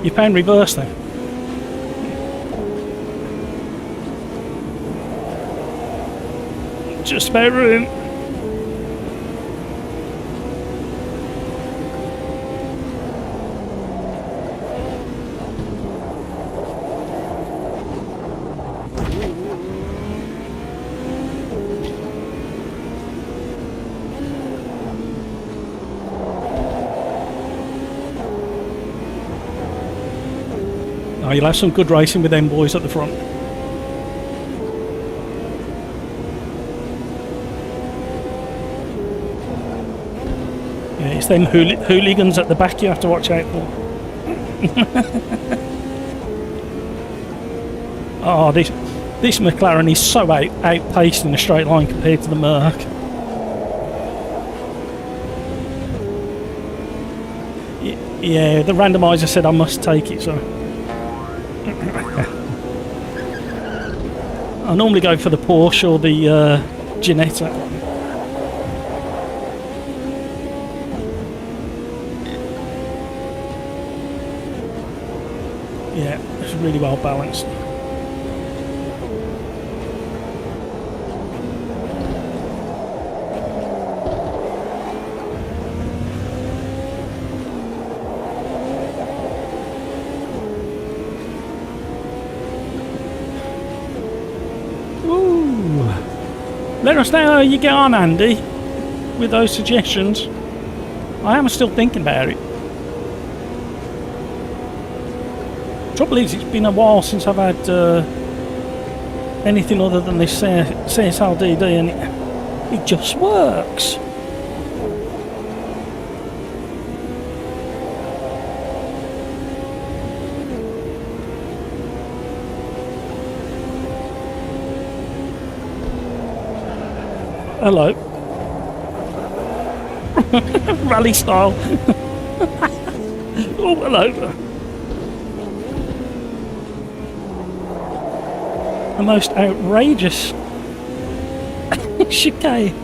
You found reverse then? Just about room. Oh, you'll have some good racing with them boys at the front. Yeah, it's them hooligans at the back you have to watch out for. Oh, this McLaren is so outpaced in a straight line compared to the Merc. Yeah, the randomizer said I must take it, so... I normally go for the Porsche or the Ginetta. Yeah, it's really well balanced. Let us know how you get on, Andy, with those suggestions. I am still thinking about it. Trouble is, it's been a while since I've had anything other than this CSLDD, and it just works. Hello. Rally style. Oh, hello. The most outrageous chicane.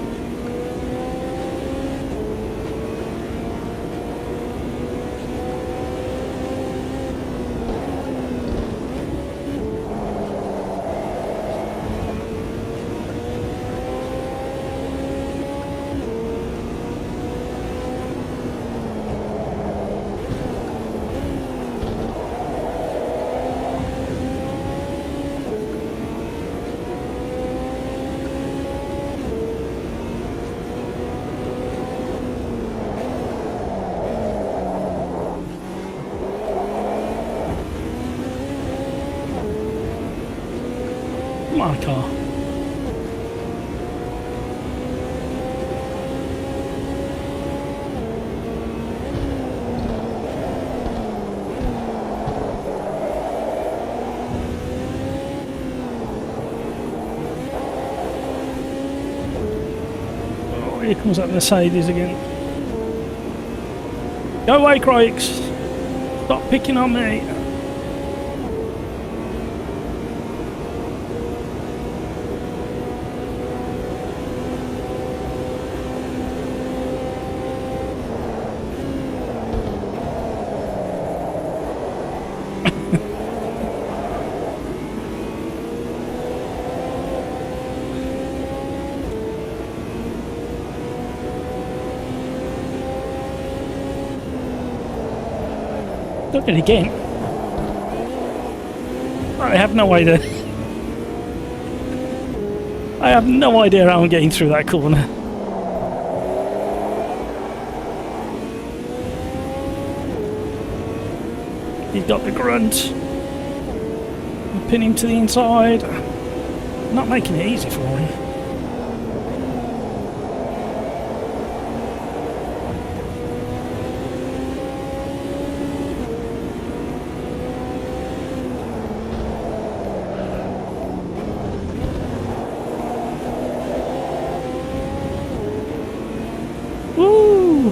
My car. Oh, here comes that Mercedes again. Go away, Croix. Stop picking on me. Look at it again. I have no idea. I have no idea how I'm getting through that corner. He's got the grunt. Pin him to the inside. Not making it easy for him. Woo!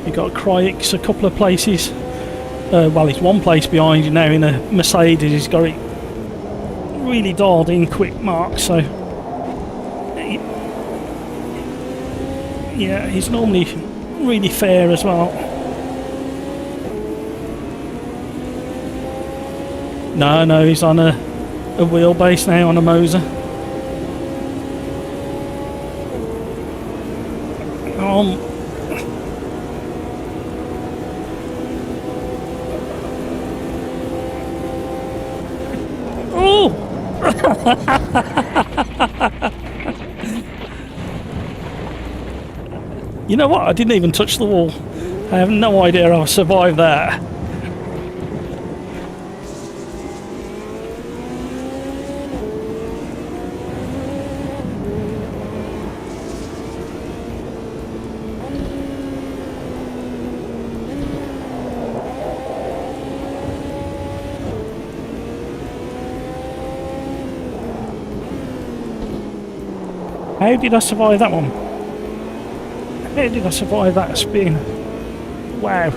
You got Cryix a couple of places. Well, he's one place behind you now in a Mercedes. He's got it really dialed in quick mark, so yeah, he's normally really fair as well. No, he's on a wheelbase now on a Moser. Oh! You know what? I didn't even touch the wall. I have no idea how I survived that. How did I survive that one? How did I survive that spin? Wow.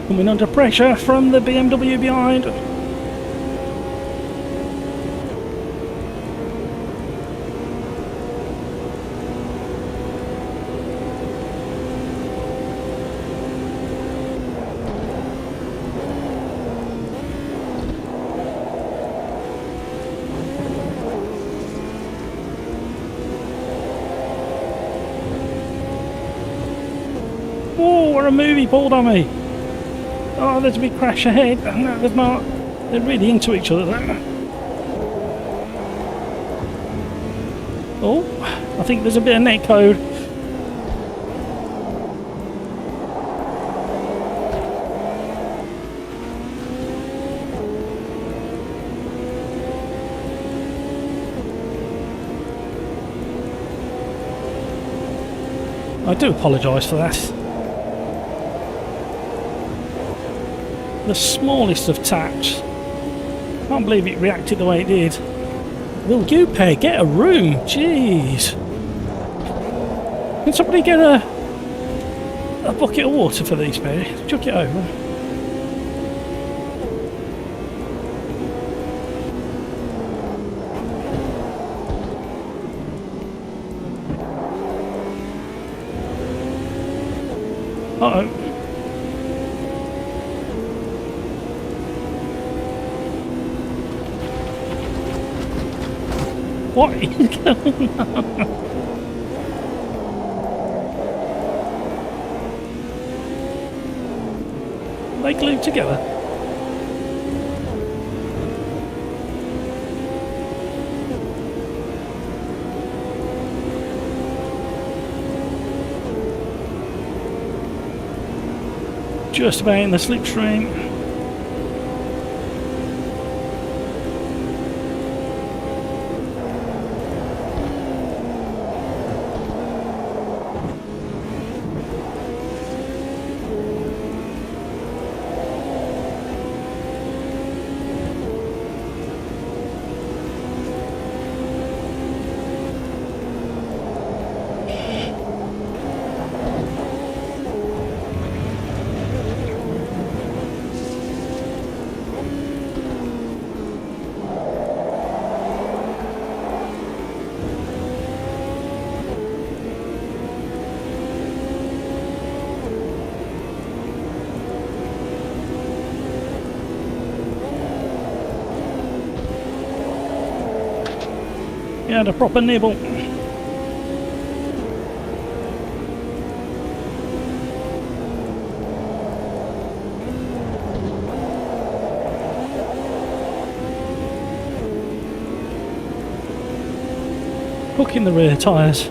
Coming under pressure from the BMW behind. Oh, what a move he pulled on me. Oh, there's a big crash ahead. No, there's not. They're really into each other there. Oh, I think there's a bit of net code. I do apologise for that. The smallest of taps. Can't believe it reacted the way it did. Will you pair get a room? Jeez. Can somebody get a bucket of water for these pair? Chuck it over. Uh-oh. What is going on? Are they glued together? Just about in the slipstream. had a proper nibble. Hook in the rear tyres.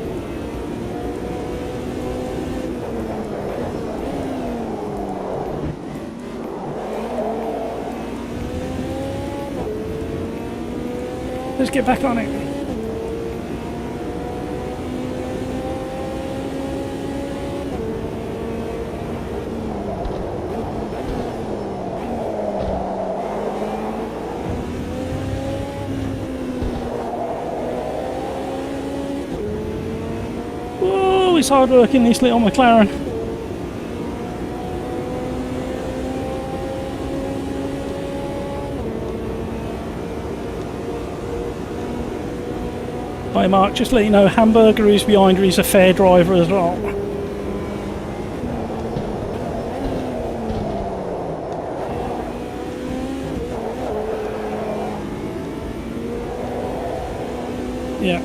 Let's get back on it. Whoa, it's hard working, this little McLaren. Hi Mark, just to let you know, Hamburger is behind her, he's a fair driver as well. Yeah.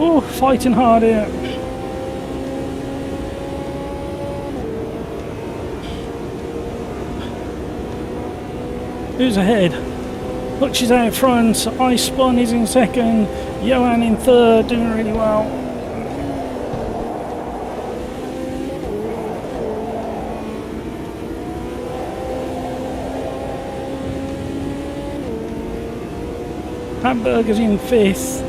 Oh, fighting hard here. Who's ahead? Hutch is out front, I Spun is in second, Johan in third, doing really well. Hamburger's in fifth.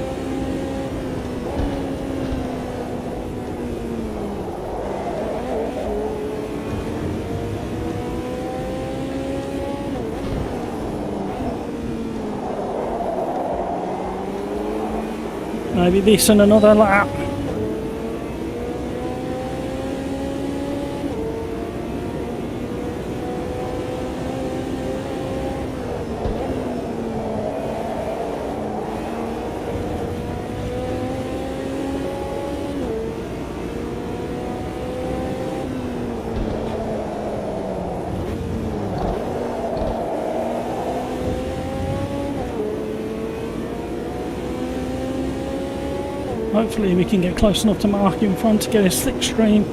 Maybe this and another lap. Hopefully we can get close enough to Mark in front to get a slipstream.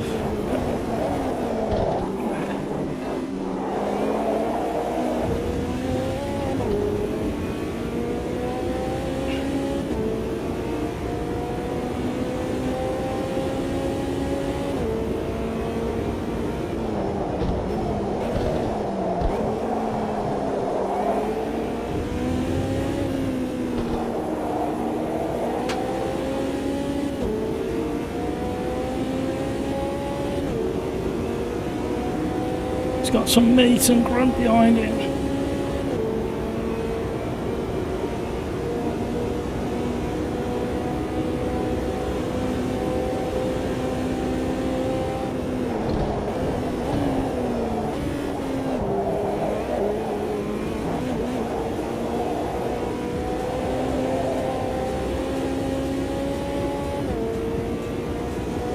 He's got some meat and grunt behind him.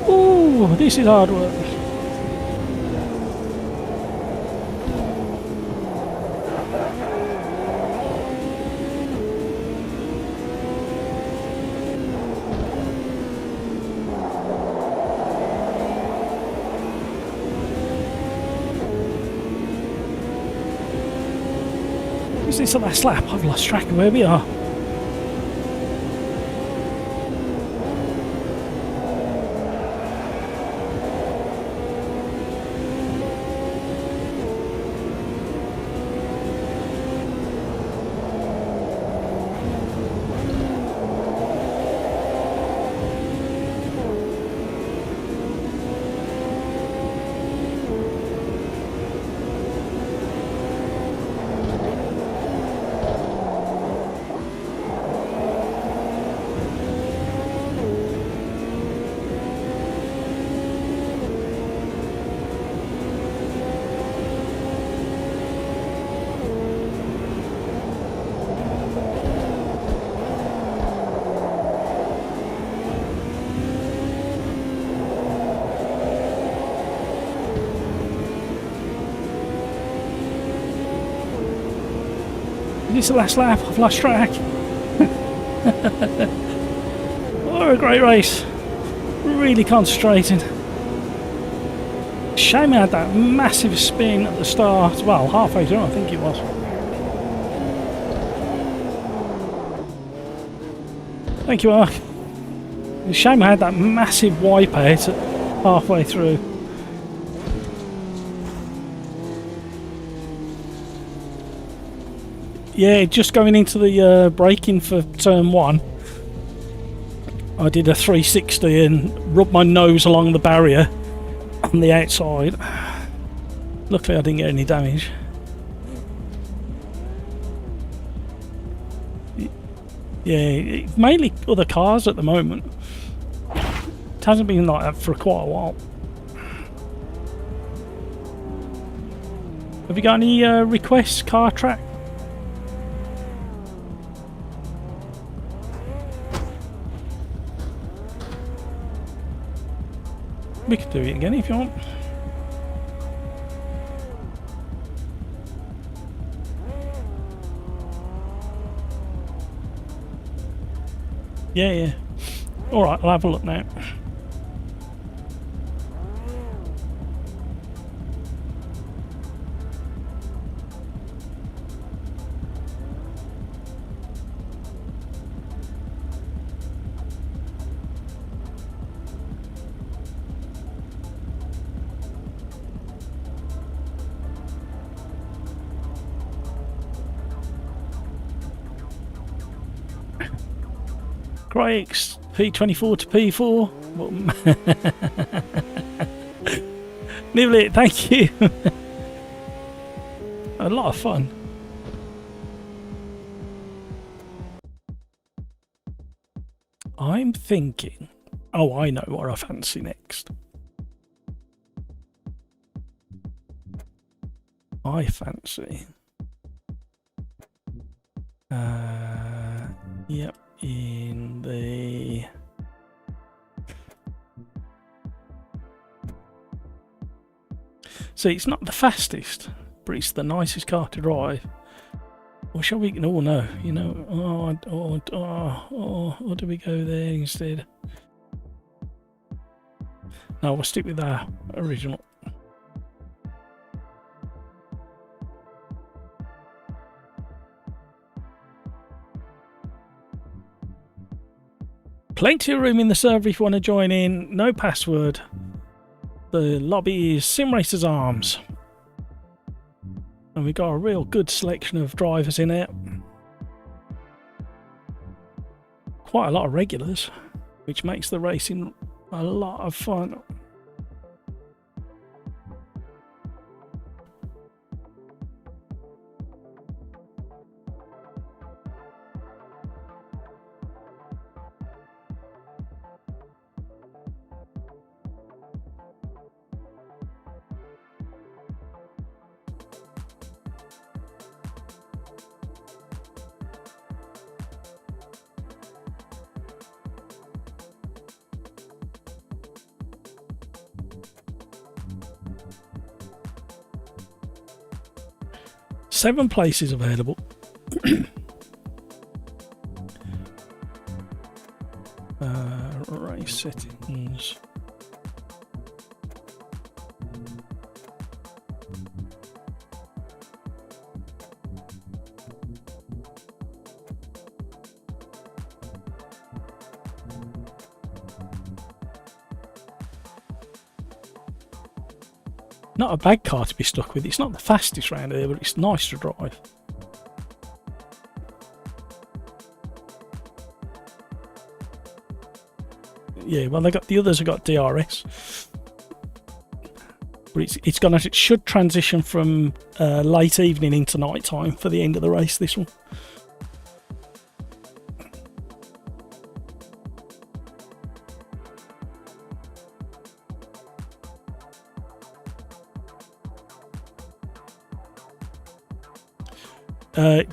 Ooh. Oh, this is hard work. Is this the last lap? I've lost track of where we are. This is the last lap. I've lost track. Oh, a great race. Really concentrating. Shame I had that massive spin at the start. Well, halfway through, I think it was. Thank you, Mark. It's a shame I had that massive wipeout halfway through. Yeah, just going into the braking for turn 1, I did a 360 and rubbed my nose along the barrier on the outside. Luckily I didn't get any damage. Yeah, mainly other cars at the moment. It hasn't been like that for quite a while. Have you got any requests, car track? We could do it again if you want. Yeah. Alright, I'll have a look now. Great, P24 to P4. Nibble, thank you. A lot of fun. I'm thinking, oh, I know what I fancy next. I fancy. Yep. In the see, it's not the fastest, but it's the nicest car to drive. Or shall we? Oh no, you know. Or do we go there instead? No, we'll stick with our original. Plenty of room in the server if you want to join in. No password. The lobby is SimRacersArms. And we've got a real good selection of drivers in it. Quite a lot of regulars, which makes the racing a lot of fun. 7 places available. Race settings. Not a bad car to be stuck with. It's not the fastest round here, but it's nice to drive. Yeah, well, the others have got DRS, but it should transition from late evening into night time for the end of the race. This one.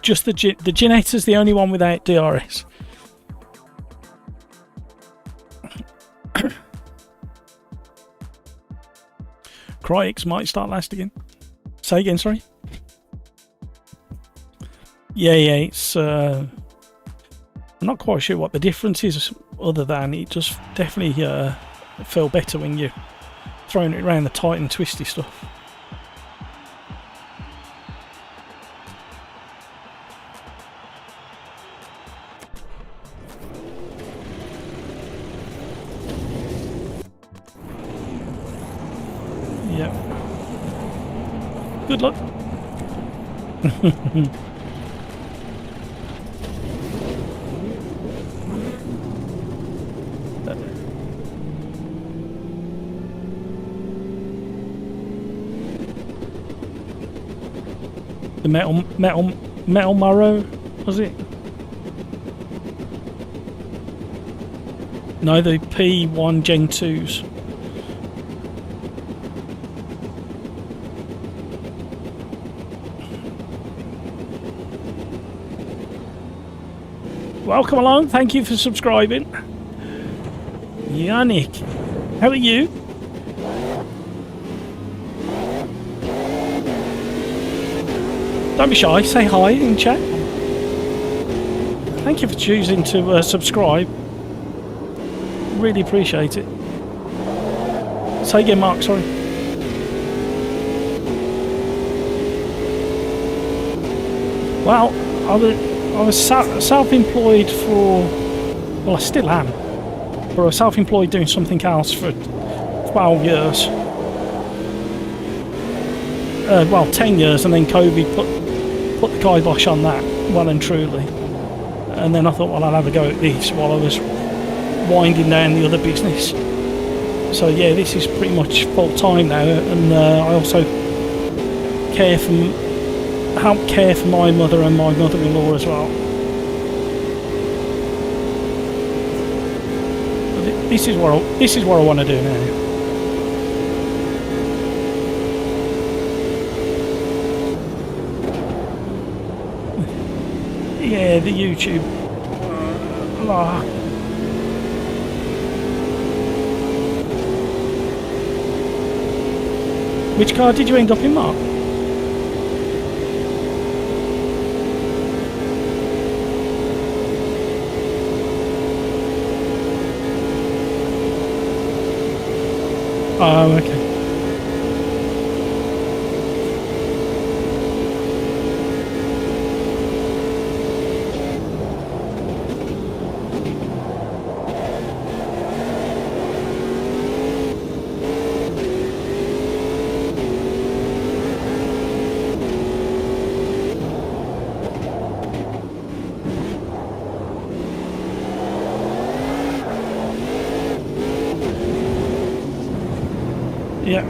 Just the Ginetta's the only one without DRS. Cryx might start last again. Say again, sorry. Yeah, it's I'm not quite sure what the difference is, other than it just definitely feel better when you're throwing it around the tight and twisty stuff. Yeah. Good luck. The metal marrow, was it? No, the P1 Gen 2s. Welcome along, thank you for subscribing. Yannick, how are you? Don't be shy, say hi in chat. Thank you for choosing to subscribe. Really appreciate it. Say again, Mark, sorry. Well, I was self-employed for, well, I still am, but I was self-employed doing something else for 12 years. Well, 10 years, and then COVID put the kibosh on that, well and truly. And then I thought, well, I'll have a go at this while I was winding down the other business. So yeah, this is pretty much full-time now, and I also help care for my mother and my mother-in-law as well. But this is what I want to do now. Yeah, the YouTube. Which car did you end up in, Mark? Oh, okay. Yeah.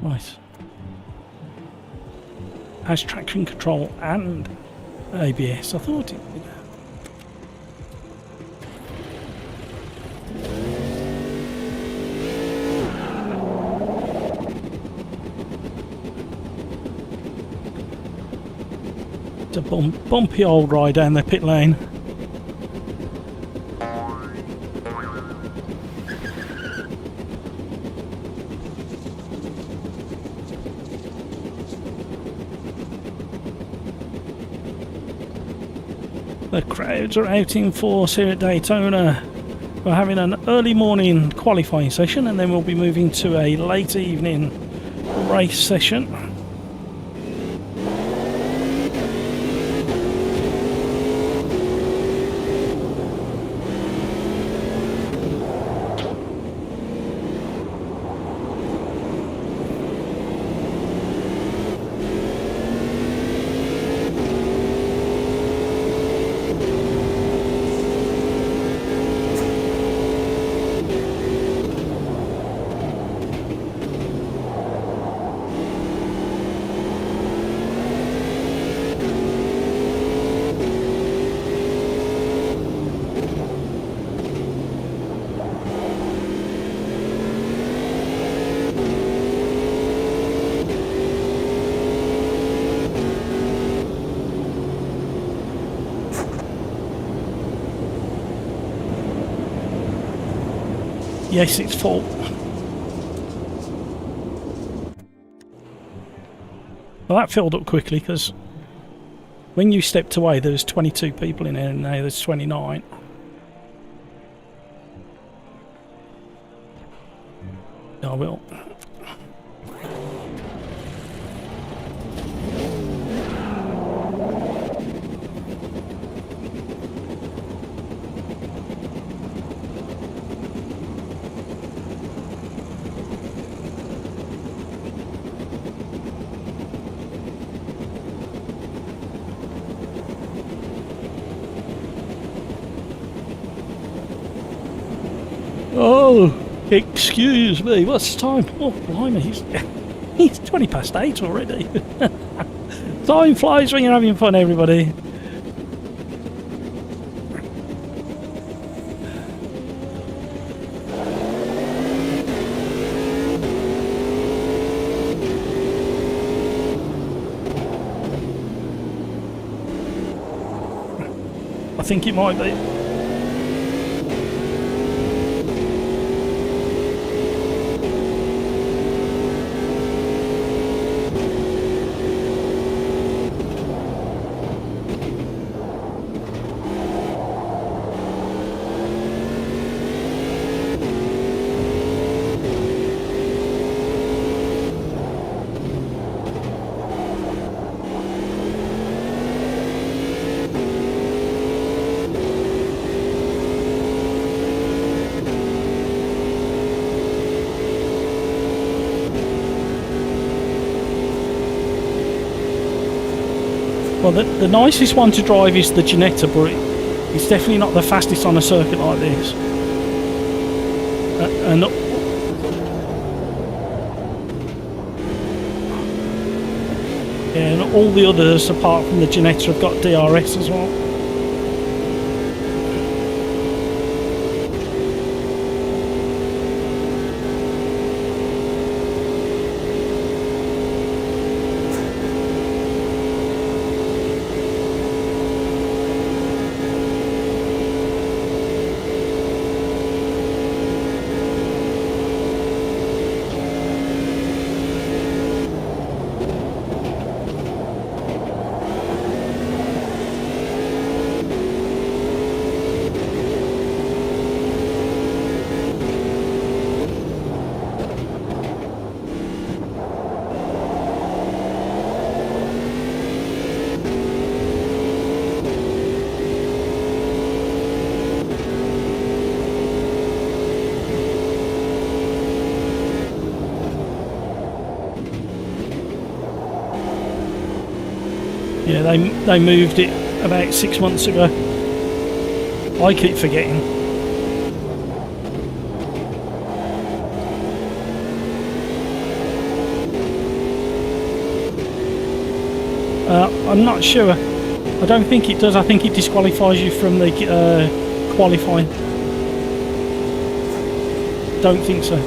Right. Has traction control and ABS. I thought it would. It's a bumpy old ride down the pit lane. The crowds are out in force here at Daytona. We're having an early morning qualifying session and then we'll be moving to a late evening race session. Yes, it's full. Well, that filled up quickly because when you stepped away there was 22 people in there and now there's 29. I will. Oh, excuse me, what's the time? Oh, blimey, he's 20 past 8 already. Time flies when you're having fun, everybody. I think it might be. Well, the nicest one to drive is the Ginetta, but it's definitely not the fastest on a circuit like this. And yeah, and all the others apart from the Ginetta have got DRS as well. Yeah, they moved it about 6 months ago. I keep forgetting. I'm not sure. I don't think it does. I think it disqualifies you from the qualifying. Don't think so.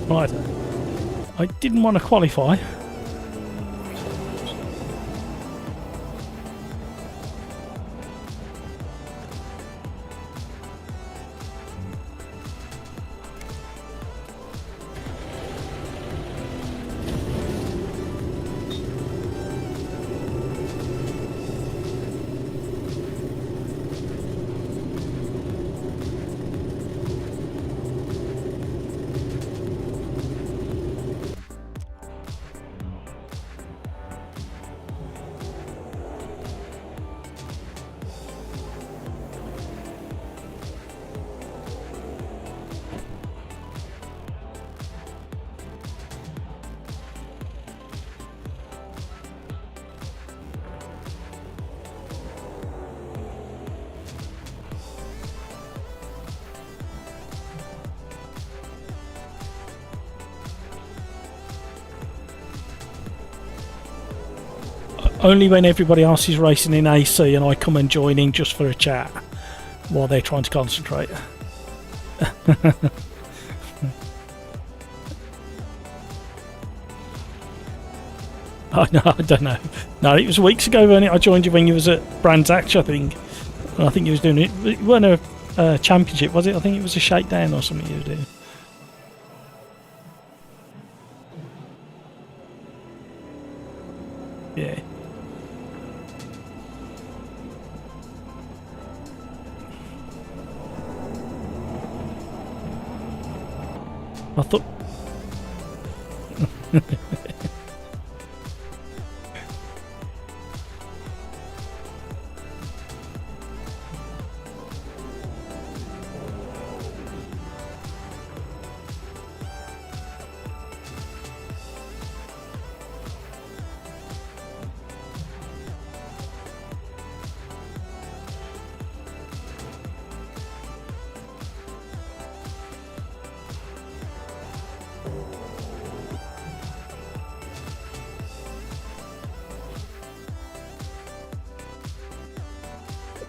Right, I didn't want to qualify. Only when everybody else is racing in AC and I come and join in just for a chat while they're trying to concentrate. Oh, no, I don't know. No, it was weeks ago when I joined you when you was at Brands Hatch, I think. I think you was doing it. It wasn't a championship, was it? I think it was a shakedown or something you were doing. Yeah. I thought...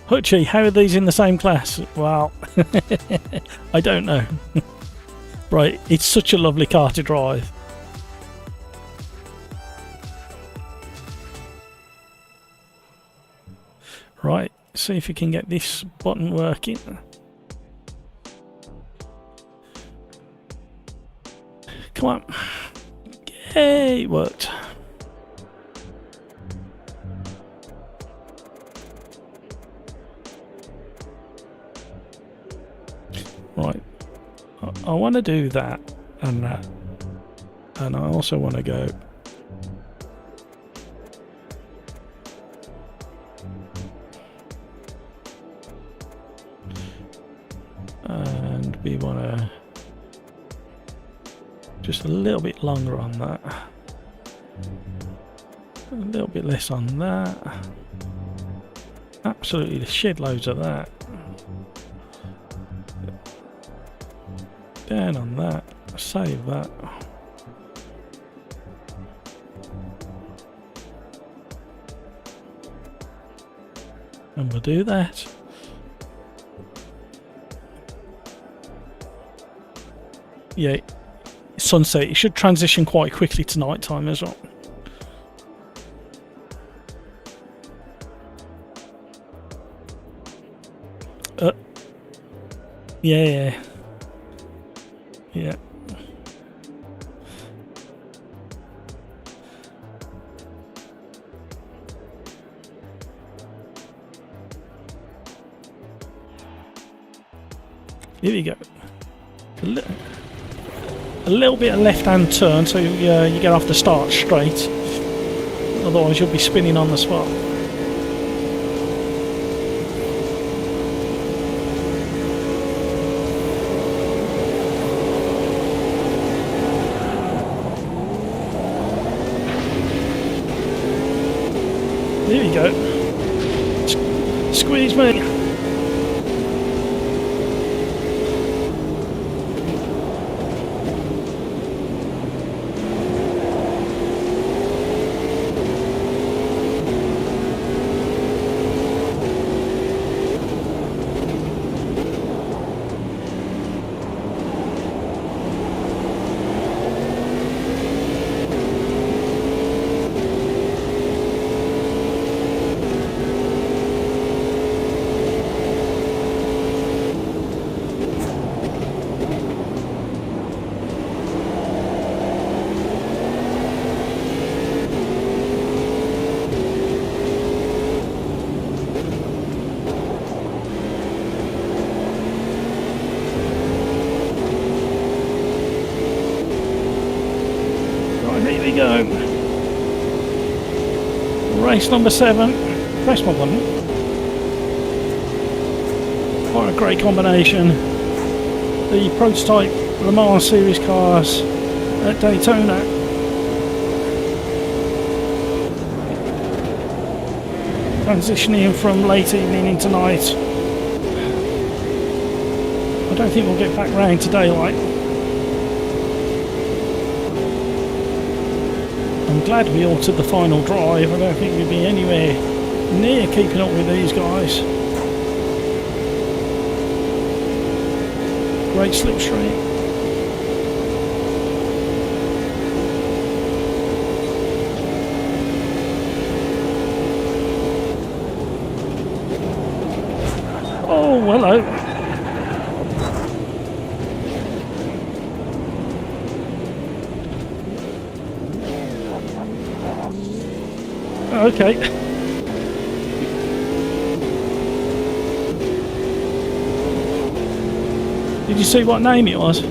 Hutchie, how are these in the same class? Well, I don't know. Right, it's such a lovely car to drive. Right, see if you can get this button working. Come on. Yay, it worked. Right, I want to do that and that, and I also want to go and we want to just a little bit longer on that, a little bit less on that, absolutely shed loads of that. Down on that, save that. And we'll do that. Yeah, sunset. It should transition quite quickly to night time as well. Yeah. Yeah. Here we go. A little bit of left-hand turn, so you get off the start straight. Otherwise, you'll be spinning on the spot. you go. Squeeze me. Go. Race number 7. Press my button. Quite a great combination. The prototype Le Mans series cars at Daytona. Transitioning from late evening into night. I don't think we'll get back round to daylight. I'm glad we altered the final drive. I don't think we'd be anywhere near keeping up with these guys. Great slipstream. Oh, hello. Okay. Did you see what name it was?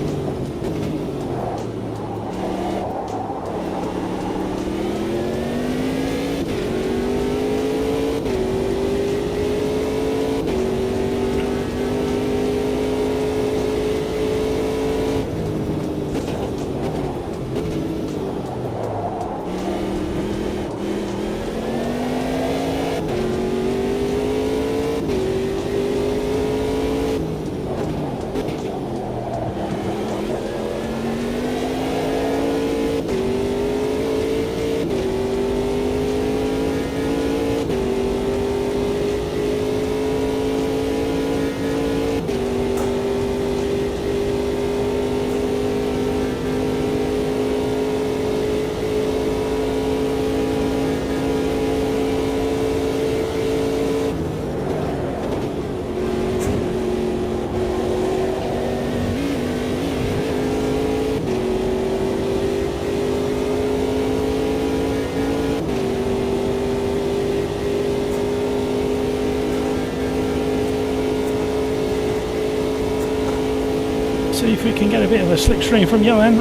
See if we can get a bit of a slipstream from Johan.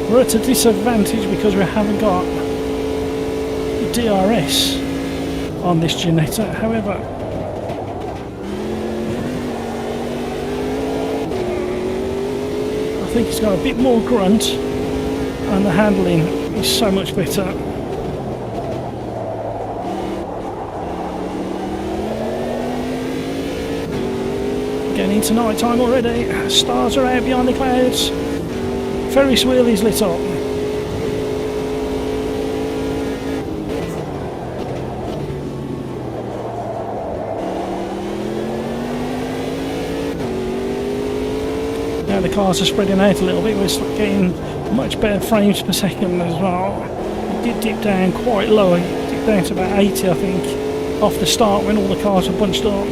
We're at a disadvantage because we haven't got DRS on this Ginetta. However, I think it's got a bit more grunt and the handling is so much better. Getting into night time already. Stars are out behind the clouds. Ferris wheel is lit up. Now the cars are spreading out a little bit. We're getting much better frames per second as well. It did dip down quite low. It dipped down to about 80, I think, off the start when all the cars were bunched up.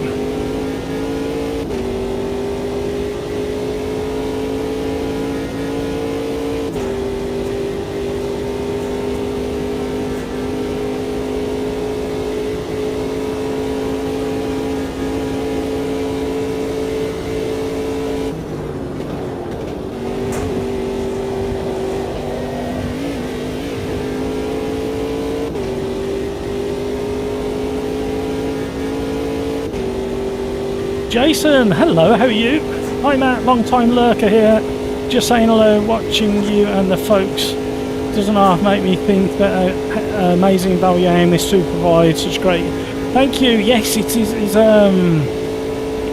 Jason, hello, how are you? Hi Matt, long time lurker here. Just saying hello, watching you and the folks doesn't half make me think that amazing value AMS2 provides such great... Thank you, yes, it is,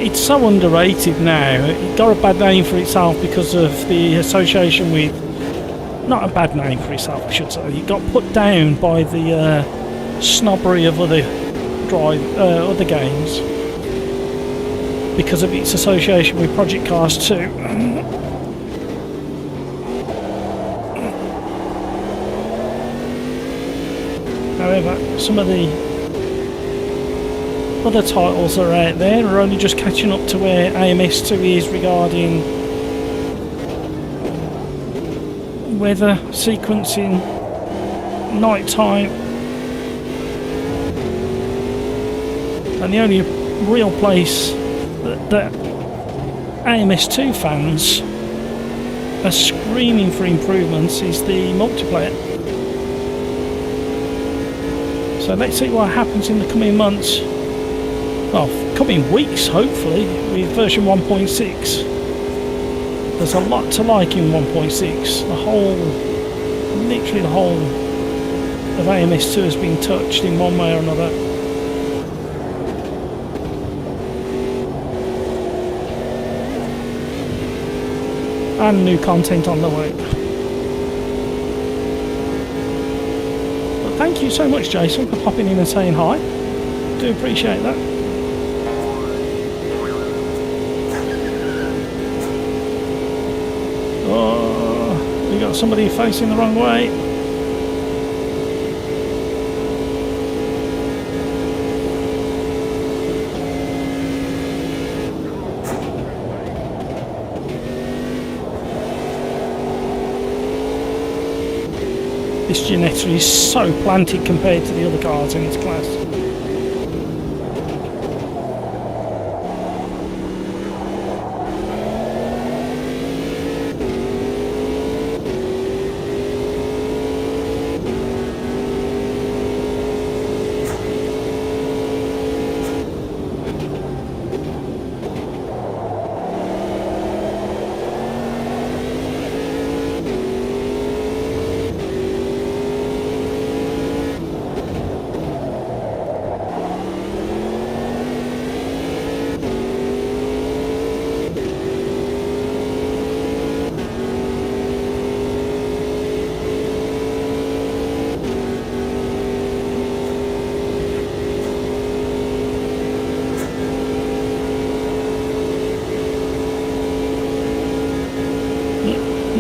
it's so underrated now. It got a bad name for itself because of the association with... Not a bad name for itself, I should say. It got put down by the snobbery of other games because of its association with Project Cars 2. However, some of the other titles that are out there are only just catching up to where AMS2 is regarding weather, sequencing, night time, and the only real place that AMS2 fans are screaming for improvements is the multiplayer. So let's see what happens in the coming months, well, coming weeks hopefully, with version 1.6. There's a lot to like in 1.6. Literally the whole of AMS2 has been touched in one way or another. And new content on the way. But thank you so much, Jason, for popping in and saying hi. Do appreciate that. Oh, we got somebody facing the wrong way. This Ginetta is so planted compared to the other cars in its class.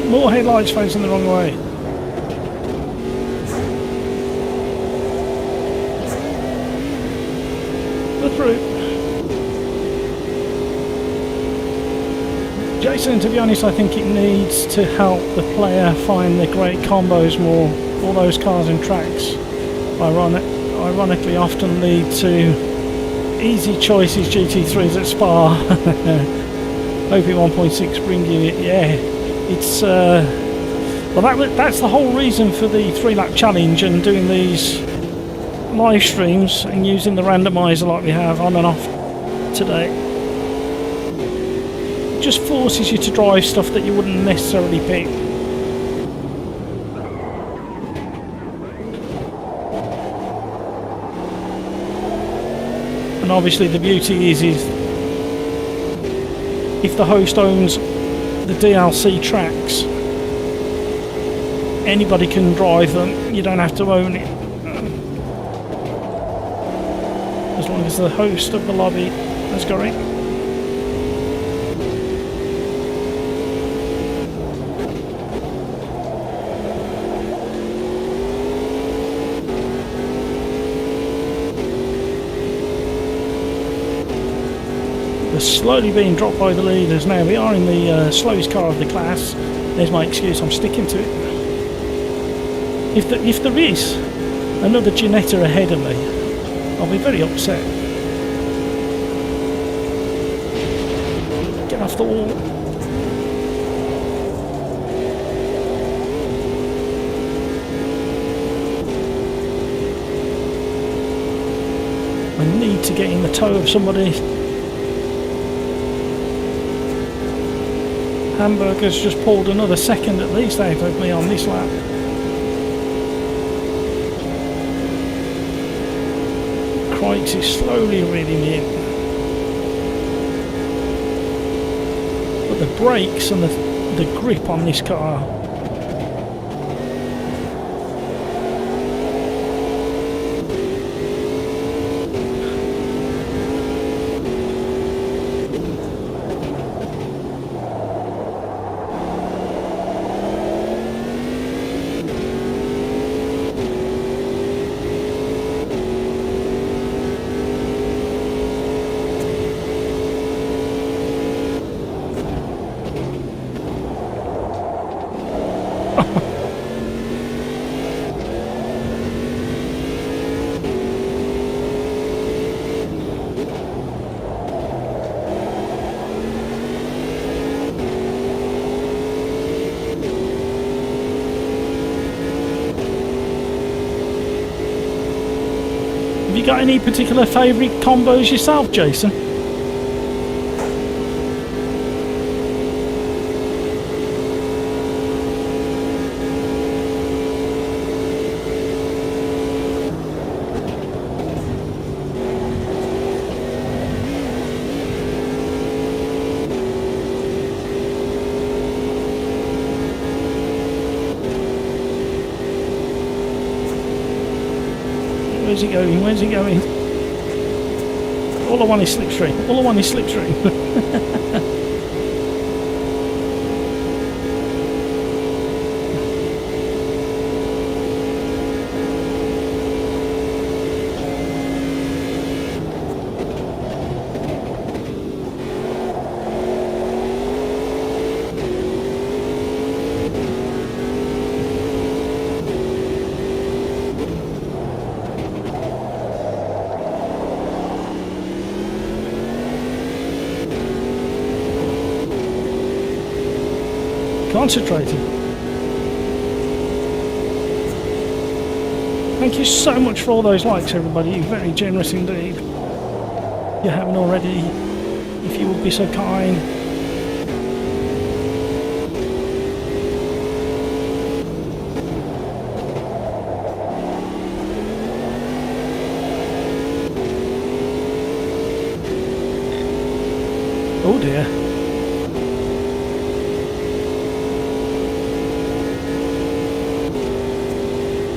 More headlights facing the wrong way. We're through. Jason, to be honest, I think it needs to help the player find the great combos more. All those cars and tracks ironically often lead to easy choices. GT3s at Spa. Hoping 1.6 bring you it, yeah. It's well, that's the whole reason for the 3-lap challenge and doing these live streams and using the randomizer like we have on and off today. It just forces you to drive stuff that you wouldn't necessarily pick. And obviously the beauty is if the host owns the DLC tracks, anybody can drive them. You don't have to own it, as long as the host of the lobby has got it. We're slowly being dropped by the leaders now. We are in the slowest car of the class. There's my excuse, I'm sticking to it. If there is another Ginetta ahead of me, I'll be very upset. Get off the wall. I need to get in the toe of somebody. Hamburger's just pulled another second at least out of me on this lap. brakes is slowly reeling me in. But the brakes and the grip on this car, have you got any particular favourite combos yourself, Jason? Where's he going? Where's he going? All I want is slipstream. All I want is slipstream. Concentrating. Thank you so much for all those likes, everybody. You're very generous indeed. If you haven't already, if you would be so kind. Oh dear.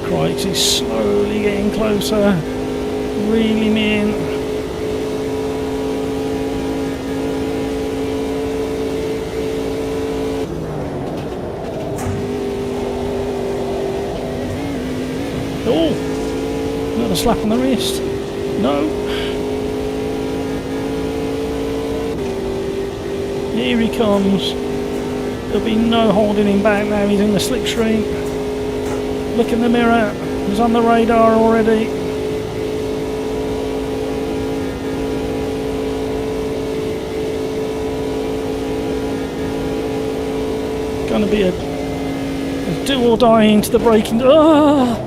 Crikes, he's slowly getting closer, reeling me in. Oh, another slap on the wrist. No. Here he comes. There'll be no holding him back now, he's in the slipstream. Look in the mirror, he's on the radar already. Gonna be a do or die into the braking. Oh!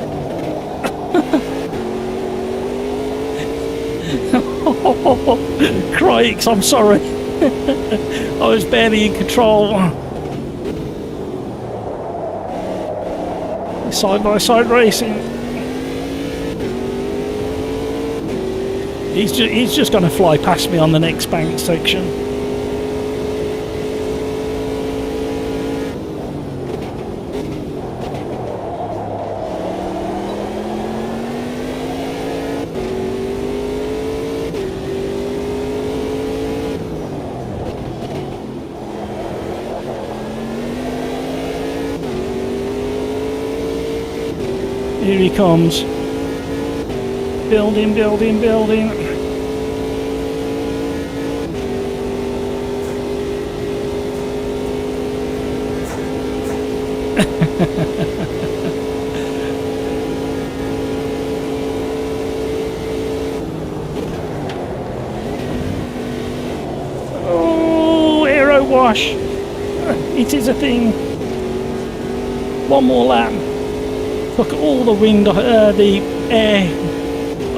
Crikes, I'm sorry. I was barely in control. Side by side racing. He's just going to fly past me on the next bank section. Here he comes. Building, building, building. Oh, aero wash. It is a thing. One more lap. Look at all the wind, the air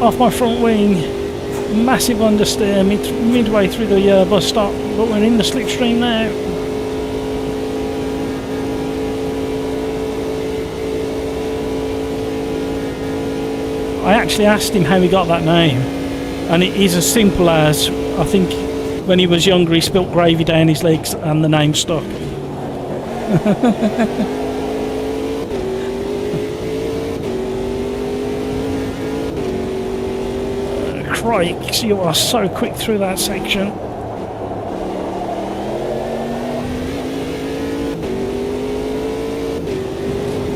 off my front wing. Massive understeer midway through the bus stop, but we're in the slipstream now. I actually asked him how he got that name. And it is as simple as, I think when he was younger he spilt gravy down his legs and the name stuck. Crikes, you are so quick through that section.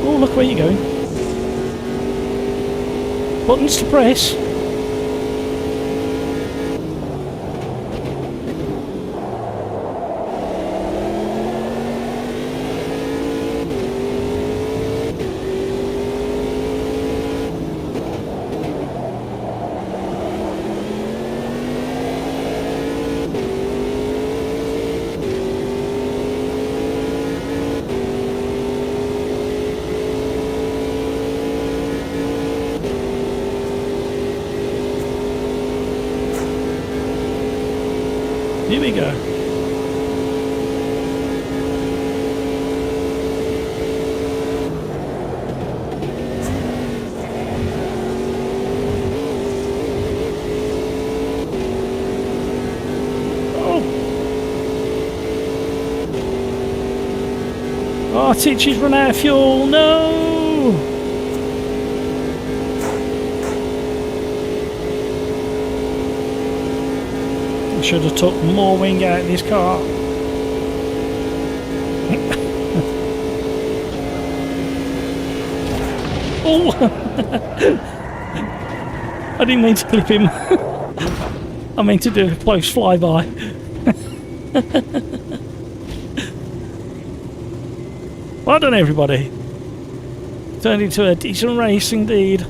Oh, look where you're going. Buttons to press. Here we go. Oh, Titchy's run out of fuel. No! Should have took more wing out of this car. Oh! I didn't mean to clip him. I meant to do a close flyby. Well done, everybody. Turned into a decent race indeed.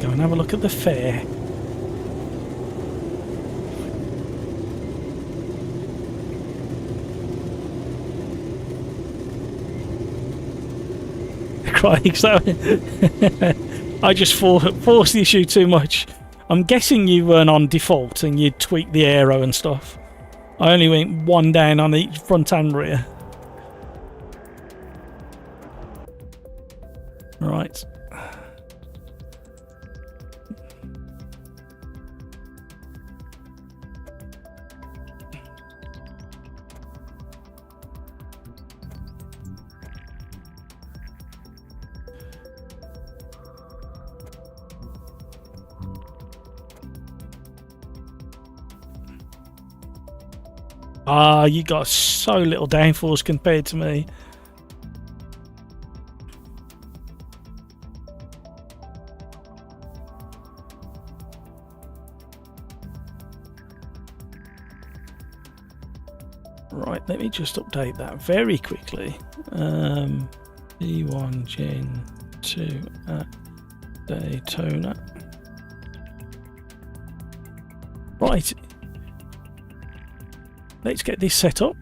Go and have a look at the fair. Crikes, I just forced the issue too much. I'm guessing you weren't on default and you tweaked the aero and stuff. I only went one down on each front and rear. Right. Ah, you got so little downforce compared to me. Right, let me just update that very quickly. E1 Gen 2 at Daytona. Right. Let's get this set up.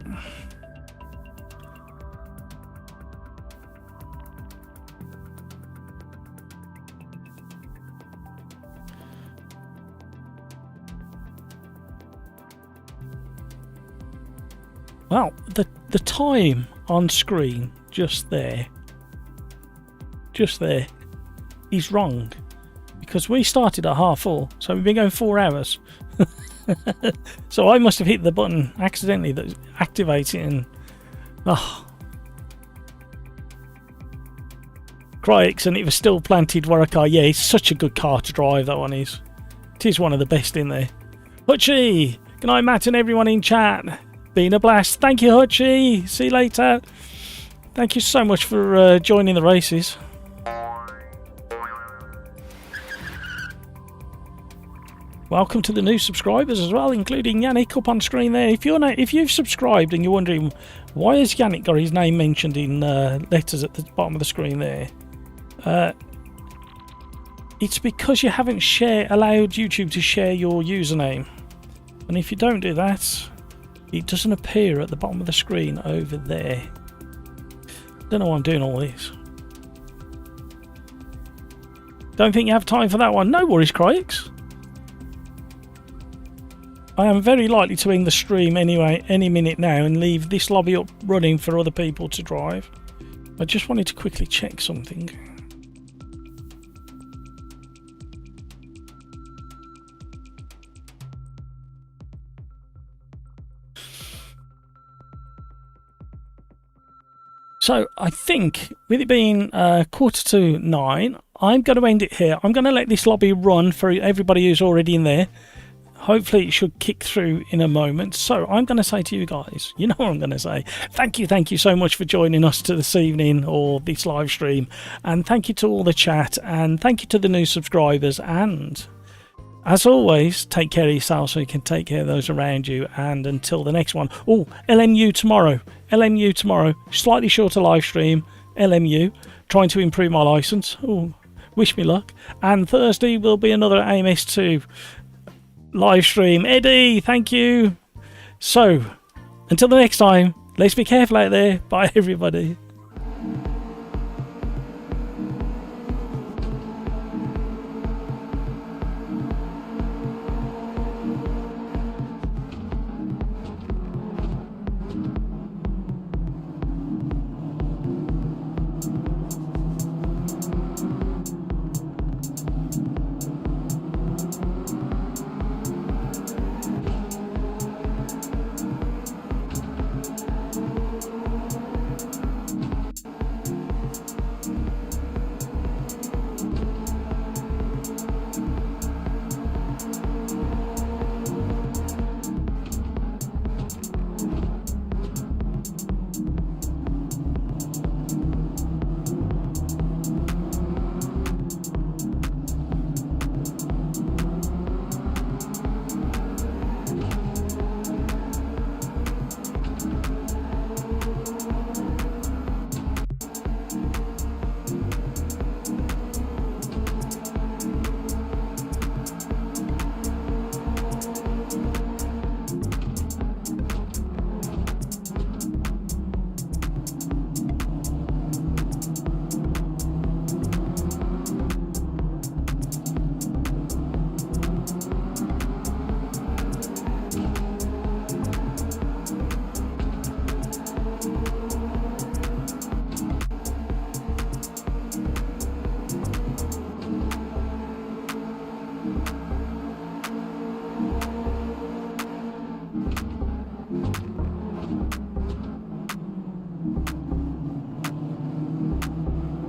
Well, the time on screen just there is wrong, because we started at 4:30, so we've been going 4 hours. So I must have hit the button accidentally that activates it, and crikes, and it was still planted where a car. Yeah, it's such a good car to drive, that one is. It is one of the best in there. Hutchie, good night, Matt, and everyone in chat. Been a blast. Thank you, Hutchie. See you later. Thank you so much for joining the races. Welcome to the new subscribers as well, including Yannick up on screen there. If you've subscribed and you're wondering why has Yannick got his name mentioned in letters at the bottom of the screen there, it's because you haven't allowed YouTube to share your username. And if you don't do that, it doesn't appear at the bottom of the screen over there. Don't know why I'm doing all this. Don't think you have time for that one. No worries, crikes. I am very likely to end the stream anyway any minute now and leave this lobby up running for other people to drive. I just wanted to quickly check something. So I think with it being 8:45, I'm going to end it here. I'm going to let this lobby run for everybody who's already in there. Hopefully it should kick through in a moment. So I'm going to say to you guys, you know what I'm going to say. Thank you so much for joining us to this evening or this live stream. And thank you to all the chat. And thank you to the new subscribers. And as always, take care of yourself so you can take care of those around you. And until the next one. Oh, LMU tomorrow. LMU tomorrow. Slightly shorter live stream. LMU. Trying to improve my license. Oh, wish me luck. And Thursday will be another AMS2 live stream. Eddie, thank you. So, until the next time, let's be careful out there. Bye, everybody.